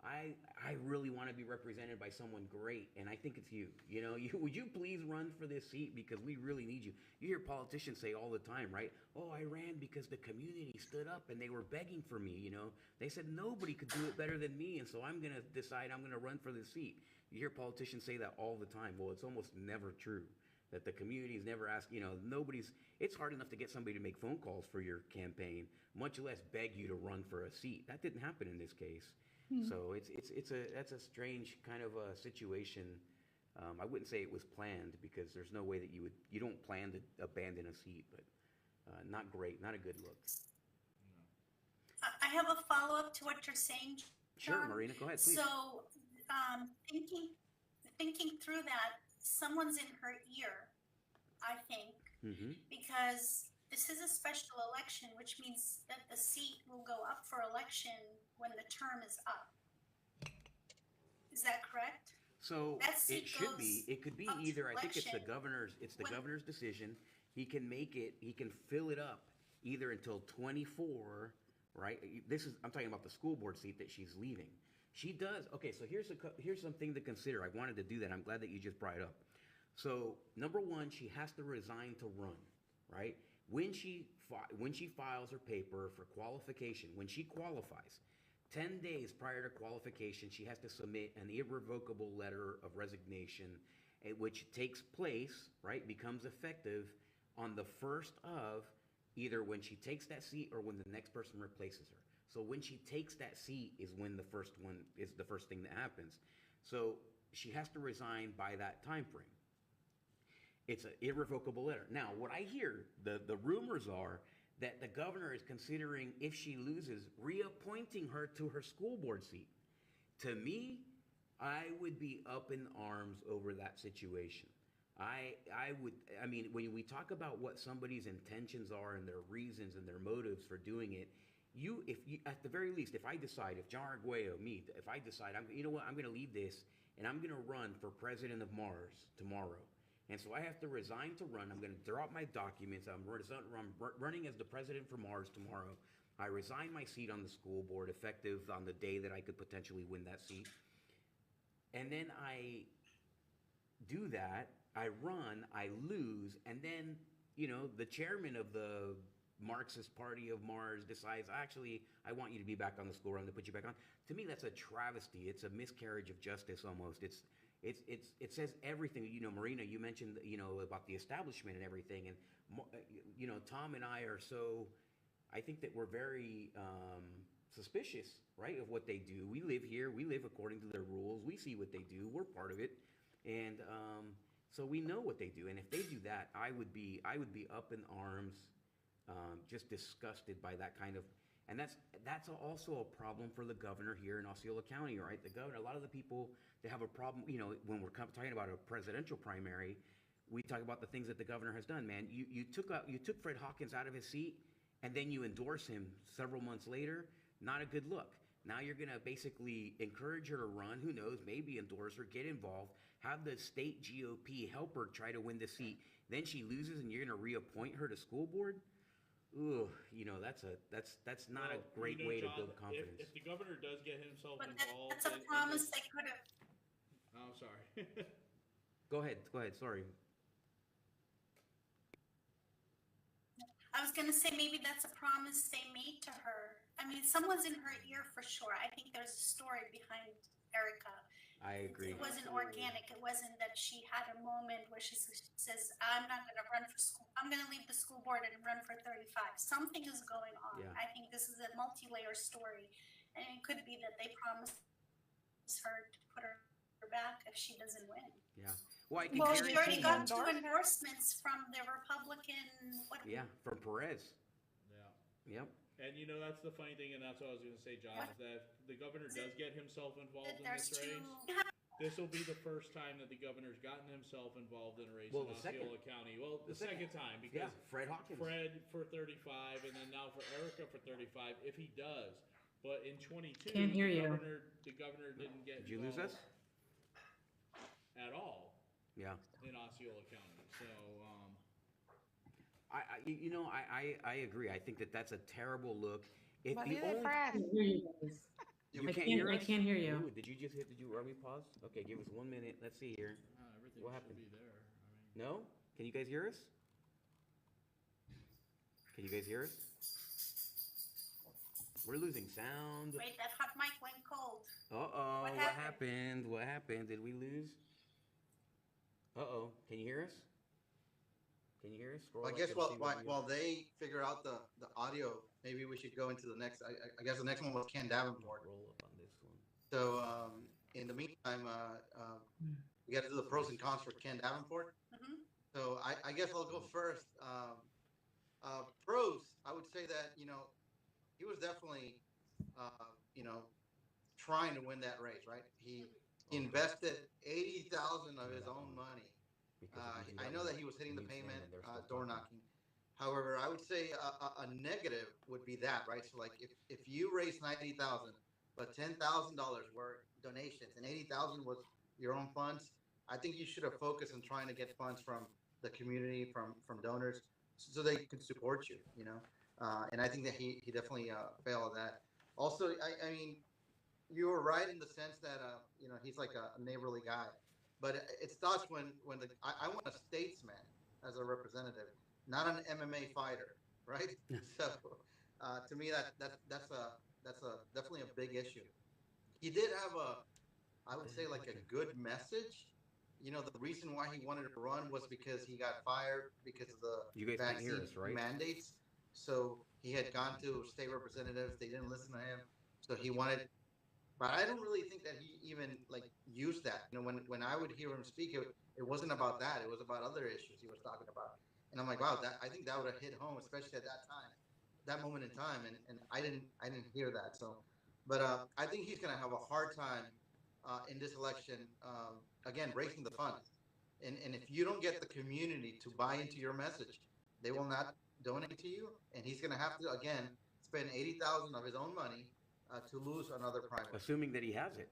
[SPEAKER 2] I really want to be represented by someone great, and I think it's you. You know, would you please run for this seat because we really need you. You hear politicians say all the time, right? Oh, I ran because the community stood up and they were begging for me. You know, they said nobody could do it better than me, and so I'm gonna decide I'm gonna run for this seat. You hear politicians say that all the time. Well, it's almost never true. That the community's never asked, you know, it's hard enough to get somebody to make phone calls for your campaign, much less beg you to run for a seat. That didn't happen in this case. So that's a strange kind of a situation. I wouldn't say it was planned because there's no way that you don't plan to abandon a seat, but not great, not a good look.
[SPEAKER 3] I have a follow-up to what you're saying, John.
[SPEAKER 2] Sure, Marina, go ahead, please.
[SPEAKER 3] So, thinking through that, someone's in her ear, I think, because this is a special election, which means that the seat will go up for election when the term is up. Is that correct?
[SPEAKER 2] So it should be. It could be
[SPEAKER 3] up to
[SPEAKER 2] either. I think it's the
[SPEAKER 3] election
[SPEAKER 2] governor's. It's the
[SPEAKER 3] when-
[SPEAKER 2] governor's decision. He can make it. He can fill it up either until 24. Right. I'm talking about the school board seat that she's leaving. She does. Okay. So here's something to consider. I wanted to do that. I'm glad that you just brought it up. So number one, she has to resign to run. Right. When she files her paper for qualification, when she qualifies, 10 days prior to qualification, she has to submit an irrevocable letter of resignation, which takes place, right, becomes effective on the first of either when she takes that seat or when the next person replaces her. So when she takes that seat is when the first thing that happens. So she has to resign by that time frame. It's an irrevocable letter. Now, what I hear, the rumors are that the governor is considering, if she loses, reappointing her to her school board seat. To me, I would be up in arms over that situation. I mean, when we talk about what somebody's intentions are and their reasons and their motives for doing it, at the very least, if I decide, if John Arguello, if I decide, you know what, I'm going to leave this and I'm going to run for president of Mars tomorrow. And so I have to resign to run. I'm going to draw up my documents. I'm running as the president for Mars tomorrow. I resign my seat on the school board effective on the day that I could potentially win that seat. And then I do that. I run, I lose, and then, you know, the chairman of the Marxist Party of Mars decides, actually, I want you to be back on the school run, to put you back on. To me, that's a travesty. It's a miscarriage of justice almost. It says everything. You know, Marina, you mentioned, you know, about the establishment and everything, and you know, Tom and I are so, I think that we're very suspicious, right, of what they do. We live here. We live according to their rules. We see what they do. We're part of it, and so we know what they do. And if they do that, I would be up in arms, just disgusted by that kind of. And that's also a problem for the governor here in Osceola County, right? The governor, a lot of the people that have a problem, you know, when we're talking about a presidential primary, we talk about the things that the governor has done, man. You took Fred Hawkins out of his seat, and then you endorse him several months later. Not a good look. Now you're going to basically encourage her to run. Who knows? Maybe endorse her, get involved, have the state GOP help her try to win the seat. Then she loses, and you're going to reappoint her to school board. Ooh, you know, that's not a great way to build confidence.
[SPEAKER 1] If the governor does get himself
[SPEAKER 3] But
[SPEAKER 1] involved,
[SPEAKER 3] that's a promise they could have.
[SPEAKER 1] Oh, sorry.
[SPEAKER 2] Go ahead. Sorry.
[SPEAKER 3] I was going to say maybe that's a promise they made to her. I mean, someone's in her ear for sure. I think there's a story behind Erica.
[SPEAKER 2] I agree.
[SPEAKER 3] It wasn't organic. It wasn't that she had a moment where she says, I'm not going to run for school. I'm going to leave the school board and run for 35. Something is going on.
[SPEAKER 2] Yeah.
[SPEAKER 3] I think this is a multi-layer story. And it could be that they promised her to put her back if she doesn't win.
[SPEAKER 2] Yeah. Well,
[SPEAKER 3] She already got 2 endorsements from the Republican.
[SPEAKER 2] Yeah, from Perez.
[SPEAKER 1] Yeah.
[SPEAKER 2] Yep.
[SPEAKER 1] And you know, that's the funny thing, and that's what I was going to say, John, is that if the governor does get himself involved in this race, this will be the first time that the governor's gotten himself involved in a race in Osceola County. Well, the second time, because
[SPEAKER 2] Fred Hawkins.
[SPEAKER 1] Fred for 35, and then now for Erica for 35, if he does. But in 22,
[SPEAKER 5] Can't hear
[SPEAKER 1] the governor didn't get
[SPEAKER 2] Did you lose us?
[SPEAKER 1] at all
[SPEAKER 2] Yeah.
[SPEAKER 1] in Osceola County. So,
[SPEAKER 2] I agree. I think that that's a terrible look. If
[SPEAKER 6] But
[SPEAKER 2] the
[SPEAKER 6] he's
[SPEAKER 2] only
[SPEAKER 6] depressed.
[SPEAKER 5] I can't hear you guys.
[SPEAKER 2] you
[SPEAKER 5] I
[SPEAKER 2] can't hear
[SPEAKER 5] I
[SPEAKER 2] us?
[SPEAKER 5] can't hear you.
[SPEAKER 2] Ooh, did you just hit? Are we pause? Okay, give us 1 minute. Let's see here.
[SPEAKER 1] Everything
[SPEAKER 2] What
[SPEAKER 1] should
[SPEAKER 2] happened?
[SPEAKER 1] be there. I mean,
[SPEAKER 2] No? Can you guys hear us? Can you guys hear us? We're losing sound.
[SPEAKER 3] Wait, that hot mic went cold.
[SPEAKER 2] Uh-oh,
[SPEAKER 3] What
[SPEAKER 2] what
[SPEAKER 3] happened?
[SPEAKER 2] happened? What happened? Did we lose? Uh-oh, can you hear us? Can you hear us? Scroll
[SPEAKER 4] I
[SPEAKER 2] up
[SPEAKER 4] guess
[SPEAKER 2] and
[SPEAKER 4] while,
[SPEAKER 2] see
[SPEAKER 4] while,
[SPEAKER 2] what we
[SPEAKER 4] while they figure out the audio, maybe we should go into the next. I guess the next one was Ken Davenport.
[SPEAKER 2] Roll up on this one.
[SPEAKER 4] So in the meantime, we got to do the pros and cons for Ken Davenport.
[SPEAKER 3] Mhm.
[SPEAKER 4] So I guess I'll go first. Pros, I would say that he was definitely you know trying to win that race, right? He invested 80,000 of his own money. I know that he was hitting the pavement, door knocking. However, I would say a negative would be that, right? So like if you raise 90,000, but $10,000 were donations and 80,000 was your own funds, I think you should have focused on trying to get funds from the community, from donors, so they could support you. And I think that he definitely failed at that. Also, I mean, you were right in the sense that he's like a neighborly guy, but it starts when I want a statesman as a representative, not an MMA fighter, right? So to me that's a definitely a big issue. He did have I would say like a good message. The reason why he wanted to run was because he got fired because of the
[SPEAKER 2] You guys can't hear
[SPEAKER 4] vaccine
[SPEAKER 2] us, right?
[SPEAKER 4] mandates. So he had gone to state representatives, they didn't listen to him, so he wanted. But I don't really think that he even like used that. When I would hear him speak, it wasn't about that. It was about other issues he was talking about. And I'm like, wow, that I think that would have hit home, especially at that time, that moment in time. And I didn't hear that. So, but I think he's gonna have a hard time in this election. Again, raising the funds. And if you don't get the community to buy into your message, they will not donate to you. And he's gonna have to again spend 80,000 of his own money to lose another primary.
[SPEAKER 2] Assuming that he has it,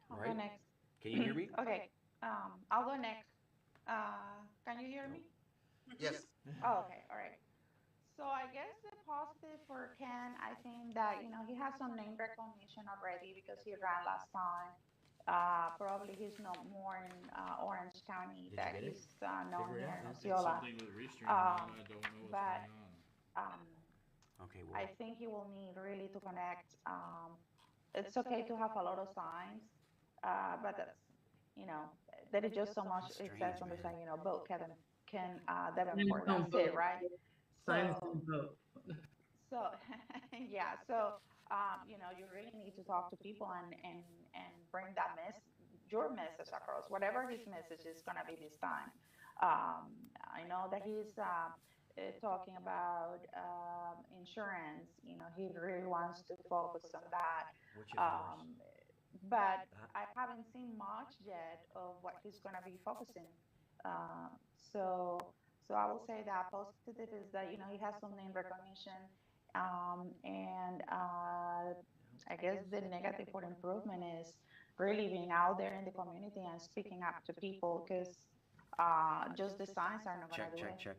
[SPEAKER 6] I'll go
[SPEAKER 2] right?
[SPEAKER 6] next.
[SPEAKER 2] Can you hear me?
[SPEAKER 6] Okay. I'll go next. Can you hear me?
[SPEAKER 4] Yes.
[SPEAKER 6] Oh, okay. All right. So I guess the positive for Ken, I think that he has some name recognition already because he ran last time. Probably he's not more in Orange County
[SPEAKER 2] Did you
[SPEAKER 6] that
[SPEAKER 2] get it?
[SPEAKER 6] he's known
[SPEAKER 2] Figure it
[SPEAKER 6] here
[SPEAKER 2] out,
[SPEAKER 6] in
[SPEAKER 2] huh?
[SPEAKER 1] it's
[SPEAKER 6] Osceola.
[SPEAKER 1] something with Restream.
[SPEAKER 6] Um,
[SPEAKER 1] I don't know what's
[SPEAKER 6] but
[SPEAKER 1] going on.
[SPEAKER 6] um,
[SPEAKER 2] Okay, well,
[SPEAKER 6] I think he will need really to connect. It's okay to have a lot of signs, but there is just so much
[SPEAKER 2] That's
[SPEAKER 6] it
[SPEAKER 2] strange,
[SPEAKER 6] says on the
[SPEAKER 2] man.
[SPEAKER 6] sign, vote Ken
[SPEAKER 5] Signs
[SPEAKER 6] Davenport.
[SPEAKER 5] don't
[SPEAKER 6] That's it,
[SPEAKER 5] vote.
[SPEAKER 6] right?
[SPEAKER 5] Signs
[SPEAKER 6] So,
[SPEAKER 5] don't vote.
[SPEAKER 6] so yeah, so you really need to talk to people and bring that your message across, whatever his message is gonna be this time. I know that he's talking about insurance. He really wants to focus on that.
[SPEAKER 2] which is worse?
[SPEAKER 6] But I haven't seen much yet of what he's gonna be focusing. So I will say that positive is that he has some name recognition, and I guess the negative for improvement is really being out there in the community and speaking up to people because just the signs are not gonna
[SPEAKER 2] Check,
[SPEAKER 6] do
[SPEAKER 2] check,
[SPEAKER 6] it.
[SPEAKER 2] check.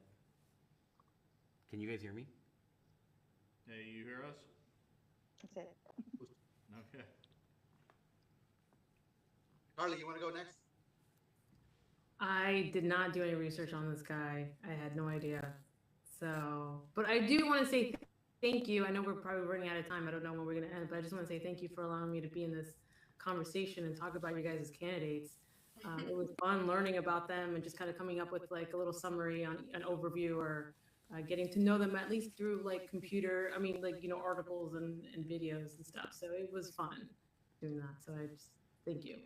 [SPEAKER 2] Can you guys hear me?
[SPEAKER 1] Hey, you hear us?
[SPEAKER 6] That's it.
[SPEAKER 1] Okay.
[SPEAKER 4] Carly, you want to go next?
[SPEAKER 5] I did not do any research on this guy. I had no idea. So, but I do want to say thank you. I know we're probably running out of time. I don't know when we're going to end, but I just want to say thank you for allowing me to be in this conversation and talk about you guys as candidates. It was fun learning about them and just kind of coming up with like a little summary on an overview or getting to know them at least through like articles and videos and stuff. So it was fun doing that. So I just thank you.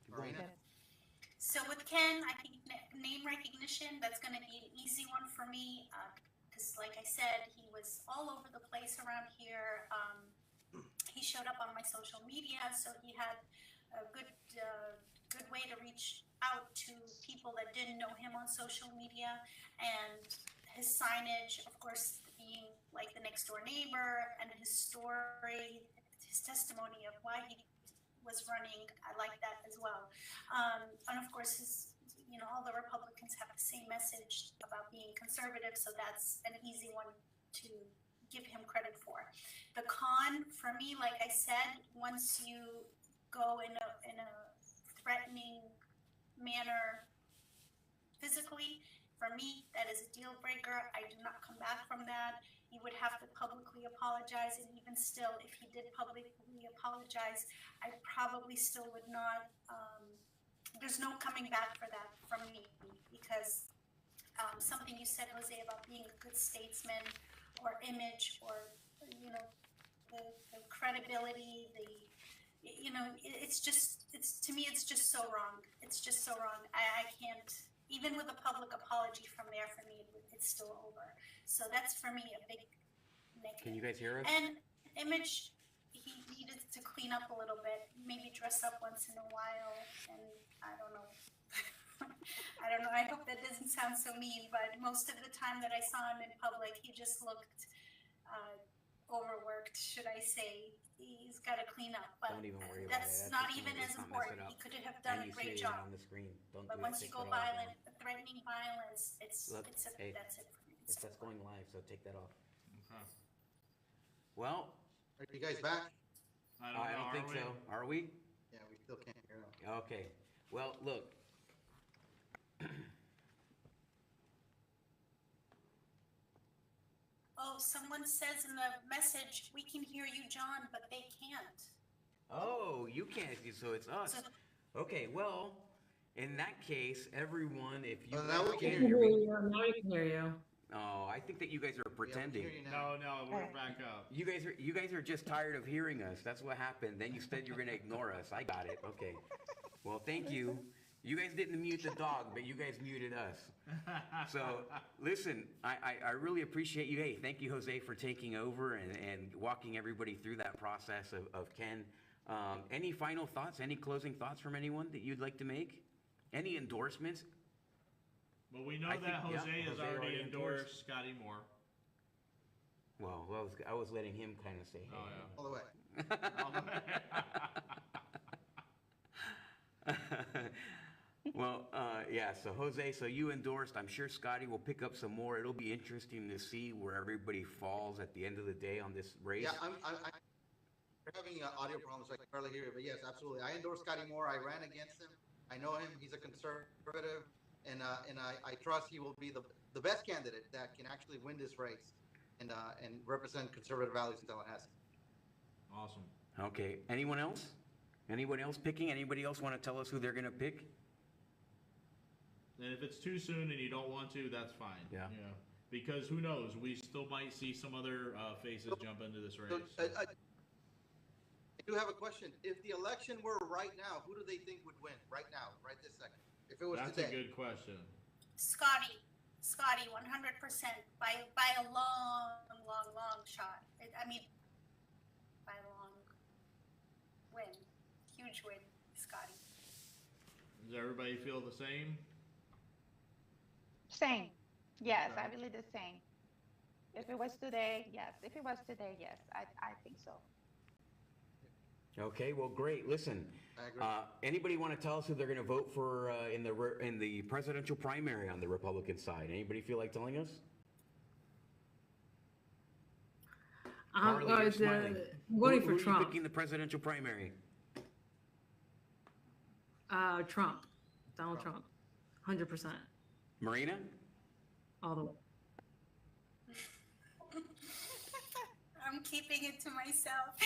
[SPEAKER 4] Marina?
[SPEAKER 3] So with Ken, I think name recognition, that's going to be an easy one for me. Because like I said, he was all over the place around here. He showed up on my social media, so he had a good way to reach out to people that didn't know him on social media. And his signage, of course, being like the next door neighbor, and his story, his testimony of why he was running. I like that as well. And of course, all the Republicans have the same message about being conservative, so that's an easy one to give him credit for. The con for me, like I said, once you go in a threatening manner physically, for me, that is a deal breaker. I do not come back from that. He would have to publicly apologize, and even still, if he did publicly apologize, I probably still would not. There's no coming back for that from me, because something you said, Jose, about being a good statesman or image, or the credibility, to me it's just so wrong. It's just so wrong. I can't, even with a public apology from there, for me it's still over. So that's for me a big negative.
[SPEAKER 2] Can you guys hear us?
[SPEAKER 3] And image, he needed to clean up a little bit, maybe dress up once in a while, and I don't know. I don't know, I hope that doesn't sound so mean, but most of the time that I saw him in public, he just looked overworked, should I say. He's got to clean up, but
[SPEAKER 2] Don't even worry about it.
[SPEAKER 3] that's not even as important. He could have done a great job.
[SPEAKER 2] On the screen. Don't
[SPEAKER 3] But
[SPEAKER 2] do
[SPEAKER 3] once
[SPEAKER 2] it.
[SPEAKER 3] you go violent, threatening violence,
[SPEAKER 2] Look,
[SPEAKER 3] that's it for me.
[SPEAKER 2] That's going live, so take that off.
[SPEAKER 1] Okay.
[SPEAKER 2] Well,
[SPEAKER 4] Are you guys back?
[SPEAKER 1] I don't know.
[SPEAKER 2] I don't think
[SPEAKER 1] are we?
[SPEAKER 2] so. Are we?
[SPEAKER 4] Yeah, we still can't hear them.
[SPEAKER 2] Okay. Well, look.
[SPEAKER 3] Oh, someone says in the message, we can hear you, John, but they can't.
[SPEAKER 2] Oh, you can't. So it's us.
[SPEAKER 3] So-
[SPEAKER 2] Okay. Well, in that case, everyone, if you
[SPEAKER 4] Well, now we
[SPEAKER 2] can
[SPEAKER 4] can
[SPEAKER 2] hear me.
[SPEAKER 5] Now we can hear you.
[SPEAKER 2] Oh, I think that you guys are pretending.
[SPEAKER 4] Yeah, we can hear you now.
[SPEAKER 1] No, we're back up.
[SPEAKER 2] You guys are just tired of hearing us. That's what happened. Then you said you're gonna ignore us. I got it. Okay. Well, thank you. You guys didn't mute the dog, but you guys muted us. So listen, I really appreciate you. Hey, thank you, Jose, for taking over and walking everybody through that process of Ken. Any final thoughts? Any closing thoughts from anyone that you'd like to make? Any endorsements?
[SPEAKER 1] Well, we know
[SPEAKER 2] I
[SPEAKER 1] that
[SPEAKER 2] think- yeah,
[SPEAKER 1] Jose has
[SPEAKER 2] Jose
[SPEAKER 1] already
[SPEAKER 2] already
[SPEAKER 1] endorsed Scotty Moore.
[SPEAKER 2] Well, I was letting him kind of say, hey.
[SPEAKER 1] Oh, yeah.
[SPEAKER 4] All the way.
[SPEAKER 2] Well, yeah, so Jose, so you endorsed. I'm sure Scotty will pick up some more. It'll be interesting to see where everybody falls at the end of the day on this race.
[SPEAKER 4] Yeah, we're having audio problems, so I can hardly hear you, but yes, absolutely. I endorse Scotty Moore. I ran against him. I know him. He's a conservative, and I trust he will be the best candidate that can actually win this race and represent conservative values in Tallahassee.
[SPEAKER 1] Awesome.
[SPEAKER 2] Okay, anyone else? Anyone else picking? Anybody else want to tell us who they're going to pick?
[SPEAKER 1] And if it's too soon and you don't want to, that's fine.
[SPEAKER 2] Yeah.
[SPEAKER 1] Because who knows? We still might see some other faces jump into this race.
[SPEAKER 4] So, I do have a question. If the election were right now, who do they think would win right now, right this second? If it was
[SPEAKER 1] That's
[SPEAKER 4] today.
[SPEAKER 1] a good question.
[SPEAKER 3] Scotty, 100% by a long shot. I mean, by a long win, huge win, Scotty.
[SPEAKER 1] Does everybody feel the same?
[SPEAKER 6] Same. Yes,
[SPEAKER 1] Okay.
[SPEAKER 6] I believe the same. If it was today, yes. If it was today, yes. I think so.
[SPEAKER 2] Okay, well, great. Listen,
[SPEAKER 4] I agree.
[SPEAKER 2] anybody want to tell us who they're going to vote for in the presidential primary on the Republican side? Anybody feel like telling us?
[SPEAKER 5] I'm
[SPEAKER 2] Carly, you're smiling.
[SPEAKER 5] voting
[SPEAKER 2] Who
[SPEAKER 5] for
[SPEAKER 2] are you
[SPEAKER 5] Trump.
[SPEAKER 2] picking the presidential primary?
[SPEAKER 5] Trump. Donald Trump. 100%.
[SPEAKER 2] Marina?
[SPEAKER 5] All the way.
[SPEAKER 3] I'm keeping it to myself.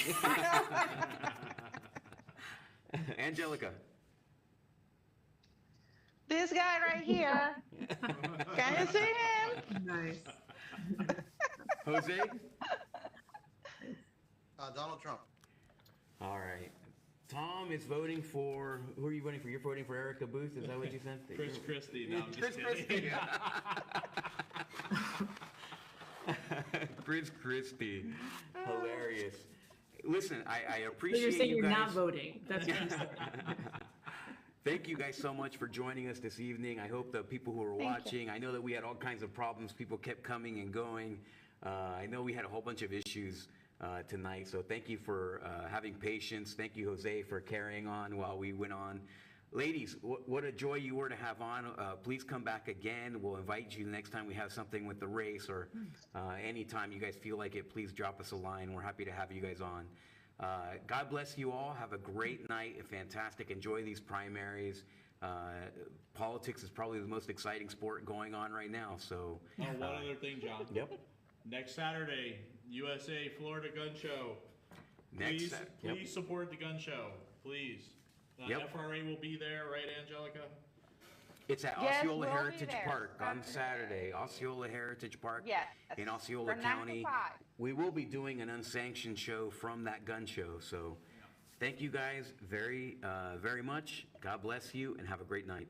[SPEAKER 2] Angelica?
[SPEAKER 6] This guy right here. Can you see him?
[SPEAKER 5] Nice.
[SPEAKER 2] Jose?
[SPEAKER 4] Donald Trump.
[SPEAKER 2] All right. Tom is voting for, who are you voting for? You're voting for Erica Booth, is that what you said?
[SPEAKER 1] Chris Christie. No, I'm just
[SPEAKER 2] Chris
[SPEAKER 1] kidding.
[SPEAKER 2] Christie. Chris Christie. Hilarious. Listen, I
[SPEAKER 5] So
[SPEAKER 2] appreciate
[SPEAKER 5] you're saying
[SPEAKER 2] you
[SPEAKER 5] you're
[SPEAKER 2] guys.
[SPEAKER 5] not voting. That's what you said.
[SPEAKER 2] Thank you guys so much for joining us this evening. I hope the people who are
[SPEAKER 6] Thank you.
[SPEAKER 2] watching, I know that we had all kinds of problems. People kept coming and going. I know we had a whole bunch of issues. tonight. So thank you for having patience. Thank you, Jose, for carrying on while we went on. Ladies, what a joy you were to have on. Please come back again. We'll invite you the next time we have something with the race, or anytime you guys feel like it, please drop us a line. We're happy to have you guys on. God bless you all. Have a great night. Fantastic. Enjoy these primaries. Politics is probably the most exciting sport going on right now. So.
[SPEAKER 1] Oh, one other thing, John.
[SPEAKER 2] Yep.
[SPEAKER 1] Next Saturday, USA Florida Gun Show. Please support the gun show. Please.
[SPEAKER 2] Yep.
[SPEAKER 1] FRA will be there, right, Angelica?
[SPEAKER 2] It's at
[SPEAKER 6] Yes,
[SPEAKER 2] Osceola
[SPEAKER 6] we'll be
[SPEAKER 2] Heritage
[SPEAKER 6] there.
[SPEAKER 2] Park on Saturday. Osceola Heritage Park
[SPEAKER 6] Yes.
[SPEAKER 2] in Osceola
[SPEAKER 6] From 9 to
[SPEAKER 2] County.
[SPEAKER 6] 5.
[SPEAKER 2] We will be doing an unsanctioned show from that gun show. So thank you guys very much. God bless you and have a great night.